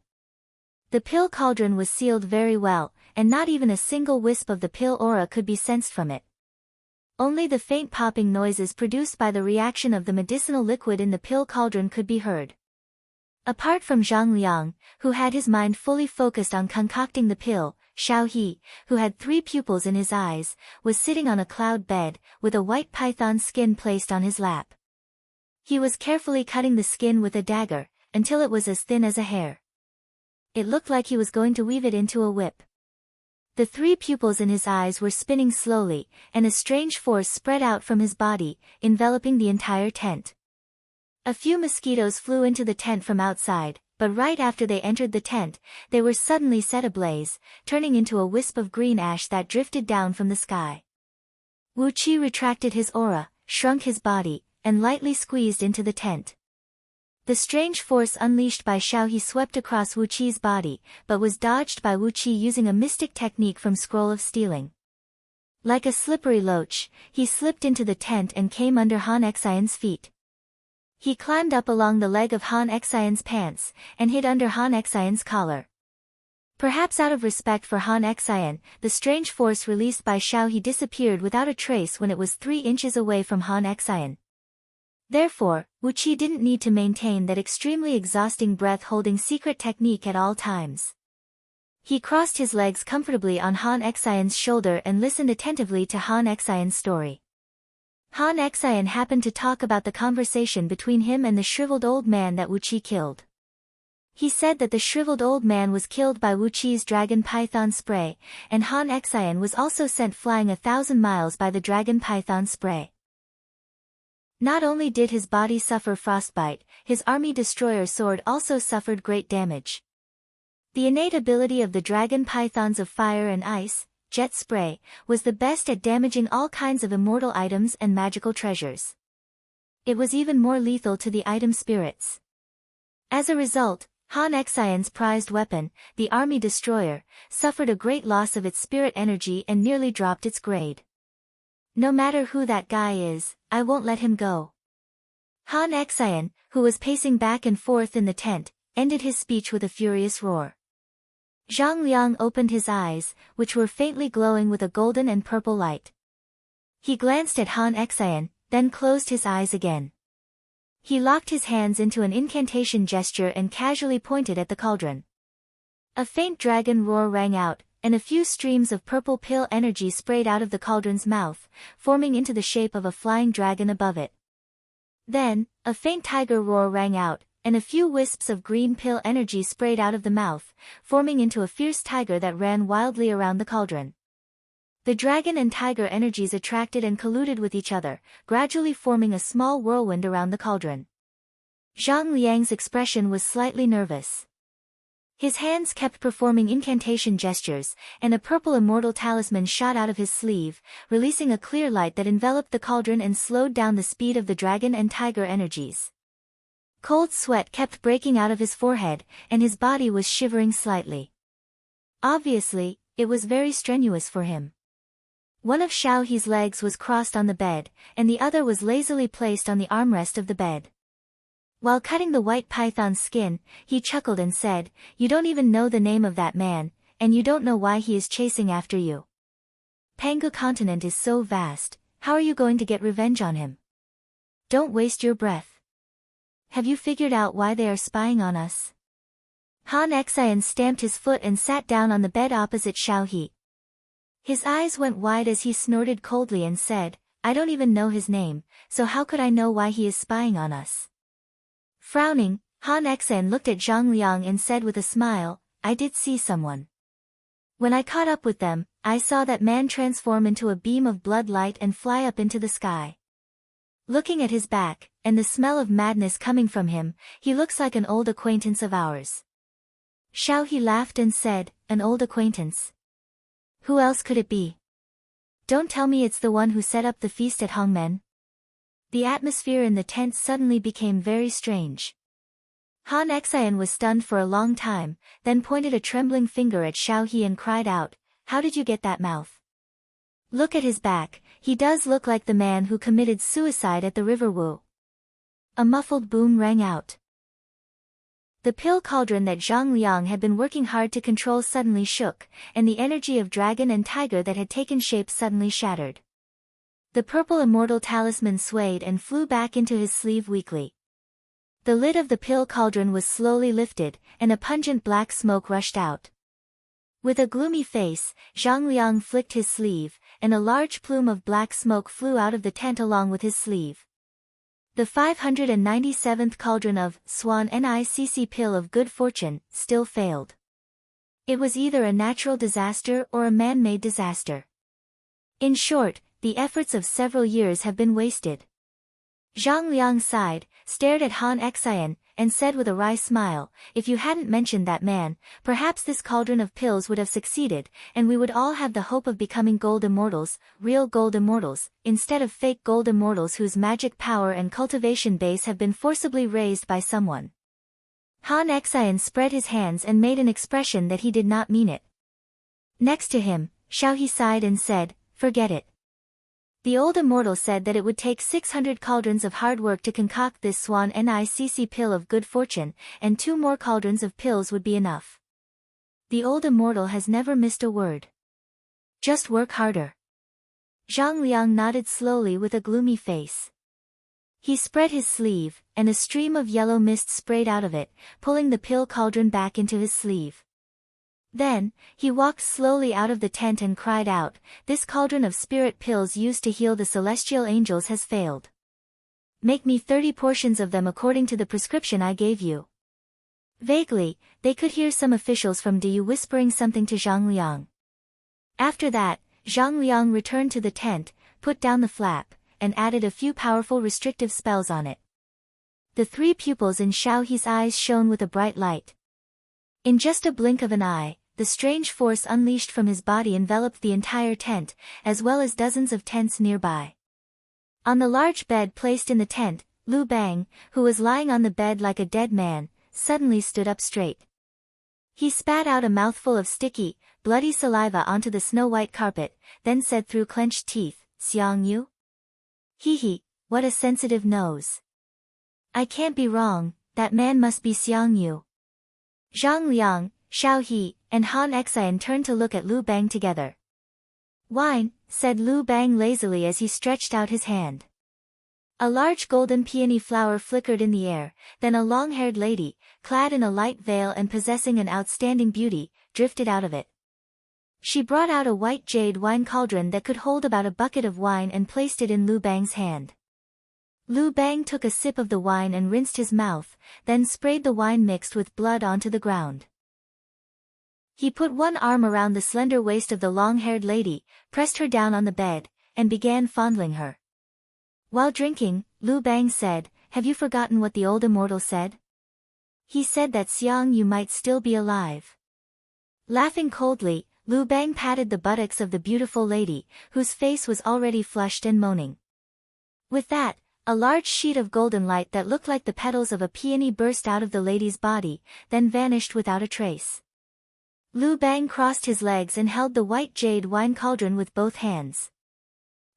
The pill cauldron was sealed very well, and not even a single wisp of the pill aura could be sensed from it. Only the faint popping noises produced by the reaction of the medicinal liquid in the pill cauldron could be heard. Apart from Zhang Liang, who had his mind fully focused on concocting the pill, Xiao He, who had 3 pupils in his eyes, was sitting on a cloud bed, with a white python skin placed on his lap. He was carefully cutting the skin with a dagger, until it was as thin as a hair. It looked like he was going to weave it into a whip. The 3 pupils in his eyes were spinning slowly, and a strange force spread out from his body, enveloping the entire tent. A few mosquitoes flew into the tent from outside, but right after they entered the tent, they were suddenly set ablaze, turning into a wisp of green ash that drifted down from the sky. Wu Qi retracted his aura, shrunk his body, and lightly squeezed into the tent. The strange force unleashed by Xiao He swept across Wu Qi's body, but was dodged by Wu Qi using a mystic technique from Scroll of Stealing. Like a slippery loach, he slipped into the tent and came under Han Xian's feet. He climbed up along the leg of Han Xian's pants, and hid under Han Xian's collar. Perhaps out of respect for Han Xian, the strange force released by Xiao He disappeared without a trace when it was 3 inches away from Han Xian. Therefore, Wu Qi didn't need to maintain that extremely exhausting breath-holding secret technique at all times. He crossed his legs comfortably on Han Xian's shoulder and listened attentively to Han Xian's story. Han Xian happened to talk about the conversation between him and the shriveled old man that Wu Qi killed. He said that the shriveled old man was killed by Wu Qi's dragon python spray, and Han Xian was also sent flying 1,000 miles by the dragon python spray. Not only did his body suffer frostbite, his army destroyer sword also suffered great damage. The innate ability of the dragon pythons of fire and ice, jet spray, was the best at damaging all kinds of immortal items and magical treasures. It was even more lethal to the item spirits. As a result, Han Xian's prized weapon, the army destroyer, suffered a great loss of its spirit energy and nearly dropped its grade. No matter who that guy is, I won't let him go. Han Xian, who was pacing back and forth in the tent, ended his speech with a furious roar. Zhang Liang opened his eyes, which were faintly glowing with a golden and purple light. He glanced at Han Xian, then closed his eyes again. He locked his hands into an incantation gesture and casually pointed at the cauldron. A faint dragon roar rang out, and a few streams of purple pill energy sprayed out of the cauldron's mouth, forming into the shape of a flying dragon above it. Then, a faint tiger roar rang out, and a few wisps of green pill energy sprayed out of the mouth, forming into a fierce tiger that ran wildly around the cauldron. The dragon and tiger energies attracted and colluded with each other, gradually forming a small whirlwind around the cauldron. Zhang Liang's expression was slightly nervous. His hands kept performing incantation gestures, and a purple immortal talisman shot out of his sleeve, releasing a clear light that enveloped the cauldron and slowed down the speed of the dragon and tiger energies. Cold sweat kept breaking out of his forehead, and his body was shivering slightly. Obviously, it was very strenuous for him. One of Xiaohe's legs was crossed on the bed, and the other was lazily placed on the armrest of the bed. While cutting the white python's skin, he chuckled and said, "You don't even know the name of that man, and you don't know why he is chasing after you. Pangu continent is so vast, how are you going to get revenge on him? Don't waste your breath. Have you figured out why they are spying on us?" Han Xian stamped his foot and sat down on the bed opposite Xiaohe. His eyes went wide as he snorted coldly and said, "I don't even know his name, so how could I know why he is spying on us?" Frowning, Han Xian looked at Zhang Liang and said with a smile, "I did see someone. When I caught up with them, I saw that man transform into a beam of blood light and fly up into the sky. Looking at his back, and the smell of madness coming from him, he looks like an old acquaintance of ours." Xiaohe laughed and said, "An old acquaintance? Who else could it be? Don't tell me it's the one who set up the feast at Hongmen." The atmosphere in the tent suddenly became very strange. Han Xian was stunned for a long time, then pointed a trembling finger at Xiaohe and cried out, "How did you get that mouth? Look at his back, he does look like the man who committed suicide at the River Wu." A muffled boom rang out. The pill cauldron that Zhang Liang had been working hard to control suddenly shook, and the energy of dragon and tiger that had taken shape suddenly shattered. The purple immortal talisman swayed and flew back into his sleeve weakly. The lid of the pill cauldron was slowly lifted, and a pungent black smoke rushed out. With a gloomy face, Zhang Liang flicked his sleeve, and a large plume of black smoke flew out of the tent along with his sleeve. The 597th cauldron of Swan Nicc pill of good fortune still failed. It was either a natural disaster or a man-made disaster. In short, the efforts of several years have been wasted. Zhang Liang sighed, stared at Han Xian, and said with a wry smile, "If you hadn't mentioned that man, perhaps this cauldron of pills would have succeeded, and we would all have the hope of becoming gold immortals, real gold immortals, instead of fake gold immortals whose magic power and cultivation base have been forcibly raised by someone." Han Xian spread his hands and made an expression that he did not mean it. Next to him, Xiaohe sighed and said, "Forget it. The old immortal said that it would take 600 cauldrons of hard work to concoct this Swan Nicc pill of good fortune, and 2 more cauldrons of pills would be enough. The old immortal has never missed a word. Just work harder." Zhang Liang nodded slowly with a gloomy face. He spread his sleeve, and a stream of yellow mist sprayed out of it, pulling the pill cauldron back into his sleeve. Then, he walked slowly out of the tent and cried out, "This cauldron of spirit pills used to heal the celestial angels has failed. Make me 30 portions of them according to the prescription I gave you." Vaguely, they could hear some officials from Diyu whispering something to Zhang Liang. After that, Zhang Liang returned to the tent, put down the flap, and added a few powerful restrictive spells on it. The 3 pupils in Xiaohe's eyes shone with a bright light. In just a blink of an eye, the strange force unleashed from his body enveloped the entire tent, as well as dozens of tents nearby. On the large bed placed in the tent, Lu Bang, who was lying on the bed like a dead man, suddenly stood up straight. He spat out a mouthful of sticky, bloody saliva onto the snow-white carpet, then said through clenched teeth, "Xiang Yu? Hee, what a sensitive nose. I can't be wrong, that man must be Xiang Yu." Zhang Liang, Xiaohe, and Han Xian turned to look at Lu Bang together. "Wine," said Lu Bang lazily as he stretched out his hand. A large golden peony flower flickered in the air, then a long-haired lady, clad in a light veil and possessing an outstanding beauty, drifted out of it. She brought out a white jade wine cauldron that could hold about a bucket of wine and placed it in Lu Bang's hand. Lu Bang took a sip of the wine and rinsed his mouth, then sprayed the wine mixed with blood onto the ground. He put one arm around the slender waist of the long-haired lady, pressed her down on the bed, and began fondling her. While drinking, Lu Bang said, "Have you forgotten what the old immortal said? He said that Xiang Yu might still be alive." Laughing coldly, Lu Bang patted the buttocks of the beautiful lady, whose face was already flushed and moaning. With that, a large sheet of golden light that looked like the petals of a peony burst out of the lady's body, then vanished without a trace. Lu Bang crossed his legs and held the white jade wine cauldron with both hands.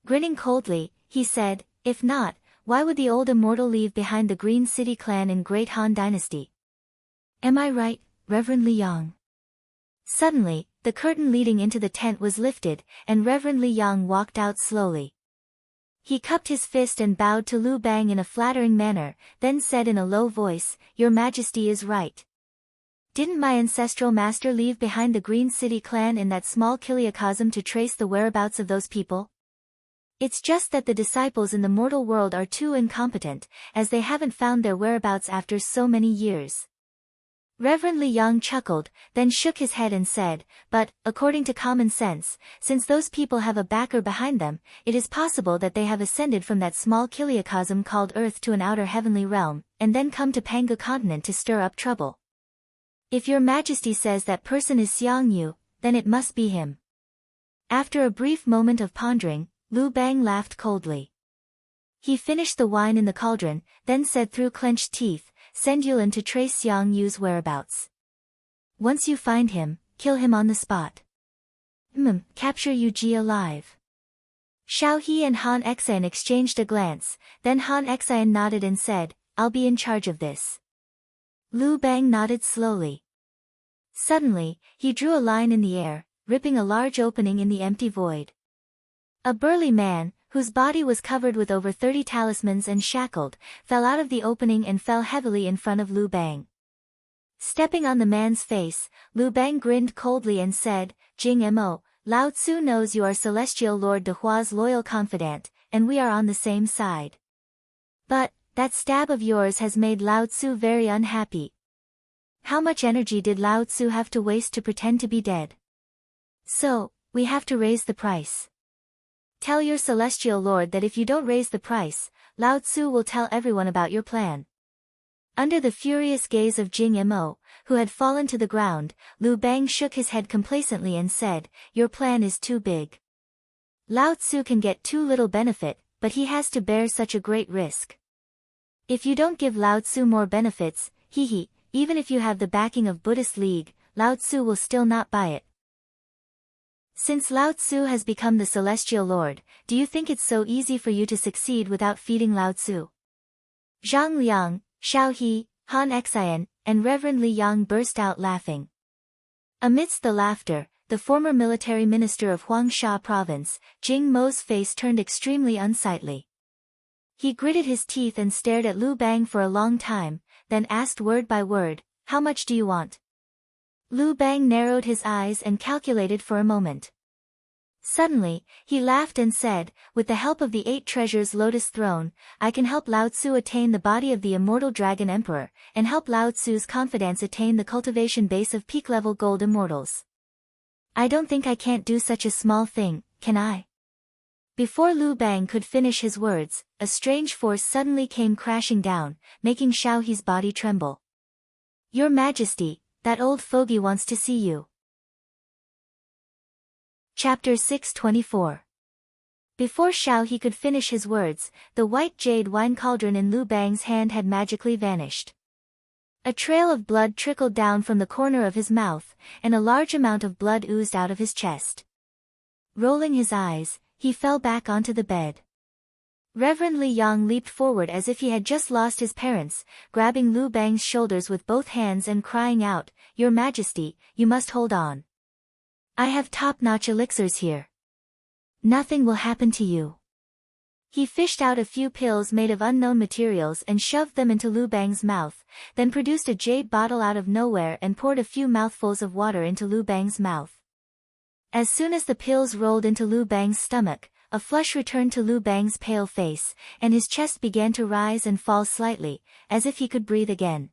Grinning coldly, he said, "If not, why would the old immortal leave behind the Green City clan in Great Han Dynasty? Am I right, Reverend Li Yang?" Suddenly, the curtain leading into the tent was lifted, and Reverend Li Yang walked out slowly. He cupped his fist and bowed to Lu Bang in a flattering manner, then said in a low voice, "Your Majesty is right. Didn't my ancestral master leave behind the Green City clan in that small kiliacosm to trace the whereabouts of those people? It's just that the disciples in the mortal world are too incompetent, as they haven't found their whereabouts after so many years." Reverend Li Yang chuckled, then shook his head and said, "But, according to common sense, since those people have a backer behind them, it is possible that they have ascended from that small kiliacosm called Earth to an outer heavenly realm, and then come to Panga continent to stir up trouble. If your Majesty says that person is Xiang Yu, then it must be him." After a brief moment of pondering, Lu Bang laughed coldly. He finished the wine in the cauldron, then said through clenched teeth, "Send Yulin to trace Xiang Yu's whereabouts. Once you find him, kill him on the spot. Capture Yu Ji alive." Xiao He and Han Xian exchanged a glance, then Han Xian nodded and said, "I'll be in charge of this." Lu Bang nodded slowly. Suddenly, he drew a line in the air, ripping a large opening in the empty void. A burly man, whose body was covered with over 30 talismans and shackled, fell out of the opening and fell heavily in front of Lu Bang. Stepping on the man's face, Lu Bang grinned coldly and said, "Jing Mo, Lao Tzu knows you are Celestial Lord De Hua's loyal confidant, and we are on the same side. But, that stab of yours has made Lao Tzu very unhappy. How much energy did Lao Tzu have to waste to pretend to be dead? So, we have to raise the price. Tell your Celestial Lord that if you don't raise the price, Lao Tzu will tell everyone about your plan." Under the furious gaze of Jing Mo, who had fallen to the ground, Lu Bang shook his head complacently and said, "Your plan is too big. Lao Tzu can get too little benefit, but he has to bear such a great risk. If you don't give Lao Tzu more benefits, even if you have the backing of Buddhist League, Lao Tzu will still not buy it. Since Lao Tzu has become the Celestial Lord, do you think it's so easy for you to succeed without feeding Lao Tzu?" Zhang Liang, Xiao He, Han Xian, and Reverend Li Yang burst out laughing. Amidst the laughter, the former military minister of Huangsha province, Jing Mo's face turned extremely unsightly. He gritted his teeth and stared at Lu Bang for a long time, then asked word by word, "How much do you want?" Lu Bang narrowed his eyes and calculated for a moment. Suddenly, he laughed and said, "With the help of the 8 treasures Lotus Throne, I can help Lao Tzu attain the body of the immortal Dragon Emperor, and help Lao Tzu's confidants attain the cultivation base of peak-level gold immortals. I don't think I can't do such a small thing, can I?" Before Lu Bang could finish his words, a strange force suddenly came crashing down, making Xiao He's body tremble. "Your Majesty, that old fogey wants to see you." Chapter 624. Before Xiao He could finish his words, the white jade wine cauldron in Lu Bang's hand had magically vanished. A trail of blood trickled down from the corner of his mouth, and a large amount of blood oozed out of his chest. Rolling his eyes, he fell back onto the bed. Reverend Li Yang leaped forward as if he had just lost his parents, grabbing Lu Bang's shoulders with both hands and crying out, "Your Majesty, you must hold on. I have top-notch elixirs here. Nothing will happen to you." He fished out a few pills made of unknown materials and shoved them into Lu Bang's mouth, then produced a jade bottle out of nowhere and poured a few mouthfuls of water into Lu Bang's mouth. As soon as the pills rolled into Lu Bang's stomach, a flush returned to Lu Bang's pale face, and his chest began to rise and fall slightly, as if he could breathe again.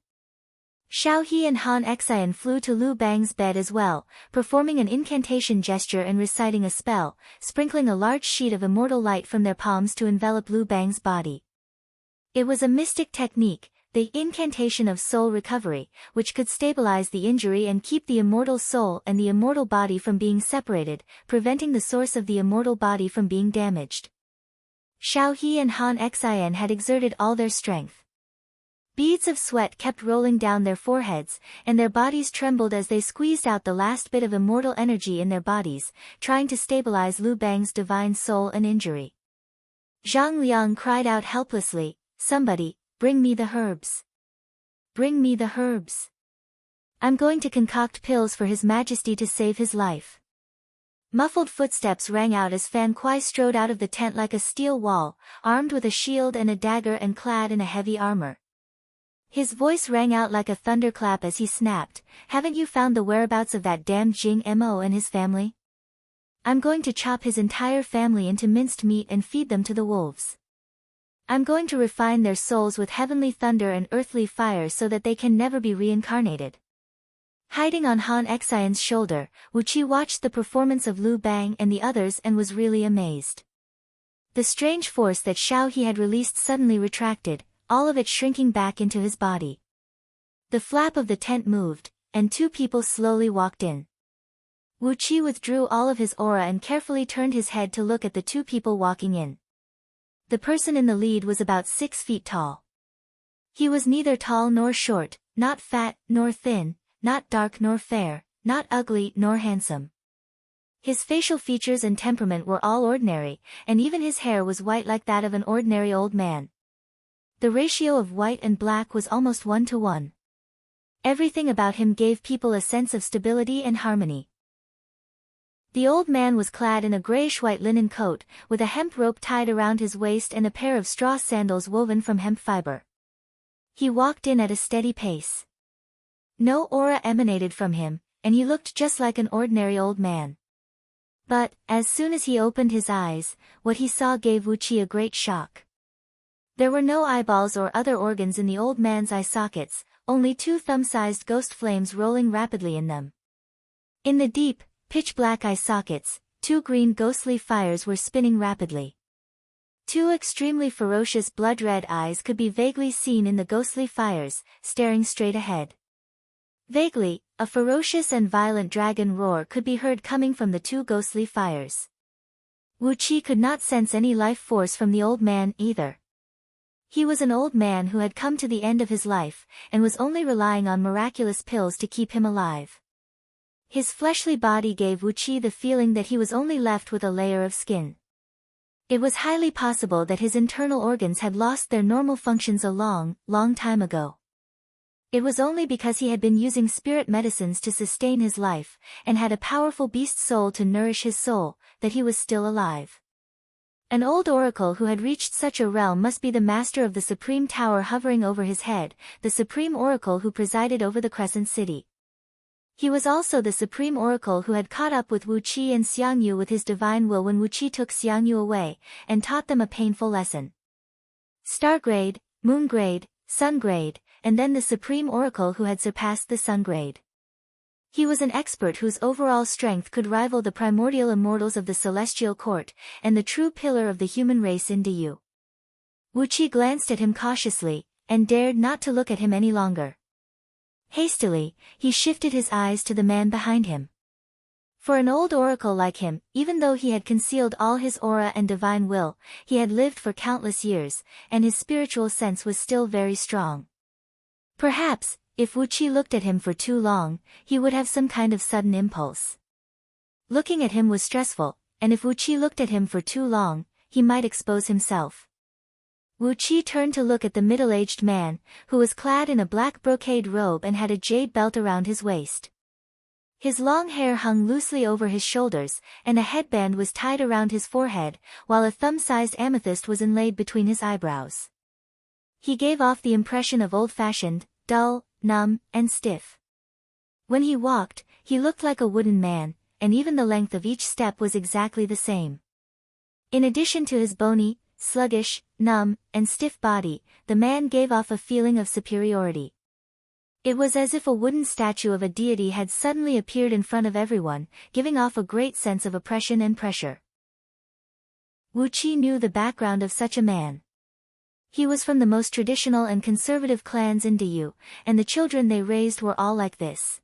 Xiao He and Han Xian flew to Lu Bang's bed as well, performing an incantation gesture and reciting a spell, sprinkling a large sheet of immortal light from their palms to envelop Lu Bang's body. It was a mystic technique, the incantation of soul recovery, which could stabilize the injury and keep the immortal soul and the immortal body from being separated, preventing the source of the immortal body from being damaged. Xiao He and Han Xian had exerted all their strength. Beads of sweat kept rolling down their foreheads, and their bodies trembled as they squeezed out the last bit of immortal energy in their bodies, trying to stabilize Lu Bang's divine soul and injury. Zhang Liang cried out helplessly, "Somebody, bring me the herbs. Bring me the herbs. I'm going to concoct pills for His Majesty to save his life." Muffled footsteps rang out as Fan Kuai strode out of the tent like a steel wall, armed with a shield and a dagger and clad in a heavy armor. His voice rang out like a thunderclap as he snapped, "Haven't you found the whereabouts of that damned Jing Mo and his family? I'm going to chop his entire family into minced meat and feed them to the wolves. I'm going to refine their souls with heavenly thunder and earthly fire so that they can never be reincarnated." Hiding on Han Xian's shoulder, Wu Qi watched the performance of Lu Bang and the others and was really amazed. The strange force that Xiao He had released suddenly retracted, all of it shrinking back into his body. The flap of the tent moved, and two people slowly walked in. Wu Qi withdrew all of his aura and carefully turned his head to look at the two people walking in. The person in the lead was about 6 feet tall. He was neither tall nor short, not fat nor thin, not dark nor fair, not ugly nor handsome. His facial features and temperament were all ordinary, and even his hair was white like that of an ordinary old man. The ratio of white and black was almost 1-to-1. Everything about him gave people a sense of stability and harmony. The old man was clad in a grayish-white linen coat, with a hemp rope tied around his waist and a pair of straw sandals woven from hemp fiber. He walked in at a steady pace. No aura emanated from him, and he looked just like an ordinary old man. But, as soon as he opened his eyes, what he saw gave Wu Qi a great shock. There were no eyeballs or other organs in the old man's eye sockets, only 2 thumb-sized ghost flames rolling rapidly in them. In the deep, pitch-black eye sockets, 2 green ghostly fires were spinning rapidly. 2 extremely ferocious blood-red eyes could be vaguely seen in the ghostly fires, staring straight ahead. Vaguely, a ferocious and violent dragon roar could be heard coming from the 2 ghostly fires. Wu Qi could not sense any life force from the old man either. He was an old man who had come to the end of his life, and was only relying on miraculous pills to keep him alive. His fleshly body gave Wu Qi the feeling that he was only left with a layer of skin. It was highly possible that his internal organs had lost their normal functions a long, long time ago. It was only because he had been using spirit medicines to sustain his life, and had a powerful beast soul to nourish his soul, that he was still alive. An old oracle who had reached such a realm must be the master of the supreme tower hovering over his head, the supreme oracle who presided over the Crescent City. He was also the supreme oracle who had caught up with Wu Qi and Xiangyu with his divine will when Wu Qi took Xiangyu away, and taught them a painful lesson. Star grade, moon grade, sun grade, and then the supreme oracle who had surpassed the sun grade. He was an expert whose overall strength could rival the primordial immortals of the celestial court, and the true pillar of the human race in Diyu. Wu Qi glanced at him cautiously, and dared not to look at him any longer. Hastily, he shifted his eyes to the man behind him. For an old oracle like him, even though he had concealed all his aura and divine will, he had lived for countless years, and his spiritual sense was still very strong. Perhaps, if Wu Qi looked at him for too long, he would have some kind of sudden impulse. Looking at him was stressful, and if Wu Qi looked at him for too long, he might expose himself. Wu Qi turned to look at the middle-aged man, who was clad in a black brocade robe and had a jade belt around his waist. His long hair hung loosely over his shoulders, and a headband was tied around his forehead, while a thumb-sized amethyst was inlaid between his eyebrows. He gave off the impression of old-fashioned, dull, numb, and stiff. When he walked, he looked like a wooden man, and even the length of each step was exactly the same. In addition to his bony, sluggish, numb, and stiff body, the man gave off a feeling of superiority. It was as if a wooden statue of a deity had suddenly appeared in front of everyone, giving off a great sense of oppression and pressure. Wu Qi knew the background of such a man. He was from the most traditional and conservative clans in Diyu, and the children they raised were all like this.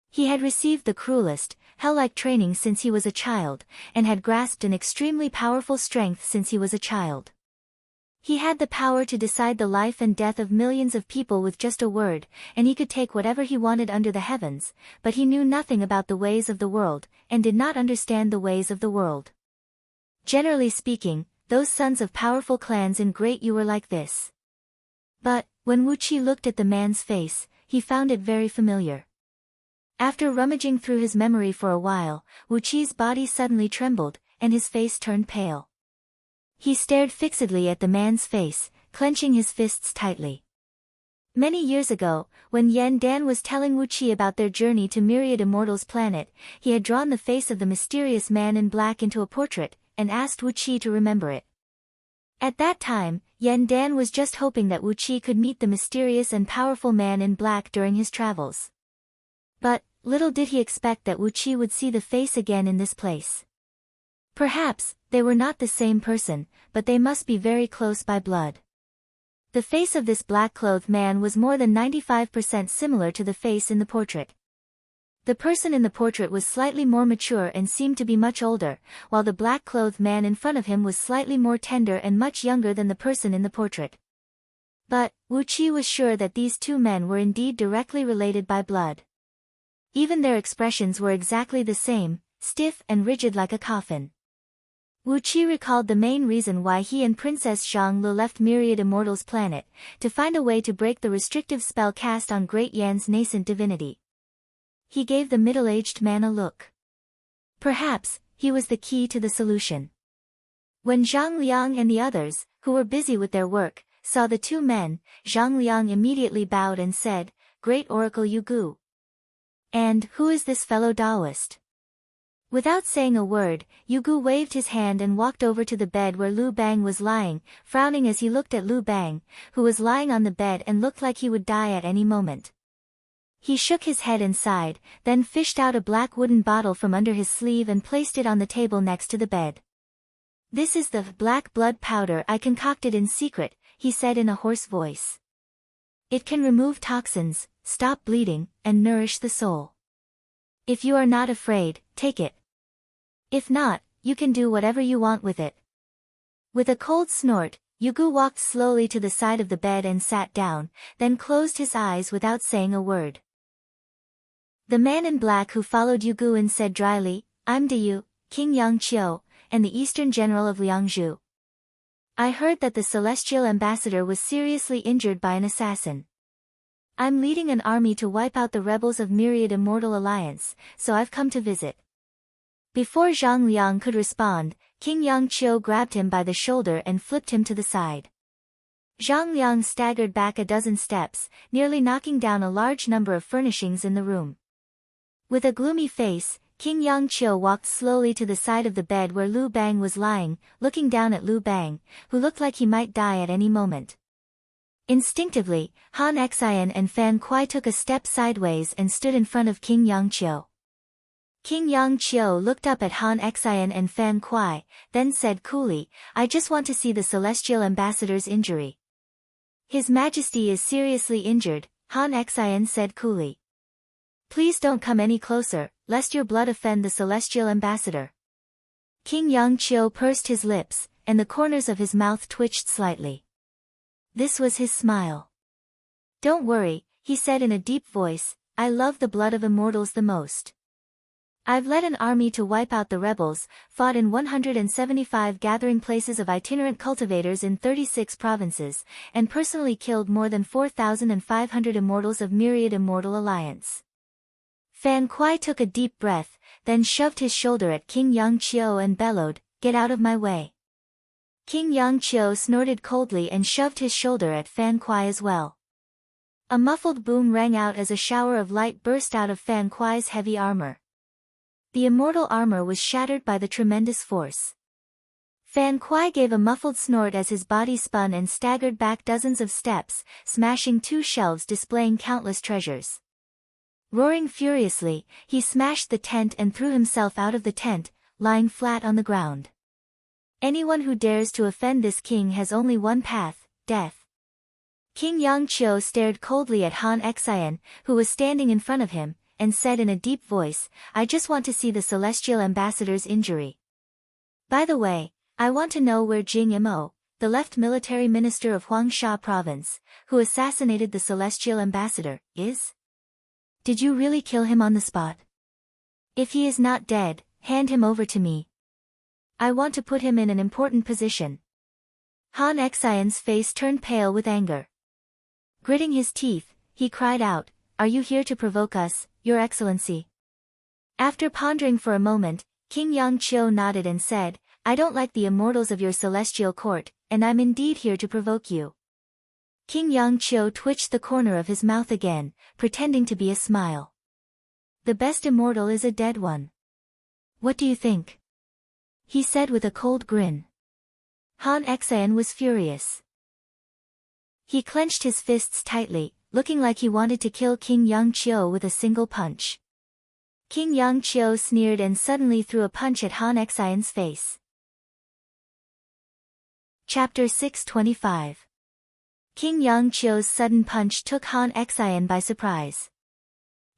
He had received the cruelest, hell-like training since he was a child, and had grasped an extremely powerful strength since he was a child. He had the power to decide the life and death of millions of people with just a word, and he could take whatever he wanted under the heavens, but he knew nothing about the ways of the world, and did not understand the ways of the world. Generally speaking, those sons of powerful clans in Great Yu were like this. But, when Wu Qi looked at the man's face, he found it very familiar. After rummaging through his memory for a while, Wu Qi's body suddenly trembled, and his face turned pale. He stared fixedly at the man's face, clenching his fists tightly. Many years ago, when Yan Dan was telling Wu Qi about their journey to Myriad Immortals' planet, he had drawn the face of the mysterious man in black into a portrait, and asked Wu Qi to remember it. At that time, Yan Dan was just hoping that Wu Qi could meet the mysterious and powerful man in black during his travels. But, little did he expect that Wu Qi would see the face again in this place. Perhaps, they were not the same person, but they must be very close by blood. The face of this black-clothed man was more than 95% similar to the face in the portrait. The person in the portrait was slightly more mature and seemed to be much older, while the black-clothed man in front of him was slightly more tender and much younger than the person in the portrait. But, Wu Qi was sure that these two men were indeed directly related by blood. Even their expressions were exactly the same, stiff and rigid like a coffin. Wu Qi recalled the main reason why he and Princess Zhang Lu left Myriad Immortals' planet, to find a way to break the restrictive spell cast on Great Yan's nascent divinity. He gave the middle-aged man a look. Perhaps, he was the key to the solution. When Zhang Liang and the others, who were busy with their work, saw the two men, Zhang Liang immediately bowed and said, "Great Oracle Yu Gu. And who is this fellow Taoist?" Without saying a word, Yu Gu waved his hand and walked over to the bed where Lu Bang was lying, frowning as he looked at Lu Bang, who was lying on the bed and looked like he would die at any moment. He shook his head and sighed, then fished out a black wooden bottle from under his sleeve and placed it on the table next to the bed. "This is the black blood powder I concocted in secret," he said in a hoarse voice. "It can remove toxins, stop bleeding, and nourish the soul. If you are not afraid, take it. If not, you can do whatever you want with it." With a cold snort, Yu Gu walked slowly to the side of the bed and sat down, then closed his eyes without saying a word. The man in black who followed Yu Gu and said dryly, "I'm Diyu, King Yang Qiu, and the Eastern General of Liangzhu. I heard that the Celestial Ambassador was seriously injured by an assassin. I'm leading an army to wipe out the rebels of Myriad Immortal Alliance, so I've come to visit." Before Zhang Liang could respond, King Yang Qiu grabbed him by the shoulder and flipped him to the side. Zhang Liang staggered back a dozen steps, nearly knocking down a large number of furnishings in the room. With a gloomy face, King Yang Qiu walked slowly to the side of the bed where Lu Bang was lying, looking down at Lu Bang, who looked like he might die at any moment. Instinctively, Han Xian and Fan Kuai took a step sideways and stood in front of King Yang Qiu. King Yang Qiu looked up at Han Xian and Fan Kuai, then said coolly, "I just want to see the Celestial Ambassador's injury." "His Majesty is seriously injured," Han Xian said coolly. "Please don't come any closer, lest your blood offend the Celestial Ambassador." King Yang Qiu pursed his lips, and the corners of his mouth twitched slightly. This was his smile. "Don't worry," he said in a deep voice, "I love the blood of immortals the most. I've led an army to wipe out the rebels, fought in 175 gathering places of itinerant cultivators in 36 provinces, and personally killed more than 4,500 immortals of Myriad Immortal Alliance." Fan Kuai took a deep breath, then shoved his shoulder at King Yang Qiu and bellowed, "Get out of my way." King Yang Qiu snorted coldly and shoved his shoulder at Fan Kuai as well. A muffled boom rang out as a shower of light burst out of Fan Kuai's heavy armor. The immortal armor was shattered by the tremendous force. Fan Kuai gave a muffled snort as his body spun and staggered back dozens of steps, smashing two shelves displaying countless treasures. Roaring furiously, he smashed the tent and threw himself out of the tent, lying flat on the ground. Anyone who dares to offend this king has only one path, death. King Yangqiu stared coldly at Han Xian, who was standing in front of him, and said in a deep voice, "I just want to see the celestial ambassador's injury. By the way, I want to know where Jing Imo, the left military minister of Huangsha province, who assassinated the celestial ambassador, is? Did you really kill him on the spot? If he is not dead, hand him over to me. I want to put him in an important position." Han Xian's face turned pale with anger. Gritting his teeth, he cried out, "Are you here to provoke us, Your Excellency?" After pondering for a moment, King Yangqiu nodded and said, "I don't like the immortals of your celestial court, and I'm indeed here to provoke you." King Yangqiu twitched the corner of his mouth again, pretending to be a smile. "The best immortal is a dead one. What do you think?" he said with a cold grin. Han Xian was furious. He clenched his fists tightly, looking like he wanted to kill King Yangqiu with a single punch. King Yangqiu sneered and suddenly threw a punch at Han Xian's face. Chapter 625. King Yangqiu's sudden punch took Han Xian by surprise.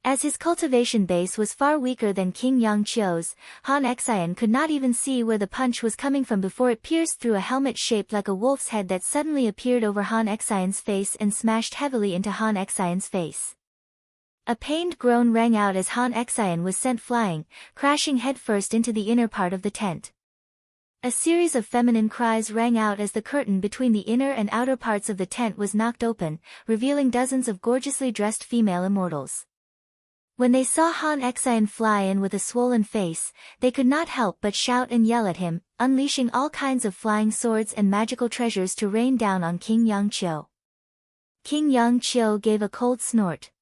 As his cultivation base was far weaker than King Yangqiu's, Han Xian could not even see where the punch was coming from before it pierced through a helmet shaped like a wolf's head that suddenly appeared over Han Xian's face and smashed heavily into Han Xian's face. A pained groan rang out as Han Xian was sent flying, crashing headfirst into the inner part of the tent. A series of feminine cries rang out as the curtain between the inner and outer parts of the tent was knocked open, revealing dozens of gorgeously dressed female immortals. When they saw Han Xian fly in with a swollen face, they could not help but shout and yell at him, unleashing all kinds of flying swords and magical treasures to rain down on King Yangqiu. King Yangqiu gave a cold snort.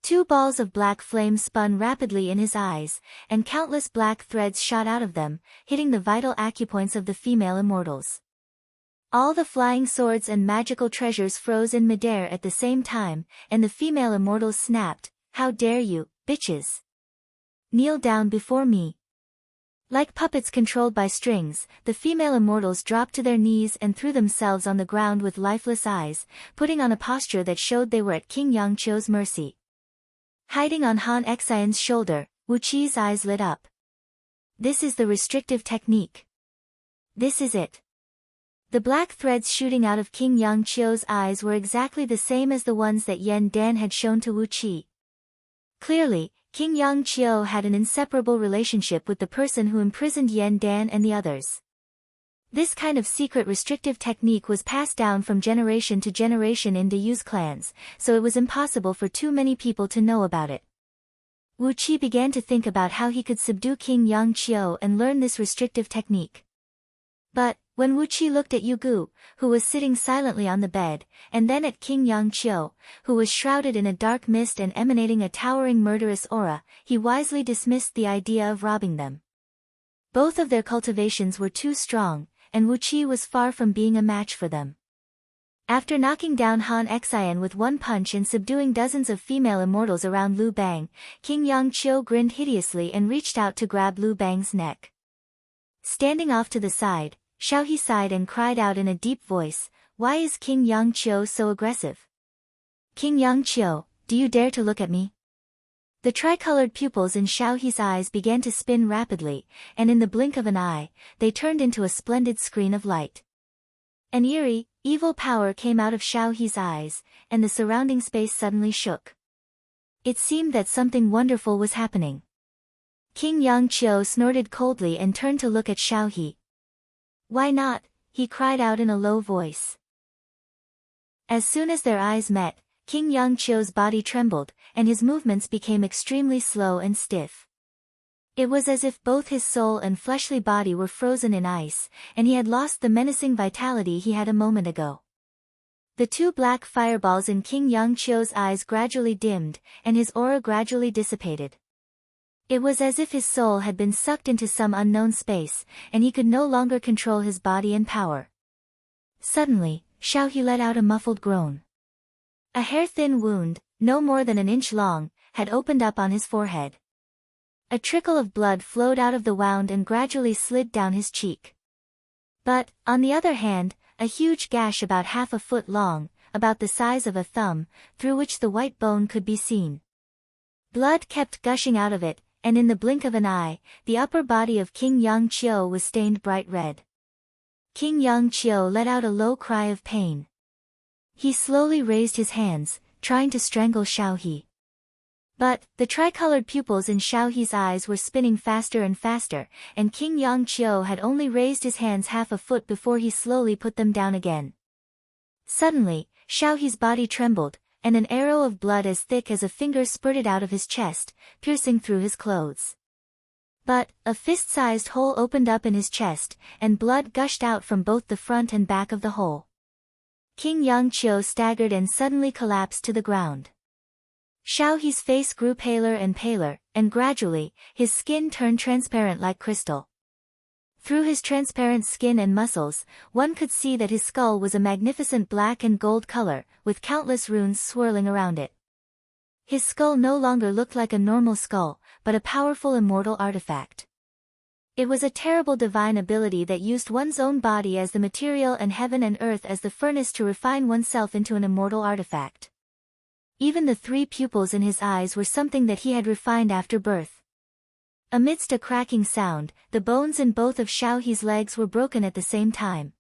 Two balls of black flame spun rapidly in his eyes, and countless black threads shot out of them, hitting the vital acupoints of the female immortals. All the flying swords and magical treasures froze in midair at the same time, and the female immortals snapped, "How dare you, bitches! Kneel down before me!" Like puppets controlled by strings, the female immortals dropped to their knees and threw themselves on the ground with lifeless eyes, putting on a posture that showed they were at King Yangqiu's mercy. Hiding on Han Xian's shoulder, Wu Qi's eyes lit up. "This is the restrictive technique. This is it." The black threads shooting out of King Yangqiu's eyes were exactly the same as the ones that Yan Dan had shown to Wu Qi. Clearly, King Yangqiu had an inseparable relationship with the person who imprisoned Yan Dan and the others. This kind of secret restrictive technique was passed down from generation to generation in Dayu's clans, so it was impossible for too many people to know about it. Wu Qi began to think about how he could subdue King Yangqiu and learn this restrictive technique. But, when Wu Qi looked at Yu Gu, who was sitting silently on the bed, and then at King Yangqiu, who was shrouded in a dark mist and emanating a towering murderous aura, he wisely dismissed the idea of robbing them. Both of their cultivations were too strong, and Wu Qi was far from being a match for them. After knocking down Han Xian with one punch and subduing dozens of female immortals around Lu Bang, King Yangqiu grinned hideously and reached out to grab Lu Bang's neck. Standing off to the side, Xiao He sighed and cried out in a deep voice, "Why is King Yangqiu so aggressive? King Yangqiu, do you dare to look at me?" The tricolored pupils in Xiao He's eyes began to spin rapidly, and in the blink of an eye, they turned into a splendid screen of light. An eerie, evil power came out of Xiao He's eyes, and the surrounding space suddenly shook. It seemed that something wonderful was happening. King Yangqiu snorted coldly and turned to look at Xiao He. "Why not?" he cried out in a low voice. As soon as their eyes met, King Yangqiu's body trembled, and his movements became extremely slow and stiff. It was as if both his soul and fleshly body were frozen in ice, and he had lost the menacing vitality he had a moment ago. The two black fireballs in King Yangqiu's eyes gradually dimmed, and his aura gradually dissipated. It was as if his soul had been sucked into some unknown space, and he could no longer control his body and power. Suddenly, Xiaohe let out a muffled groan. A hair-thin wound, no more than an inch long, had opened up on his forehead. A trickle of blood flowed out of the wound and gradually slid down his cheek. But, on the other hand, a huge gash about half a foot long, about the size of a thumb, through which the white bone could be seen. Blood kept gushing out of it, and in the blink of an eye, the upper body of King Yang Qiu was stained bright red. King Yang Qiu let out a low cry of pain. He slowly raised his hands, trying to strangle Xiaohe. But, the tricolored pupils in Xiaohe's eyes were spinning faster and faster, and King Yang Qiu had only raised his hands half a foot before he slowly put them down again. Suddenly, Xiaohe's body trembled, and an arrow of blood as thick as a finger spurted out of his chest, piercing through his clothes. But, a fist-sized hole opened up in his chest, and blood gushed out from both the front and back of the hole. King Yang Qiu staggered and suddenly collapsed to the ground. Xiaohe's face grew paler, and gradually, his skin turned transparent like crystal. Through his transparent skin and muscles, one could see that his skull was a magnificent black and gold color, with countless runes swirling around it. His skull no longer looked like a normal skull, but a powerful immortal artifact. It was a terrible divine ability that used one's own body as the material and heaven and earth as the furnace to refine oneself into an immortal artifact. Even the 3 pupils in his eyes were something that he had refined after birth. Amidst a cracking sound, the bones in both of Xiaohe's legs were broken at the same time.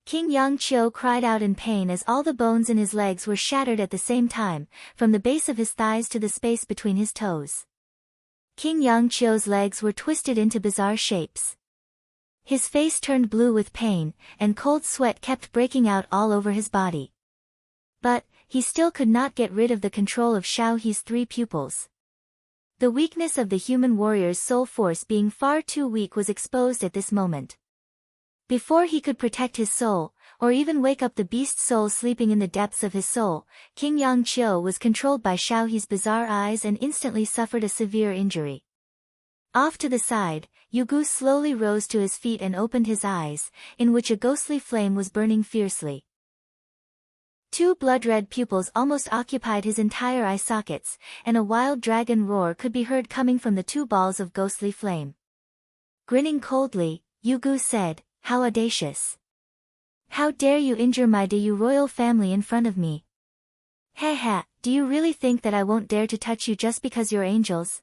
King Yang Qiu cried out in pain as all the bones in his legs were shattered at the same time, from the base of his thighs to the space between his toes. King Yang Qiu's legs were twisted into bizarre shapes. His face turned blue with pain, and cold sweat kept breaking out all over his body. But, he still could not get rid of the control of Xiaohe's 3 pupils. The weakness of the human warrior's soul force being far too weak was exposed at this moment. Before he could protect his soul, or even wake up the beast soul sleeping in the depths of his soul, King Yang Qiu was controlled by Xiaohe's bizarre eyes and instantly suffered a severe injury. Off to the side, Yu Gu slowly rose to his feet and opened his eyes, in which a ghostly flame was burning fiercely. 2 blood-red pupils almost occupied his entire eye sockets, and a wild dragon roar could be heard coming from the 2 balls of ghostly flame. Grinning coldly, Yu Gu said, "How audacious! How dare you injure my Diyu royal family in front of me? Ha, do you really think that I won't dare to touch you just because you're angels?"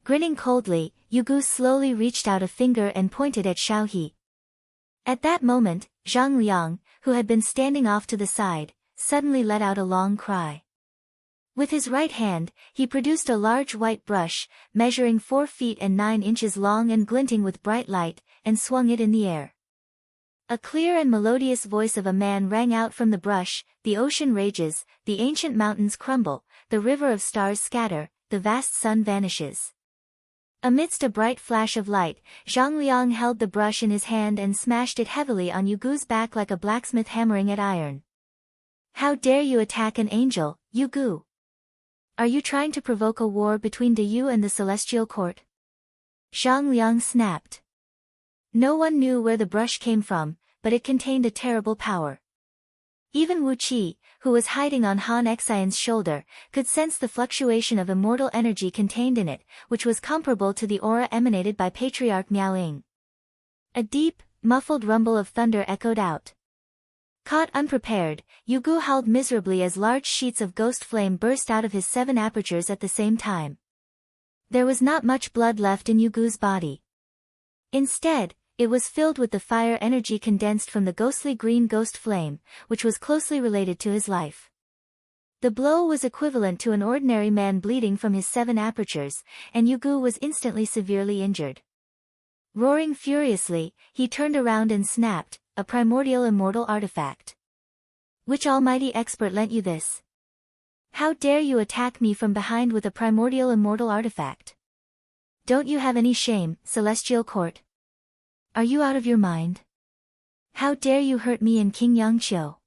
Grinning coldly, Yu Gu slowly reached out a finger and pointed at Xiaohe. At that moment, Zhang Liang, who had been standing off to the side, suddenly let out a long cry. With his right hand, he produced a large white brush, measuring 4 feet and 9 inches long and glinting with bright light, and swung it in the air. A clear and melodious voice of a man rang out from the brush, "The ocean rages, the ancient mountains crumble, the river of stars scatter, the vast sun vanishes." Amidst a bright flash of light, Zhang Liang held the brush in his hand and smashed it heavily on Yu Gu's back like a blacksmith hammering at iron. "How dare you attack an angel, Yu Gu? Are you trying to provoke a war between Diyu and the Celestial Court?" Zhang Liang snapped. No one knew where the brush came from, but it contained a terrible power. Even Wu Qi, who was hiding on Han Xian's shoulder, could sense the fluctuation of immortal energy contained in it, which was comparable to the aura emanated by Patriarch Miao Ying. A deep, muffled rumble of thunder echoed out. Caught unprepared, Yu Gu howled miserably as large sheets of ghost flame burst out of his 7 apertures at the same time. There was not much blood left in Yu Gu's body. Instead, it was filled with the fire energy condensed from the ghostly green ghost flame, which was closely related to his life. The blow was equivalent to an ordinary man bleeding from his 7 apertures, and Yu Gu was instantly severely injured. Roaring furiously, he turned around and snapped, "A primordial immortal artifact. Which almighty expert lent you this? How dare you attack me from behind with a primordial immortal artifact? Don't you have any shame, Celestial Court? Are you out of your mind? How dare you hurt me and King Yang Qiu?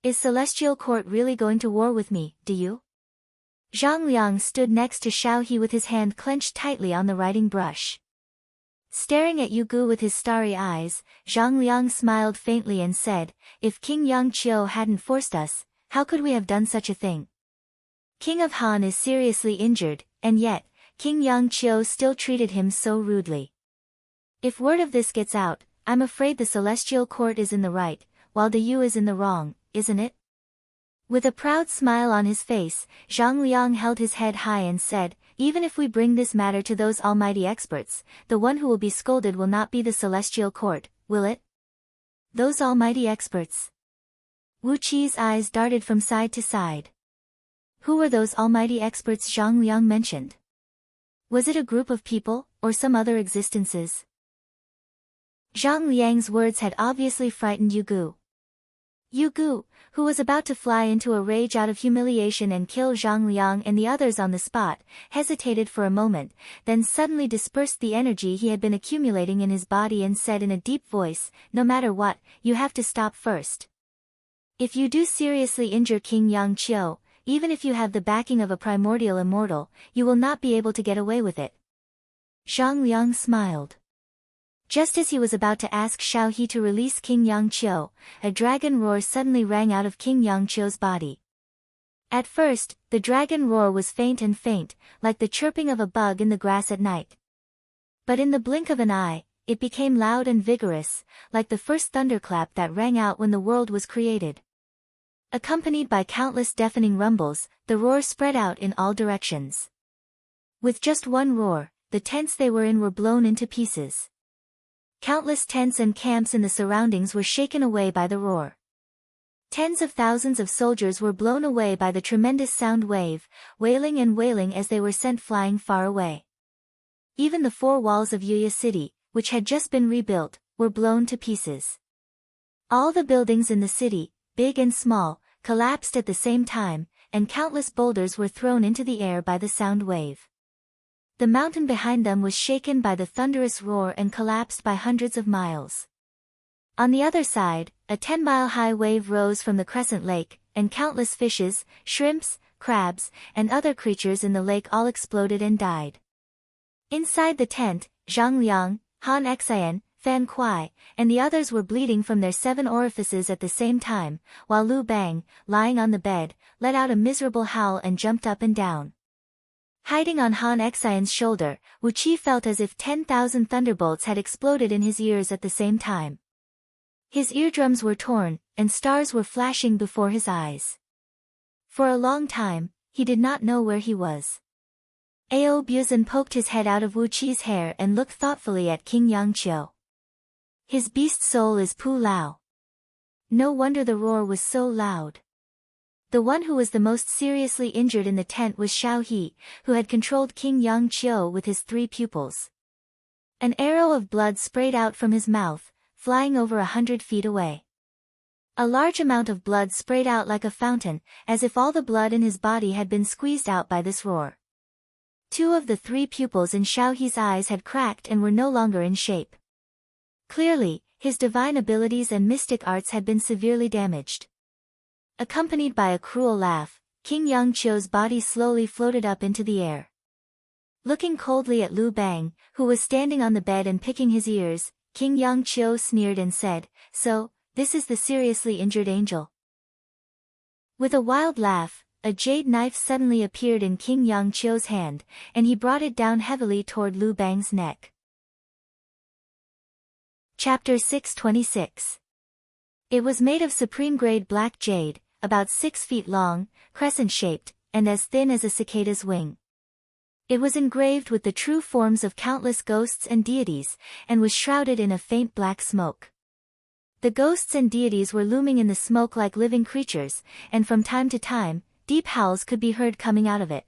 Is Celestial Court really going to war with me, do you?" Zhang Liang stood next to Xiao He with his hand clenched tightly on the writing brush. Staring at Yu Gu with his starry eyes, Zhang Liang smiled faintly and said, "If King Yang Qiu hadn't forced us, how could we have done such a thing? King of Han is seriously injured, and yet, King Yang Qiu still treated him so rudely. If word of this gets out, I'm afraid the Celestial Court is in the right, while the Yu is in the wrong, isn't it?" With a proud smile on his face, Zhang Liang held his head high and said, "Even if we bring this matter to those almighty experts, the one who will be scolded will not be the Celestial Court, will it?" "Those almighty experts?" Wu Qi's eyes darted from side to side. Who were those almighty experts Zhang Liang mentioned? Was it a group of people, or some other existences? Zhang Liang's words had obviously frightened Yu Gu. Yu Gu, who was about to fly into a rage out of humiliation and kill Zhang Liang and the others on the spot, hesitated for a moment, then suddenly dispersed the energy he had been accumulating in his body and said in a deep voice, "No matter what, you have to stop first. If you do seriously injure King Yang Qiu, even if you have the backing of a primordial immortal, you will not be able to get away with it." Zhang Liang smiled. Just as he was about to ask Xiao He to release King Yang Qiu, a dragon roar suddenly rang out of King Yang Qiu's body. At first, the dragon roar was faint, like the chirping of a bug in the grass at night. But in the blink of an eye, it became loud and vigorous, like the first thunderclap that rang out when the world was created. Accompanied by countless deafening rumbles, the roar spread out in all directions. With just one roar, the tents they were in were blown into pieces. Countless tents and camps in the surroundings were shaken away by the roar. Tens of thousands of soldiers were blown away by the tremendous sound wave, wailing and wailing as they were sent flying far away. Even the four walls of Yuya City, which had just been rebuilt, were blown to pieces. All the buildings in the city, big and small, collapsed at the same time, and countless boulders were thrown into the air by the sound wave. The mountain behind them was shaken by the thunderous roar and collapsed by hundreds of miles. On the other side, a 10-mile-high wave rose from the crescent lake, and countless fishes, shrimps, crabs, and other creatures in the lake all exploded and died. Inside the tent, Zhang Liang, Han Xian, Fan Kuai, and the others were bleeding from their 7 orifices at the same time, while Lu Bang, lying on the bed, let out a miserable howl and jumped up and down. Hiding on Han Xian's shoulder, Wu Qi felt as if 10,000 thunderbolts had exploded in his ears at the same time. His eardrums were torn, and stars were flashing before his eyes. For a long time, he did not know where he was. Ao Buzan poked his head out of Wu Qi's hair and looked thoughtfully at King Yang Qiu. "His beast soul is Pu Lao. No wonder the roar was so loud." The one who was the most seriously injured in the tent was Xiao He, who had controlled King Yang Qiu with his 3 pupils. An arrow of blood sprayed out from his mouth, flying over 100 feet away. A large amount of blood sprayed out like a fountain, as if all the blood in his body had been squeezed out by this roar. 2 of the 3 pupils in Xiao He's eyes had cracked and were no longer in shape. Clearly, his divine abilities and mystic arts had been severely damaged. Accompanied by a cruel laugh, King Yang Qiu's body slowly floated up into the air. Looking coldly at Lu Bang, who was standing on the bed and picking his ears, King Yang Qiu sneered and said, "So, this is the seriously injured angel." With a wild laugh, a jade knife suddenly appeared in King Yang Qiu's hand, and he brought it down heavily toward Lu Bang's neck. Chapter 626. It was made of supreme-grade black jade, about 6 feet long, crescent-shaped, and as thin as a cicada's wing. It was engraved with the true forms of countless ghosts and deities, and was shrouded in a faint black smoke. The ghosts and deities were looming in the smoke like living creatures, and from time to time, deep howls could be heard coming out of it.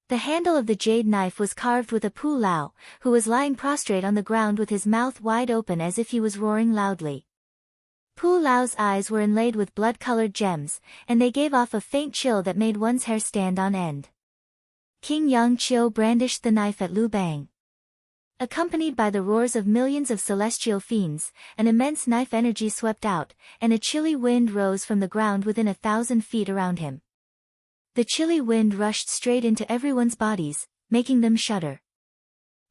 The handle of the jade knife was carved with a Pu Lao, who was lying prostrate on the ground with his mouth wide open as if he was roaring loudly. Pu Lao's eyes were inlaid with blood-colored gems, and they gave off a faint chill that made one's hair stand on end. King Yang Qiu brandished the knife at Lu Bang. Accompanied by the roars of millions of celestial fiends, an immense knife energy swept out, and a chilly wind rose from the ground within 1,000 feet around him. The chilly wind rushed straight into everyone's bodies, making them shudder.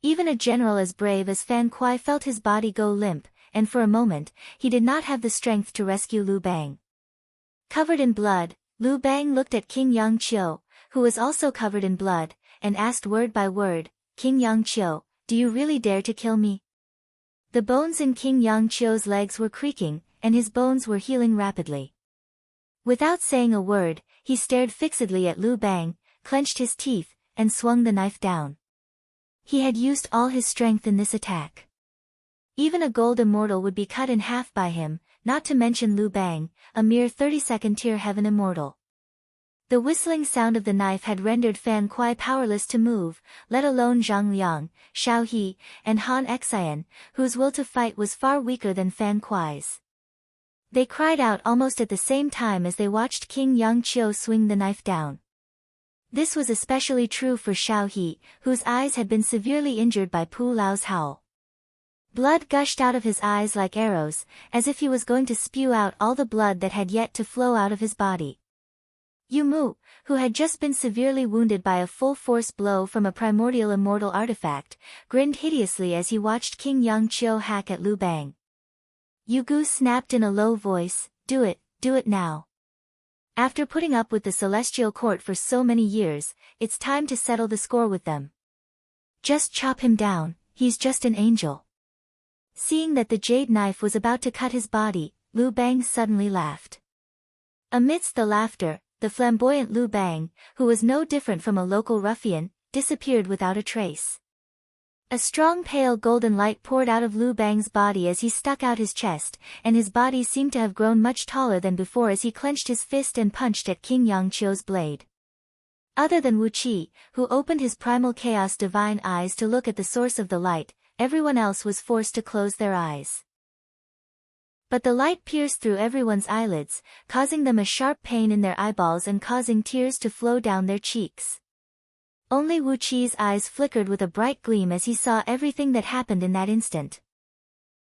Even a general as brave as Fan Kuai felt his body go limp, and for a moment, he did not have the strength to rescue Lu Bang. Covered in blood, Lu Bang looked at King Yang Qiu, who was also covered in blood, and asked word by word, "King Yang Qiu, do you really dare to kill me?" The bones in King Yang Qiu's legs were creaking, and his bones were healing rapidly. Without saying a word, he stared fixedly at Lu Bang, clenched his teeth, and swung the knife down. He had used all his strength in this attack. Even a gold immortal would be cut in half by him, not to mention Lu Bang, a mere 32nd tier heaven immortal. The whistling sound of the knife had rendered Fan Kuai powerless to move, let alone Zhang Liang, Xiao He, and Han Xian, whose will to fight was far weaker than Fan Kuai's. They cried out almost at the same time as they watched King Yang Qiu swing the knife down. This was especially true for Xiao He, whose eyes had been severely injured by Pu Lao's howl. Blood gushed out of his eyes like arrows, as if he was going to spew out all the blood that had yet to flow out of his body. Yu Mu, who had just been severely wounded by a full-force blow from a primordial immortal artifact, grinned hideously as he watched King Yang Qiu hack at Lu Bang. Yu Gu snapped in a low voice, do it now. After putting up with the Celestial Court for so many years, it's time to settle the score with them. Just chop him down, he's just an angel. Seeing that the jade knife was about to cut his body, Lu Bang suddenly laughed. Amidst the laughter, the flamboyant Lu Bang, who was no different from a local ruffian, disappeared without a trace. A strong pale golden light poured out of Lu Bang's body as he stuck out his chest, and his body seemed to have grown much taller than before as he clenched his fist and punched at King Yang Qiu's blade. Other than Wu Qi, who opened his primal chaos divine eyes to look at the source of the light, everyone else was forced to close their eyes. But the light pierced through everyone's eyelids, causing them a sharp pain in their eyeballs and causing tears to flow down their cheeks. Only Wu Qi's eyes flickered with a bright gleam as he saw everything that happened in that instant.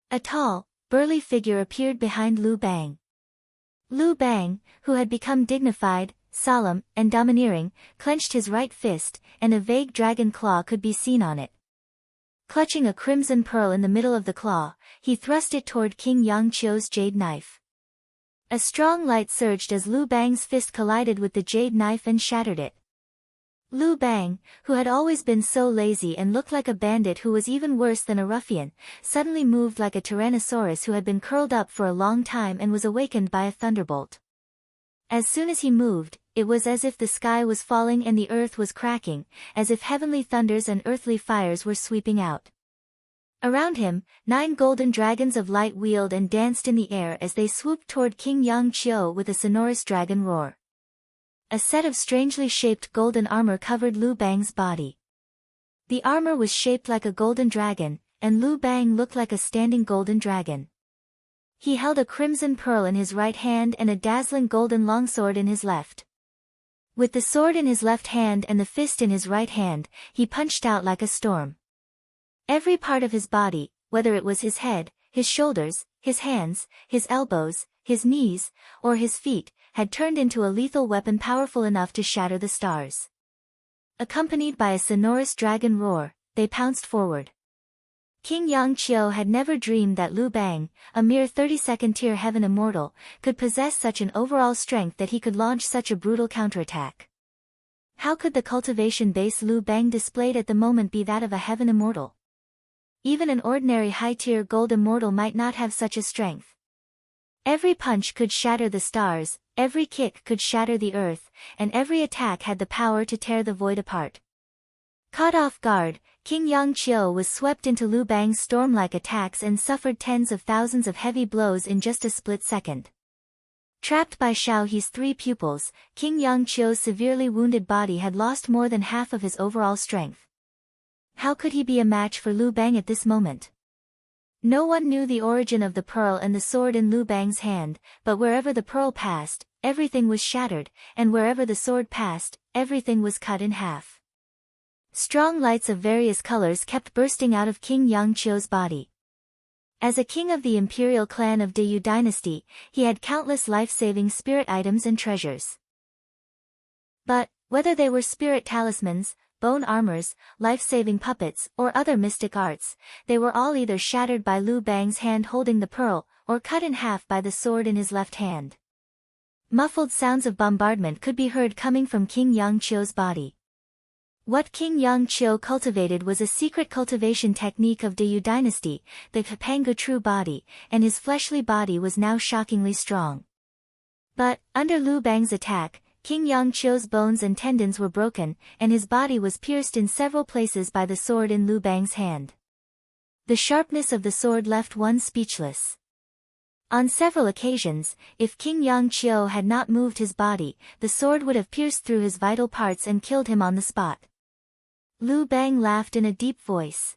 A tall, burly figure appeared behind Lu Bang. Lu Bang, who had become dignified, solemn, and domineering, clenched his right fist, and a vague dragon claw could be seen on it. Clutching a crimson pearl in the middle of the claw, he thrust it toward King Yang Qiu's jade knife. A strong light surged as Lu Bang's fist collided with the jade knife and shattered it. Lu Bang, who had always been so lazy and looked like a bandit who was even worse than a ruffian, suddenly moved like a tyrannosaurus who had been curled up for a long time and was awakened by a thunderbolt. As soon as he moved, it was as if the sky was falling and the earth was cracking, as if heavenly thunders and earthly fires were sweeping out. Around him, 9 golden dragons of light wheeled and danced in the air as they swooped toward King Yang Qiu with a sonorous dragon roar. A set of strangely shaped golden armor covered Lu Bang's body. The armor was shaped like a golden dragon, and Lu Bang looked like a standing golden dragon. He held a crimson pearl in his right hand and a dazzling golden longsword in his left. With the sword in his left hand and the fist in his right hand, he punched out like a storm. Every part of his body, whether it was his head, his shoulders, his hands, his elbows, his knees, or his feet, had turned into a lethal weapon powerful enough to shatter the stars. Accompanied by a sonorous dragon roar, they pounced forward. King Yang Qiu had never dreamed that Lu Bang, a mere 32nd tier heaven immortal, could possess such an overall strength that he could launch such a brutal counterattack. How could the cultivation base Lu Bang displayed at the moment be that of a heaven immortal? Even an ordinary high-tier gold immortal might not have such a strength. Every punch could shatter the stars, every kick could shatter the earth, and every attack had the power to tear the void apart. Caught off guard, King Yang Qiu was swept into Lu Bang's storm-like attacks and suffered tens of thousands of heavy blows in just a split second. Trapped by Xiao He's 3 pupils, King Yang Qiu's severely wounded body had lost more than half of his overall strength. How could he be a match for Lu Bang at this moment? No one knew the origin of the pearl and the sword in Lu Bang's hand, but wherever the pearl passed, everything was shattered, and wherever the sword passed, everything was cut in half. Strong lights of various colors kept bursting out of King Yang Qiu's body. As a king of the imperial clan of Deyu dynasty, he had countless life-saving spirit items and treasures. But, whether they were spirit talismans, bone armors, life-saving puppets, or other mystic arts, they were all either shattered by Lu Bang's hand holding the pearl, or cut in half by the sword in his left hand. Muffled sounds of bombardment could be heard coming from King Yang Chio's body. What King Yang Chio cultivated was a secret cultivation technique of Deyu dynasty, the Kapangu true body, and his fleshly body was now shockingly strong. But, under Lu Bang's attack, King Yang Chio's bones and tendons were broken, and his body was pierced in several places by the sword in Lu Bang's hand. The sharpness of the sword left one speechless. On several occasions, if King Yang Chio had not moved his body, the sword would have pierced through his vital parts and killed him on the spot. Lu Bang laughed in a deep voice.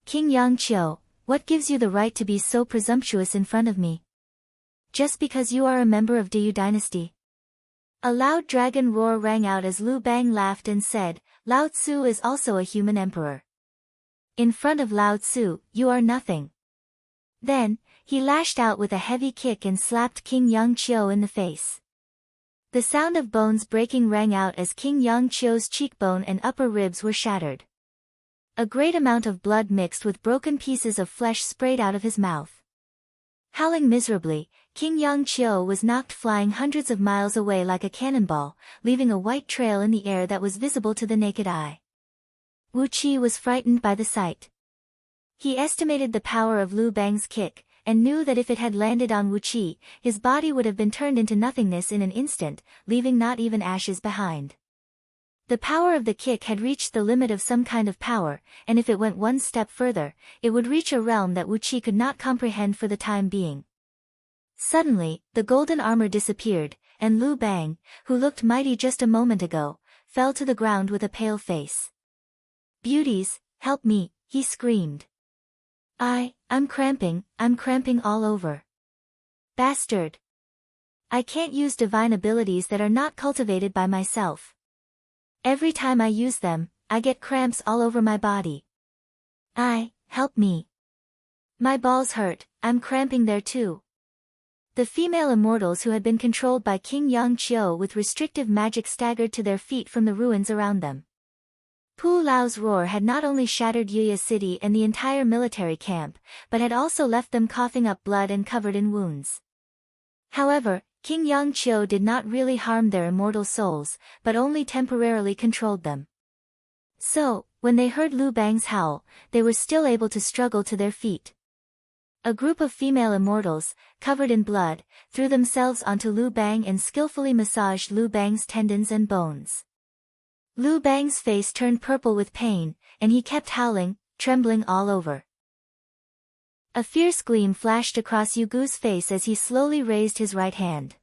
King Yang Chio, what gives you the right to be so presumptuous in front of me? Just because you are a member of Deyu dynasty? A loud dragon roar rang out as Lu Bang laughed and said, Lao Tzu is also a human emperor. In front of Lao Tzu, you are nothing. Then, he lashed out with a heavy kick and slapped King Yang Chio in the face. The sound of bones breaking rang out as King Yang Chio's cheekbone and upper ribs were shattered. A great amount of blood mixed with broken pieces of flesh sprayed out of his mouth. Howling miserably, King Yang Chio was knocked flying hundreds of miles away like a cannonball, leaving a white trail in the air that was visible to the naked eye. Wu Qi was frightened by the sight. He estimated the power of Lu Bang's kick, and knew that if it had landed on Wu Qi, his body would have been turned into nothingness in an instant, leaving not even ashes behind. The power of the kick had reached the limit of some kind of power, and if it went one step further, it would reach a realm that Wu Qi could not comprehend for the time being. Suddenly, the golden armor disappeared, and Lu Bang, who looked mighty just a moment ago, fell to the ground with a pale face. Beauties, help me, he screamed. I'm cramping all over. Bastard. I can't use divine abilities that are not cultivated by myself. Every time I use them, I get cramps all over my body. Help me. My balls hurt, I'm cramping there too. The female immortals who had been controlled by King Yang Chio with restrictive magic staggered to their feet from the ruins around them. Pu Lao's roar had not only shattered Yuya City and the entire military camp, but had also left them coughing up blood and covered in wounds. However, King Yang Chio did not really harm their immortal souls, but only temporarily controlled them. So, when they heard Lu Bang's howl, they were still able to struggle to their feet. A group of female immortals, covered in blood, threw themselves onto Lu Bang and skillfully massaged Lu Bang's tendons and bones. Lu Bang's face turned purple with pain, and he kept howling, trembling all over. A fierce gleam flashed across Yu Gu's face as he slowly raised his right hand.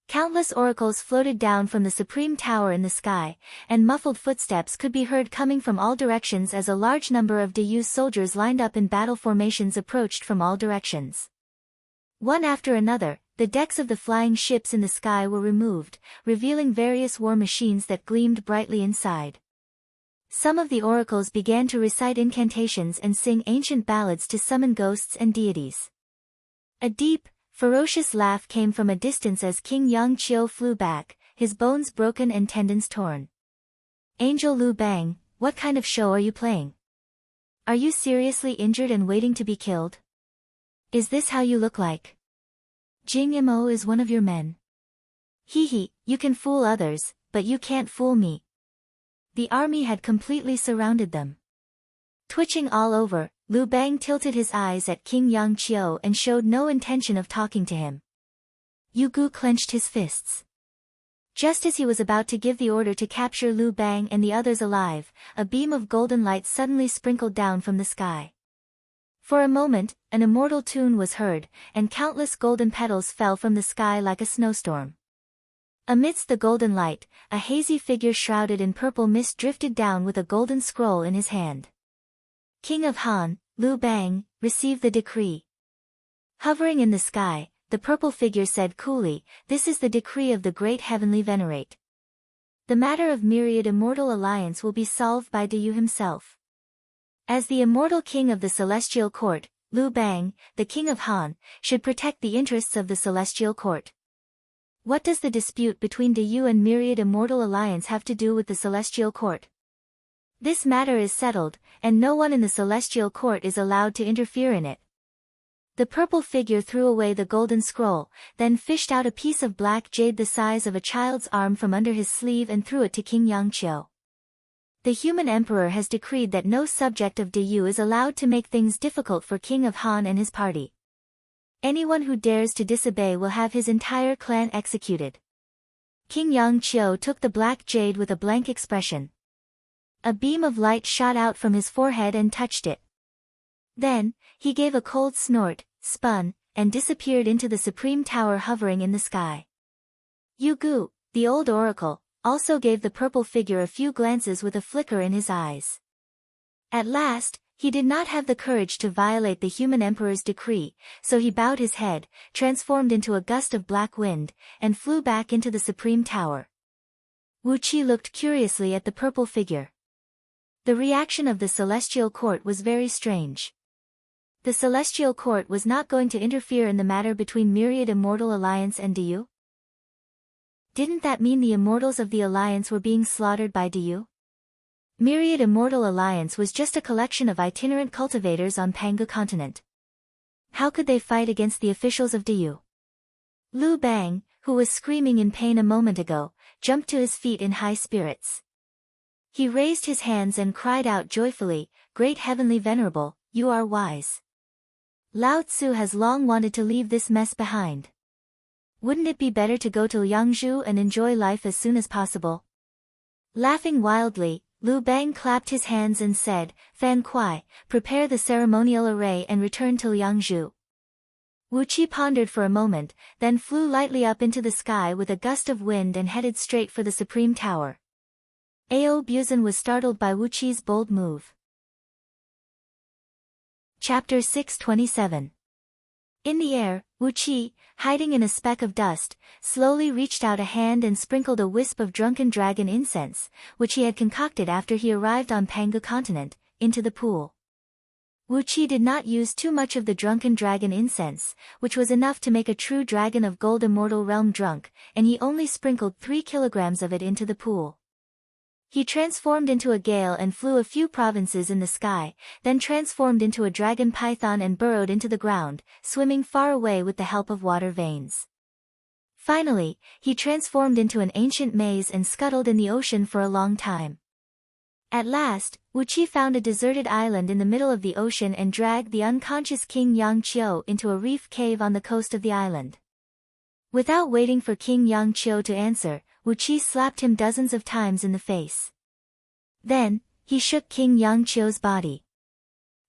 Countless oracles floated down from the supreme tower in the sky, and muffled footsteps could be heard coming from all directions as a large number of Deyu's soldiers lined up in battle formations approached from all directions. One after another, the decks of the flying ships in the sky were removed, revealing various war machines that gleamed brightly inside. Some of the oracles began to recite incantations and sing ancient ballads to summon ghosts and deities. A deep, ferocious laugh came from a distance as King Yang Chio flew back, his bones broken and tendons torn. Angel Lu Bang, what kind of show are you playing? Are you seriously injured and waiting to be killed? Is this how you look like? Jing Mo is one of your men. Hee, you can fool others, but you can't fool me. The army had completely surrounded them. Twitching all over, Lu Bang tilted his eyes at King Yang Chio and showed no intention of talking to him. Yu Gu clenched his fists. Just as he was about to give the order to capture Lu Bang and the others alive, a beam of golden light suddenly sprinkled down from the sky. For a moment, an immortal tune was heard, and countless golden petals fell from the sky like a snowstorm. Amidst the golden light, a hazy figure shrouded in purple mist drifted down with a golden scroll in his hand. King of Han, Lu Bang, receive the decree. Hovering in the sky, the purple figure said coolly, this is the decree of the great heavenly venerate. The matter of myriad immortal alliance will be solved by Deyu himself. As the immortal king of the celestial court, Lu Bang, the king of Han, should protect the interests of the celestial court. What does the dispute between Diyu and Myriad Immortal Alliance have to do with the Celestial Court? This matter is settled, and no one in the Celestial Court is allowed to interfere in it. The purple figure threw away the golden scroll, then fished out a piece of black jade the size of a child's arm from under his sleeve and threw it to King Yangqiu. The human emperor has decreed that no subject of Diyu is allowed to make things difficult for King of Han and his party. Anyone who dares to disobey will have his entire clan executed. King Yangqiu took the black jade with a blank expression. A beam of light shot out from his forehead and touched it. Then, he gave a cold snort, spun, and disappeared into the supreme tower hovering in the sky. Yu Gu, the old oracle, also gave the purple figure a few glances with a flicker in his eyes. At last, he did not have the courage to violate the human emperor's decree, so he bowed his head, transformed into a gust of black wind, and flew back into the supreme tower. Wu Qi looked curiously at the purple figure. The reaction of the Celestial Court was very strange. The Celestial Court was not going to interfere in the matter between Myriad Immortal Alliance and Diyu? Didn't that mean the immortals of the Alliance were being slaughtered by Diyu? Myriad Immortal Alliance was just a collection of itinerant cultivators on Pangu continent. How could they fight against the officials of Diyu? Lu Bang, who was screaming in pain a moment ago, jumped to his feet in high spirits. He raised his hands and cried out joyfully, "Great Heavenly Venerable, you are wise. Lao Tzu has long wanted to leave this mess behind. Wouldn't it be better to go to Yangzhou and enjoy life as soon as possible?" Laughing wildly, Lu Bang clapped his hands and said, "Fan Kuai, prepare the ceremonial array and return to Yangzhou." Wu Qi pondered for a moment, then flew lightly up into the sky with a gust of wind and headed straight for the Supreme Tower. Ao Buzan was startled by Wu Qi's bold move. Chapter 627. In the air, Wu Qi, hiding in a speck of dust, slowly reached out a hand and sprinkled a wisp of drunken dragon incense, which he had concocted after he arrived on Pangu continent, into the pool. Wu Qi did not use too much of the drunken dragon incense, which was enough to make a true dragon of gold immortal realm drunk, and he only sprinkled 3 kilograms of it into the pool. He transformed into a gale and flew a few provinces in the sky, then transformed into a dragon python and burrowed into the ground, swimming far away with the help of water veins. Finally, he transformed into an ancient maze and scuttled in the ocean for a long time. At last, Wu Qi found a deserted island in the middle of the ocean and dragged the unconscious King Yangqiu into a reef cave on the coast of the island. Without waiting for King Yangqiu to answer, Wu Qi slapped him dozens of times in the face. Then, he shook King Yangqiu's body.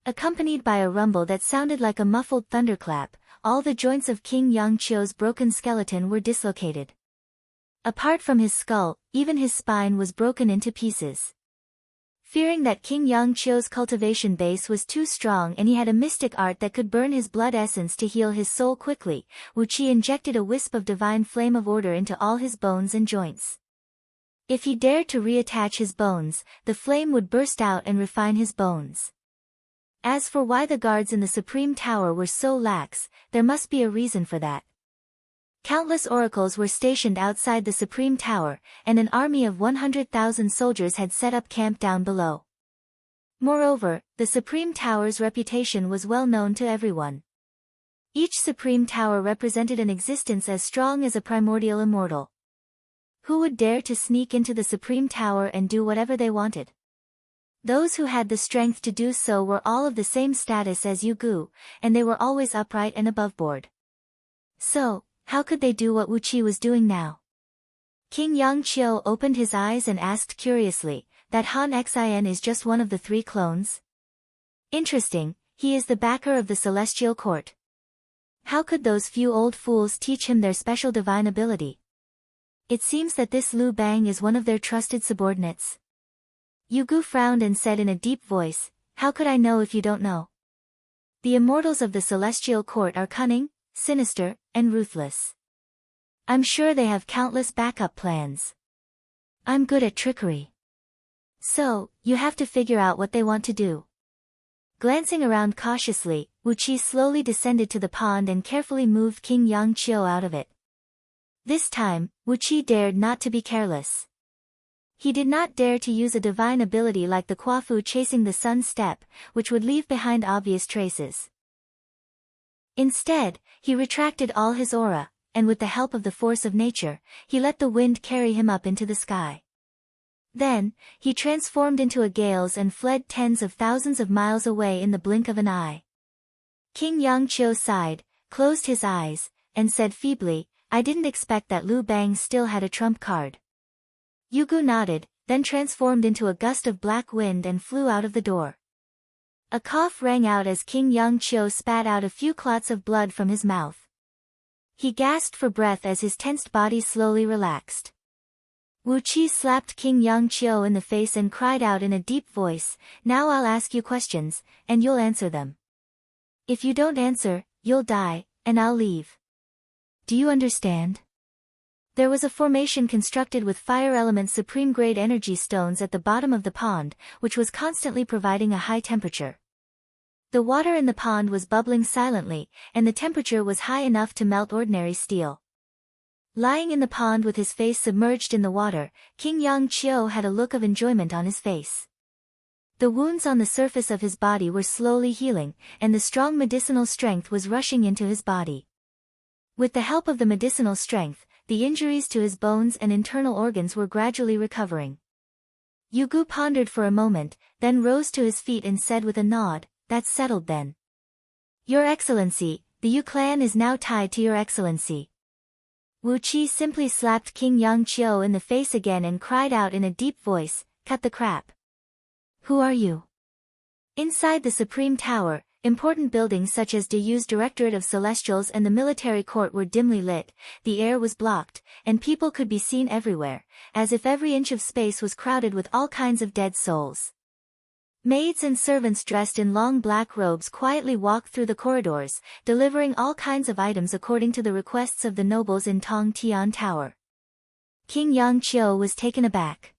Accompanied by a rumble that sounded like a muffled thunderclap, all the joints of King Yangqiu's broken skeleton were dislocated. Apart from his skull, even his spine was broken into pieces. Fearing that King Yangqiu's cultivation base was too strong and he had a mystic art that could burn his blood essence to heal his soul quickly, Wu Qi injected a wisp of divine flame of order into all his bones and joints. If he dared to reattach his bones, the flame would burst out and refine his bones. As for why the guards in the Supreme Tower were so lax, there must be a reason for that. Countless oracles were stationed outside the Supreme Tower, and an army of 100,000 soldiers had set up camp down below. Moreover, the Supreme Tower's reputation was well known to everyone. Each Supreme Tower represented an existence as strong as a primordial immortal. Who would dare to sneak into the Supreme Tower and do whatever they wanted? Those who had the strength to do so were all of the same status as Yu Gu, and they were always upright and aboveboard. So, how could they do what Wu Qi was doing now? King Yangqiu opened his eyes and asked curiously, "That Han Xin is just one of the 3 clones? Interesting, he is the backer of the Celestial Court. How could those few old fools teach him their special divine ability? It seems that this Lu Bang is one of their trusted subordinates." Yu Gu frowned and said in a deep voice, "How could I know if you don't know? The immortals of the Celestial Court are cunning, sinister, and ruthless. I'm sure they have countless backup plans. I'm good at trickery. So, you have to figure out what they want to do." Glancing around cautiously, Wu Qi slowly descended to the pond and carefully moved King Yangqiu out of it. This time, Wu Qi dared not to be careless. He did not dare to use a divine ability like the Kuafu chasing the sun's step, which would leave behind obvious traces. Instead, he retracted all his aura, and with the help of the force of nature, he let the wind carry him up into the sky. Then, he transformed into a gale and fled tens of thousands of miles away in the blink of an eye. King Yangqiu sighed, closed his eyes, and said feebly, "I didn't expect that Liu Bang still had a trump card." Yugu nodded, then transformed into a gust of black wind and flew out of the door. A cough rang out as King Yangqiu spat out a few clots of blood from his mouth. He gasped for breath as his tensed body slowly relaxed. Wu Qi slapped King Yangqiu in the face and cried out in a deep voice, "Now I'll ask you questions, and you'll answer them. If you don't answer, you'll die, and I'll leave. Do you understand?" There was a formation constructed with fire element supreme-grade energy stones at the bottom of the pond, which was constantly providing a high temperature. The water in the pond was bubbling silently, and the temperature was high enough to melt ordinary steel. Lying in the pond with his face submerged in the water, King Yangqiu had a look of enjoyment on his face. The wounds on the surface of his body were slowly healing, and the strong medicinal strength was rushing into his body. With the help of the medicinal strength, the injuries to his bones and internal organs were gradually recovering. Yugu pondered for a moment, then rose to his feet and said with a nod, "That's settled then. Your Excellency, the Yu clan is now tied to Your Excellency." Wu Qi simply slapped King Yangqiu in the face again and cried out in a deep voice, "Cut the crap. Who are you?" Inside the Supreme Tower, important buildings such as Deyu's Directorate of Celestials and the military court were dimly lit, the air was blocked, and people could be seen everywhere, as if every inch of space was crowded with all kinds of dead souls. Maids and servants dressed in long black robes quietly walked through the corridors, delivering all kinds of items according to the requests of the nobles in Tong Tian Tower. King Yangqiu was taken aback.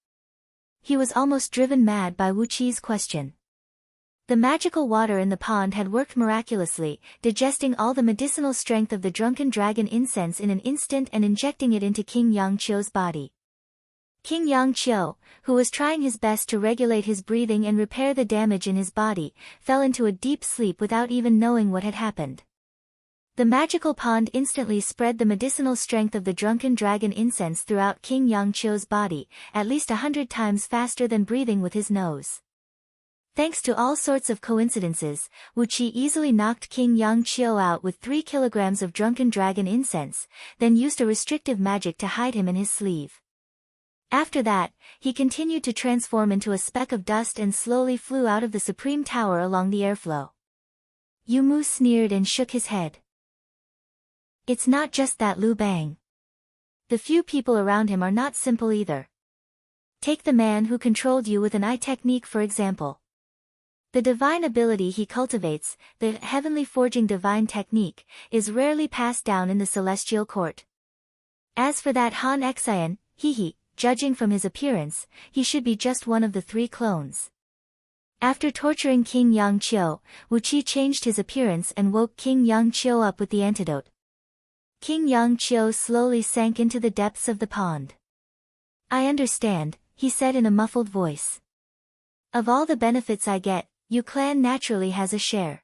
He was almost driven mad by Wu Qi's question. The magical water in the pond had worked miraculously, digesting all the medicinal strength of the drunken dragon incense in an instant and injecting it into King Yangqiu's body. King Yangqiu, who was trying his best to regulate his breathing and repair the damage in his body, fell into a deep sleep without even knowing what had happened. The magical pond instantly spread the medicinal strength of the drunken dragon incense throughout King Yangqiu's body, at least 100 times faster than breathing with his nose. Thanks to all sorts of coincidences, Wu Qi easily knocked King Yangqiu out with 3 kilograms of drunken dragon incense, then used a restrictive magic to hide him in his sleeve. After that, he continued to transform into a speck of dust and slowly flew out of the Supreme Tower along the airflow. Yu Mu sneered and shook his head. It's not just that Liu Bang. The few people around him are not simple either. Take the man who controlled you with an eye technique for example. The divine ability he cultivates, the heavenly forging divine technique, is rarely passed down in the celestial court. As for that Han Xian, judging from his appearance, he should be just one of the 3 clones. After torturing King Yangqiu, Wu Qi changed his appearance and woke King Yangqiu up with the antidote. King Yangqiu slowly sank into the depths of the pond. "I understand," he said in a muffled voice. "Of all the benefits I get, Yu clan naturally has a share.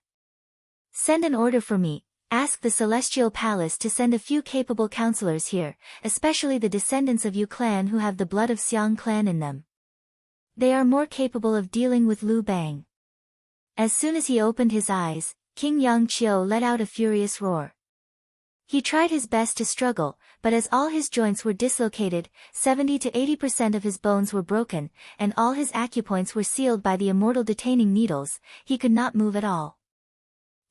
Send an order for me, ask the Celestial Palace to send a few capable counselors here, especially the descendants of Yu clan who have the blood of Xiang clan in them. They are more capable of dealing with Liu Bang." As soon as he opened his eyes, King Yangqiu let out a furious roar. He tried his best to struggle, but as all his joints were dislocated, 70 to 80% of his bones were broken, and all his acupoints were sealed by the immortal detaining needles, he could not move at all.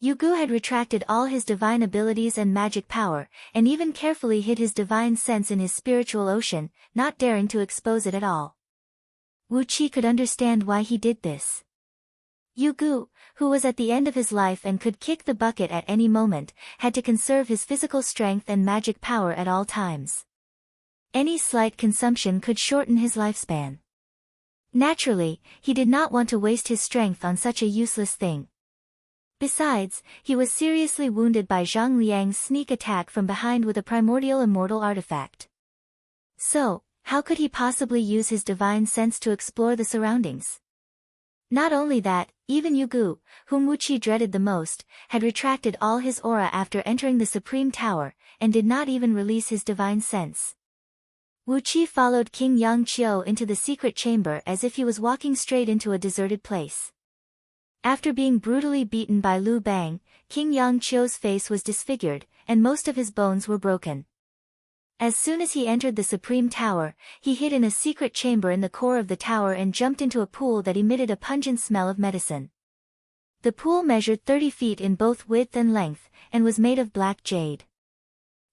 Yugu had retracted all his divine abilities and magic power, and even carefully hid his divine sense in his spiritual ocean, not daring to expose it at all. Wu Qi could understand why he did this. Yugu, who was at the end of his life and could kick the bucket at any moment, had to conserve his physical strength and magic power at all times. Any slight consumption could shorten his lifespan. Naturally, he did not want to waste his strength on such a useless thing. Besides, he was seriously wounded by Zhang Liang's sneak attack from behind with a primordial immortal artifact. So, how could he possibly use his divine sense to explore the surroundings? Not only that, even Yugu, whom Wu Qi dreaded the most, had retracted all his aura after entering the Supreme Tower, and did not even release his divine sense. Wu Qi followed King Yang Qiu into the secret chamber as if he was walking straight into a deserted place. After being brutally beaten by Liu Bang, King Yang Qiu's face was disfigured, and most of his bones were broken. As soon as he entered the Supreme Tower, he hid in a secret chamber in the core of the tower and jumped into a pool that emitted a pungent smell of medicine. The pool measured 30 feet in both width and length, and was made of black jade.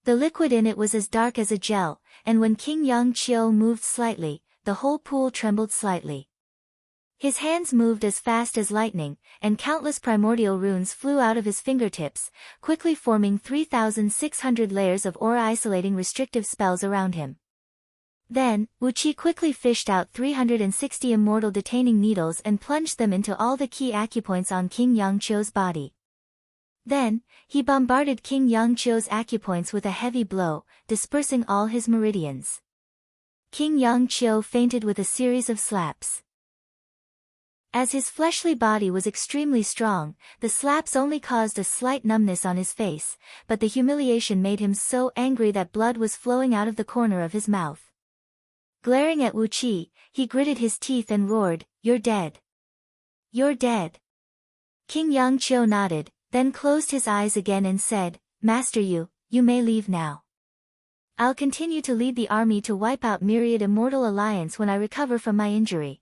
The liquid in it was as dark as a gel, and when King Yang Qiu moved slightly, the whole pool trembled slightly. His hands moved as fast as lightning, and countless primordial runes flew out of his fingertips, quickly forming 3,600 layers of aura-isolating restrictive spells around him. Then, Wu Qi quickly fished out 360 immortal detaining needles and plunged them into all the key acupoints on King Yang Qiu's body. Then, he bombarded King Yang Qiu's acupoints with a heavy blow, dispersing all his meridians. King Yang Qiu fainted with a series of slaps. As his fleshly body was extremely strong, the slaps only caused a slight numbness on his face, but the humiliation made him so angry that blood was flowing out of the corner of his mouth. Glaring at Wu Qi, he gritted his teeth and roared, "You're dead. You're dead." King Yang Qiu nodded, then closed his eyes again and said, "Master you may leave now. I'll continue to lead the army to wipe out Myriad Immortal Alliance when I recover from my injury.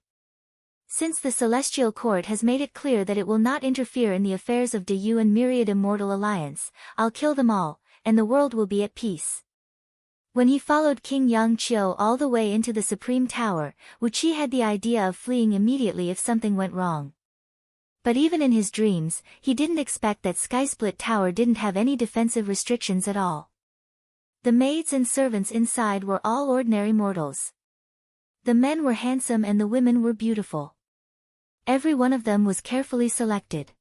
Since the Celestial Court has made it clear that it will not interfere in the affairs of Deyu and Myriad Immortal Alliance, I'll kill them all, and the world will be at peace." When he followed King Yang Qiu all the way into the Supreme Tower, Wu Qi had the idea of fleeing immediately if something went wrong. But even in his dreams, he didn't expect that Skysplit Tower didn't have any defensive restrictions at all. The maids and servants inside were all ordinary mortals. The men were handsome and the women were beautiful. Every one of them was carefully selected.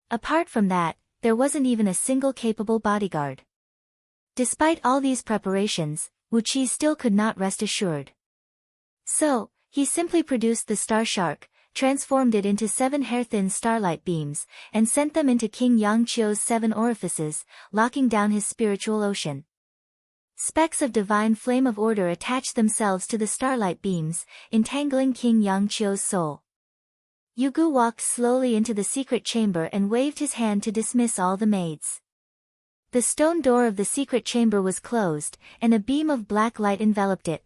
Apart from that, there wasn't even a single capable bodyguard. Despite all these preparations, Wu Qi still could not rest assured. So, he simply produced the star shark, transformed it into 7 hair-thin starlight beams, and sent them into King Yang Qiu's 7 orifices, locking down his spiritual ocean. Specks of divine flame of order attached themselves to the starlight beams, entangling King Yang Qiu's soul. Yugu walked slowly into the secret chamber and waved his hand to dismiss all the maids. The stone door of the secret chamber was closed, and a beam of black light enveloped it.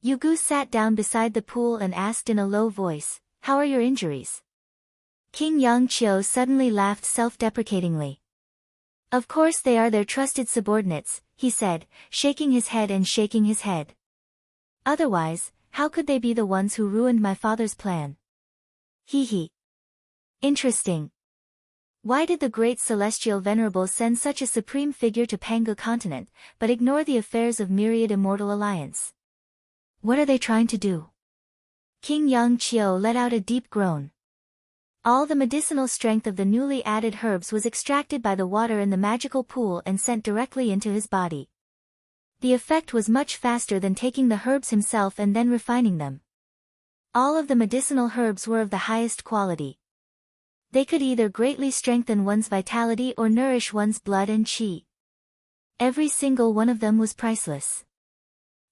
Yugu sat down beside the pool and asked in a low voice, "How are your injuries?" King Yang Qiu suddenly laughed self-deprecatingly. "Of course they are their trusted subordinates," he said, shaking his head and shaking his head. "Otherwise, how could they be the ones who ruined my father's plan?" Hee. Interesting. Why did the great celestial venerable send such a supreme figure to Pangu continent, but ignore the affairs of Myriad Immortal Alliance? What are they trying to do? King Yang Qiu let out a deep groan. All the medicinal strength of the newly added herbs was extracted by the water in the magical pool and sent directly into his body. The effect was much faster than taking the herbs himself and then refining them. All of the medicinal herbs were of the highest quality. They could either greatly strengthen one's vitality or nourish one's blood and qi. Every single one of them was priceless.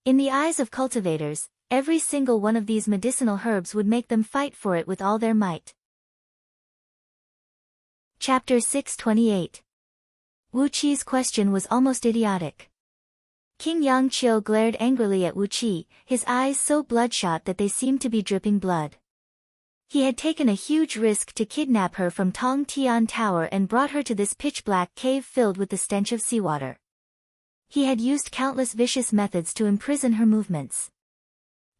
In the eyes of cultivators, every single one of these medicinal herbs would make them fight for it with all their might. Chapter 628. Wu Qi's question was almost idiotic. King Yang Qiu glared angrily at Wu Qi, his eyes so bloodshot that they seemed to be dripping blood. He had taken a huge risk to kidnap her from Tong Tian Tower and brought her to this pitch-black cave filled with the stench of seawater. He had used countless vicious methods to imprison her movements.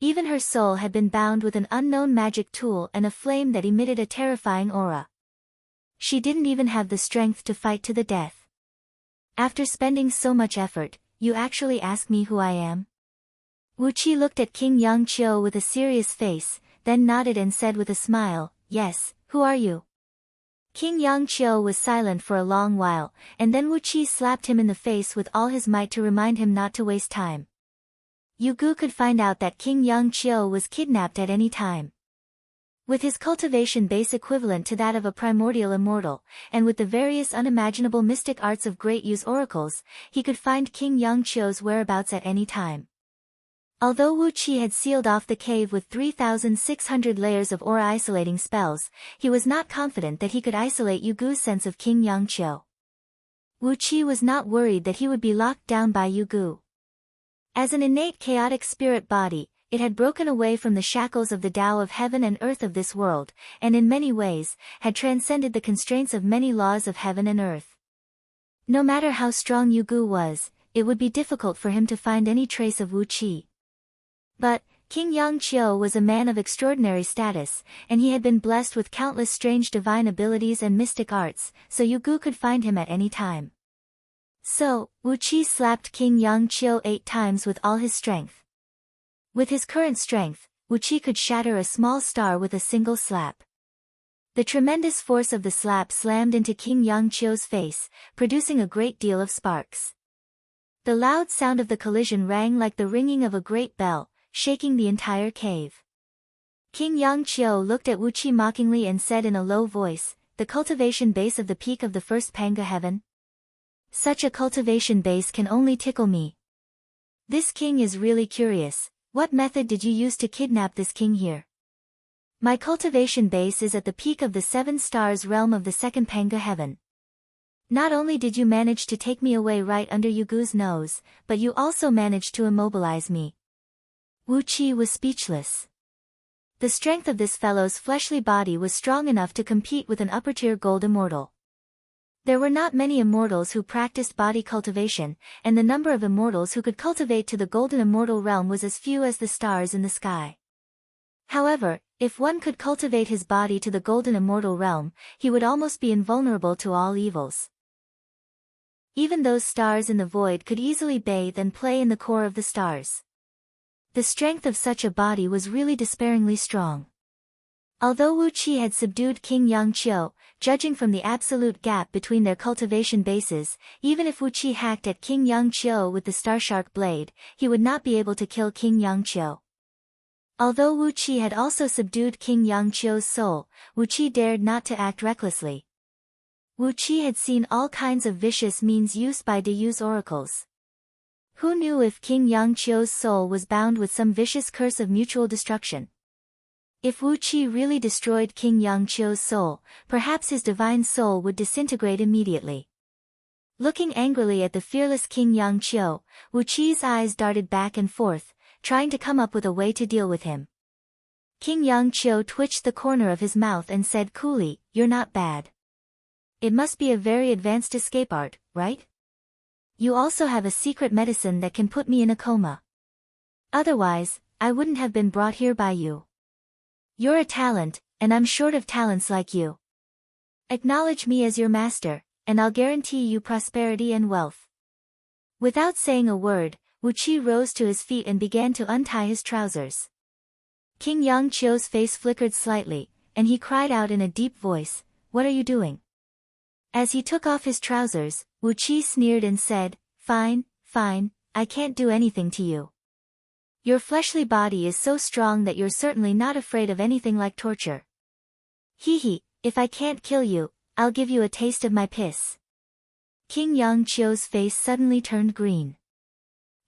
Even her soul had been bound with an unknown magic tool and a flame that emitted a terrifying aura. She didn't even have the strength to fight to the death. After spending so much effort, you actually ask me who I am? Wu Qi looked at King Yang Qiu with a serious face, then nodded and said with a smile, "Yes, who are you?" King Yangqiu was silent for a long while, and then Wu Qi slapped him in the face with all his might to remind him not to waste time. Yu Gu could find out that King Yangqiu was kidnapped at any time. With his cultivation base equivalent to that of a primordial immortal, and with the various unimaginable mystic arts of great use oracles, he could find King Yangqiu's whereabouts at any time. Although Wu Qi had sealed off the cave with 3,600 layers of aura-isolating spells, he was not confident that he could isolate Yu Gu's sense of King Yangqiu. Wu Qi was not worried that he would be locked down by Yu Gu. As an innate chaotic spirit body, it had broken away from the shackles of the Tao of heaven and earth of this world, and in many ways, had transcended the constraints of many laws of heaven and earth. No matter how strong Yu Gu was, it would be difficult for him to find any trace of Wu Qi. But, King Yangqiu was a man of extraordinary status, and he had been blessed with countless strange divine abilities and mystic arts, so Yu Gu could find him at any time. So, Wu Qi slapped King Yangqiu 8 times with all his strength. With his current strength, Wu Qi could shatter a small star with a single slap. The tremendous force of the slap slammed into King Yangqiu's face, producing a great deal of sparks. The loud sound of the collision rang like the ringing of a great bell, shaking the entire cave. King Yangqiu looked at Wu Qi mockingly and said in a low voice, "The cultivation base of the peak of the first Panga heaven? Such a cultivation base can only tickle me. This king is really curious. What method did you use to kidnap this king here? My cultivation base is at the peak of the 7 stars realm of the second Panga heaven. Not only did you manage to take me away right under Yu Gu's nose, but you also managed to immobilize me." Wu Qi was speechless. The strength of this fellow's fleshly body was strong enough to compete with an upper-tier gold immortal. There were not many immortals who practiced body cultivation, and the number of immortals who could cultivate to the golden immortal realm was as few as the stars in the sky. However, if one could cultivate his body to the golden immortal realm, he would almost be invulnerable to all evils. Even those stars in the void could easily bathe and play in the core of the stars. The strength of such a body was really despairingly strong. Although Wu Qi had subdued King Yangqiu, judging from the absolute gap between their cultivation bases, even if Wu Qi hacked at King Yangqiu with the Starshark blade, he would not be able to kill King Yangqiu. Although Wu Qi had also subdued King Yangqiu's soul, Wu Qi dared not to act recklessly. Wu Qi had seen all kinds of vicious means used by Deyu's oracles. Who knew if King Yangqiu's soul was bound with some vicious curse of mutual destruction? If Wu Qi really destroyed King Yangqiu's soul, perhaps his divine soul would disintegrate immediately. Looking angrily at the fearless King Yangqiu, Wu Qi's eyes darted back and forth, trying to come up with a way to deal with him. King Yangqiu twitched the corner of his mouth and said coolly, "You're not bad. It must be a very advanced escape art, right? You also have a secret medicine that can put me in a coma. Otherwise, I wouldn't have been brought here by you. You're a talent, and I'm short of talents like you. Acknowledge me as your master, and I'll guarantee you prosperity and wealth." Without saying a word, Wu Qi rose to his feet and began to untie his trousers. King Yangqiu's face flickered slightly, and he cried out in a deep voice, "What are you doing?" As he took off his trousers, Wu Qi sneered and said, Fine, I can't do anything to you. Your fleshly body is so strong that you're certainly not afraid of anything like torture. Hee, if I can't kill you, I'll give you a taste of my piss." King Yangqiu's face suddenly turned green.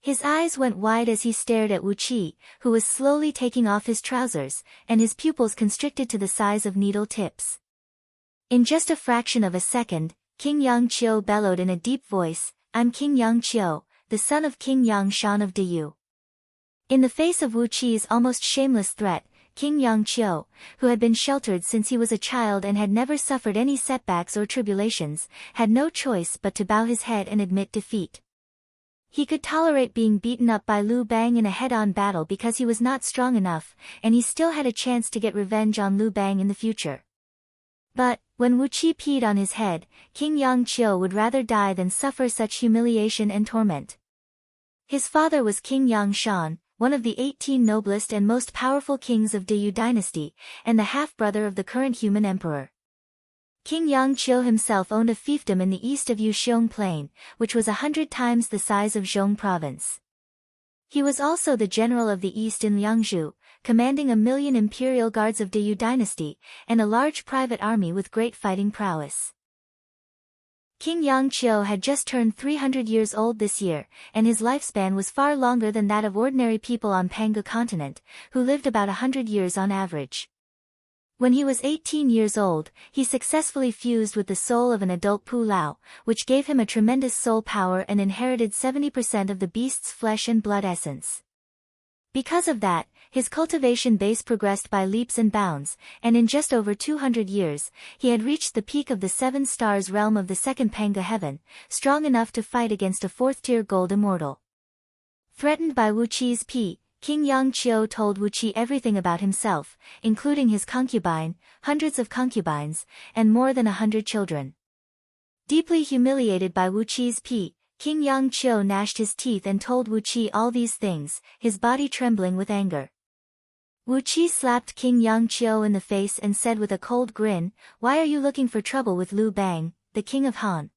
His eyes went wide as he stared at Wu Qi, who was slowly taking off his trousers, and his pupils constricted to the size of needle tips. In just a fraction of a second, King Yangqiu bellowed in a deep voice, "I'm King Yangqiu, the son of King Yangshan of Deyu." In the face of Wu Qi's almost shameless threat, King Yangqiu, who had been sheltered since he was a child and had never suffered any setbacks or tribulations, had no choice but to bow his head and admit defeat. He could tolerate being beaten up by Liu Bang in a head-on battle because he was not strong enough, and he still had a chance to get revenge on Liu Bang in the future. But, when Wu Qi peed on his head, King Yangqiu would rather die than suffer such humiliation and torment. His father was King Yangshan, one of the 18 noblest and most powerful kings of Deyu dynasty, and the half-brother of the current human emperor. King Yangqiu himself owned a fiefdom in the east of Yuxiong Plain, which was 100 times the size of Zhong province. He was also the general of the east in Liangzhu, commanding 1,000,000 imperial guards of Deyu dynasty, and a large private army with great fighting prowess. King Yangqiu had just turned 300 years old this year, and his lifespan was far longer than that of ordinary people on Pangu continent, who lived about 100 years on average. When he was 18 years old, he successfully fused with the soul of an adult Pu Lao, which gave him a tremendous soul power and inherited 70% of the beast's flesh and blood essence. Because of that, his cultivation base progressed by leaps and bounds, and in just over 200 years, he had reached the peak of the 7 stars realm of the second Panga heaven, strong enough to fight against a 4th-tier gold immortal. Threatened by Wu Qi's Pi, King Yangqiu told Wu Qi everything about himself, including his concubine, hundreds of concubines, and more than 100 children. Deeply humiliated by Wu Qi's Pi, King Yangqiu gnashed his teeth and told Wu Qi all these things, his body trembling with anger. Wu Qi slapped King Yangqiu in the face and said with a cold grin, "Why are you looking for trouble with Liu Bang, the king of Han?"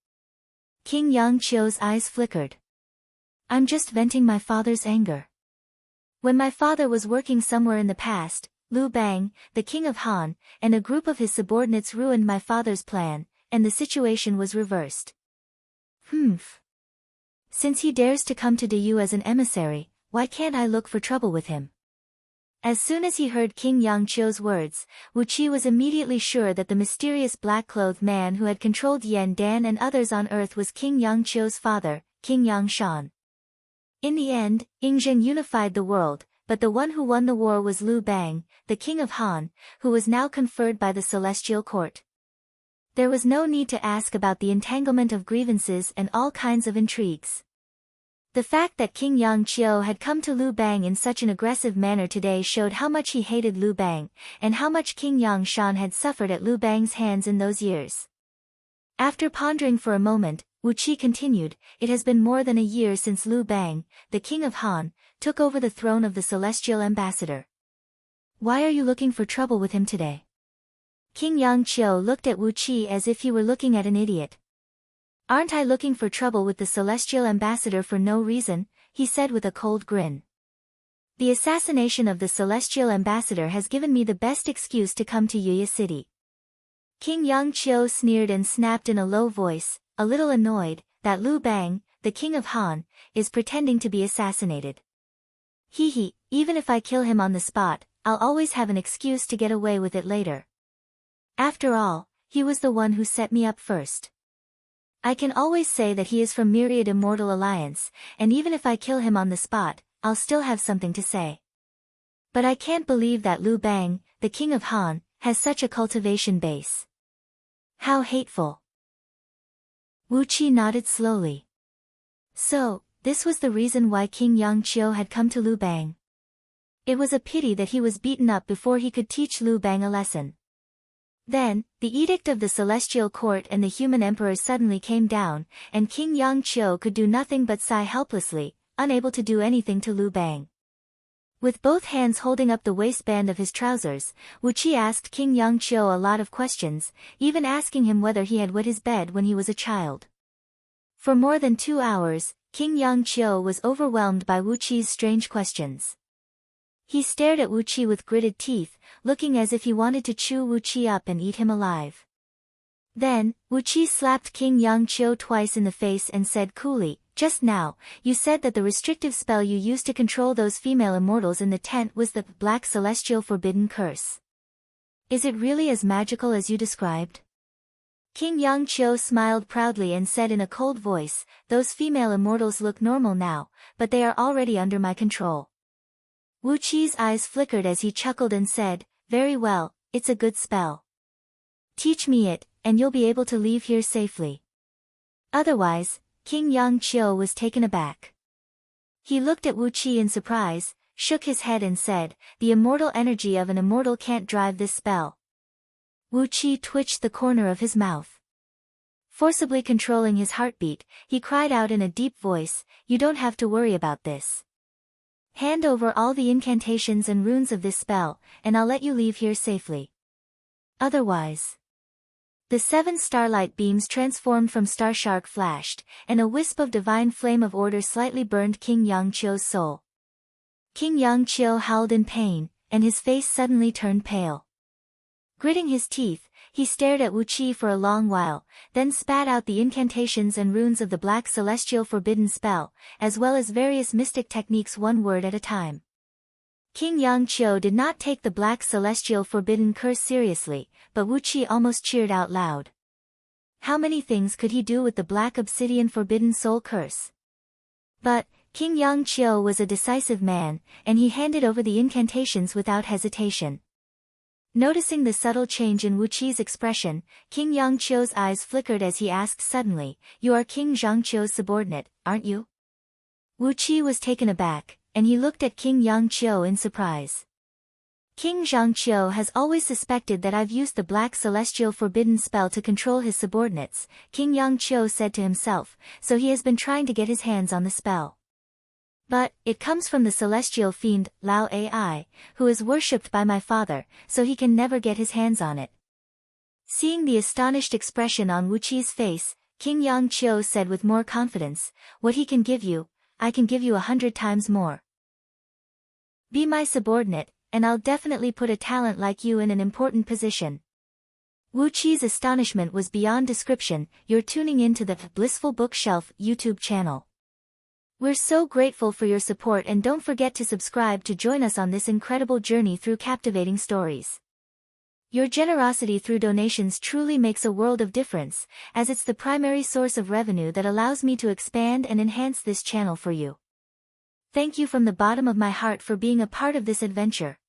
King Yangqiu's eyes flickered. "I'm just venting my father's anger. When my father was working somewhere in the past, Liu Bang, the king of Han, and a group of his subordinates ruined my father's plan, and the situation was reversed. Since he dares to come to Deyu as an emissary, why can't I look for trouble with him?" As soon as he heard King Yangqiu's words, Wu Qi was immediately sure that the mysterious black-clothed man who had controlled Yan Dan and others on earth was King Yangqiu's father, King Yangshan. In the end, Yingzheng unified the world, but the one who won the war was Liu Bang, the king of Han, who was now conferred by the celestial court. There was no need to ask about the entanglement of grievances and all kinds of intrigues. The fact that King Yangqiu had come to Liu Bang in such an aggressive manner today showed how much he hated Liu Bang, and how much King Yangshan had suffered at Liu Bang's hands in those years. After pondering for a moment, Wu Qi continued, "It has been more than a year since Liu Bang, the king of Han, took over the throne of the celestial ambassador. Why are you looking for trouble with him today?" King Yangqiu looked at Wu Qi as if he were looking at an idiot. "Aren't I looking for trouble with the celestial ambassador for no reason?" he said with a cold grin. "The assassination of the celestial ambassador has given me the best excuse to come to Yuya City." King Yangqiu sneered and snapped in a low voice, a little annoyed, that Liu Bang, the king of Han, is pretending to be assassinated. Even if I kill him on the spot, I'll always have an excuse to get away with it later. After all, he was the one who set me up first. I can always say that he is from Myriad Immortal Alliance, and even if I kill him on the spot, I'll still have something to say. But I can't believe that Liu Bang, the king of Han, has such a cultivation base. How hateful." Wu Qi nodded slowly. So, this was the reason why King Yangqiu had come to Liu Bang. It was a pity that he was beaten up before he could teach Liu Bang a lesson. Then, the edict of the celestial court and the human emperor suddenly came down, and King Yangqiu could do nothing but sigh helplessly, unable to do anything to Liu Bang. With both hands holding up the waistband of his trousers, Wu Qi asked King Yangqiu a lot of questions, even asking him whether he had wet his bed when he was a child. For more than 2 hours, King Yangqiu was overwhelmed by Wu Qi's strange questions. He stared at Wu Qi with gritted teeth, looking as if he wanted to chew Wu Qi up and eat him alive. Then, Wu Qi slapped King Yangqiu twice in the face and said coolly, "Just now, you said that the restrictive spell you used to control those female immortals in the tent was the Black Celestial Forbidden Curse. Is it really as magical as you described?" King Yangqiu smiled proudly and said in a cold voice, "Those female immortals look normal now, but they are already under my control." Wu Qi's eyes flickered as he chuckled and said, "Very well, it's a good spell. Teach me it, and you'll be able to leave here safely." Otherwise, King Yangqiu was taken aback. He looked at Wu Qi in surprise, shook his head and said, "The immortal energy of an immortal can't drive this spell." Wu Qi twitched the corner of his mouth. Forcibly controlling his heartbeat, he cried out in a deep voice, "You don't have to worry about this. Hand over all the incantations and runes of this spell, and I'll let you leave here safely. Otherwise..." The 7 starlight beams transformed from star shark flashed, and a wisp of divine flame of order slightly burned King Yangqiu's soul. King Yangqiu howled in pain, and his face suddenly turned pale. Gritting his teeth, he stared at Wu Qi for a long while, then spat out the incantations and runes of the Black Celestial Forbidden Spell, as well as various mystic techniques one word at a time. King Yangqiu did not take the Black Celestial Forbidden Curse seriously, but Wu Qi almost cheered out loud. How many things could he do with the Black Obsidian Forbidden Soul Curse? But King Yangqiu was a decisive man, and he handed over the incantations without hesitation. Noticing the subtle change in Wu Qi's expression, King Yangqiu's eyes flickered as he asked suddenly, "You are King Zhangqiu's subordinate, aren't you?" Wu Qi was taken aback, and he looked at King Yangqiu in surprise. King Zhangqiu has always suspected that I've used the Black Celestial Forbidden Spell to control his subordinates, King Yangqiu said to himself, so he has been trying to get his hands on the spell. But it comes from the celestial fiend, Lao Ai, who is worshipped by my father, so he can never get his hands on it. Seeing the astonished expression on Wu Qi's face, King Yangqiu said with more confidence, "What he can give you, I can give you 100 times more. Be my subordinate, and I'll definitely put a talent like you in an important position." Wu Qi's astonishment was beyond description. You're tuning in to the Blissful Bookshelf YouTube channel. We're so grateful for your support, and don't forget to subscribe to join us on this incredible journey through captivating stories. Your generosity through donations truly makes a world of difference, as it's the primary source of revenue that allows me to expand and enhance this channel for you. Thank you from the bottom of my heart for being a part of this adventure.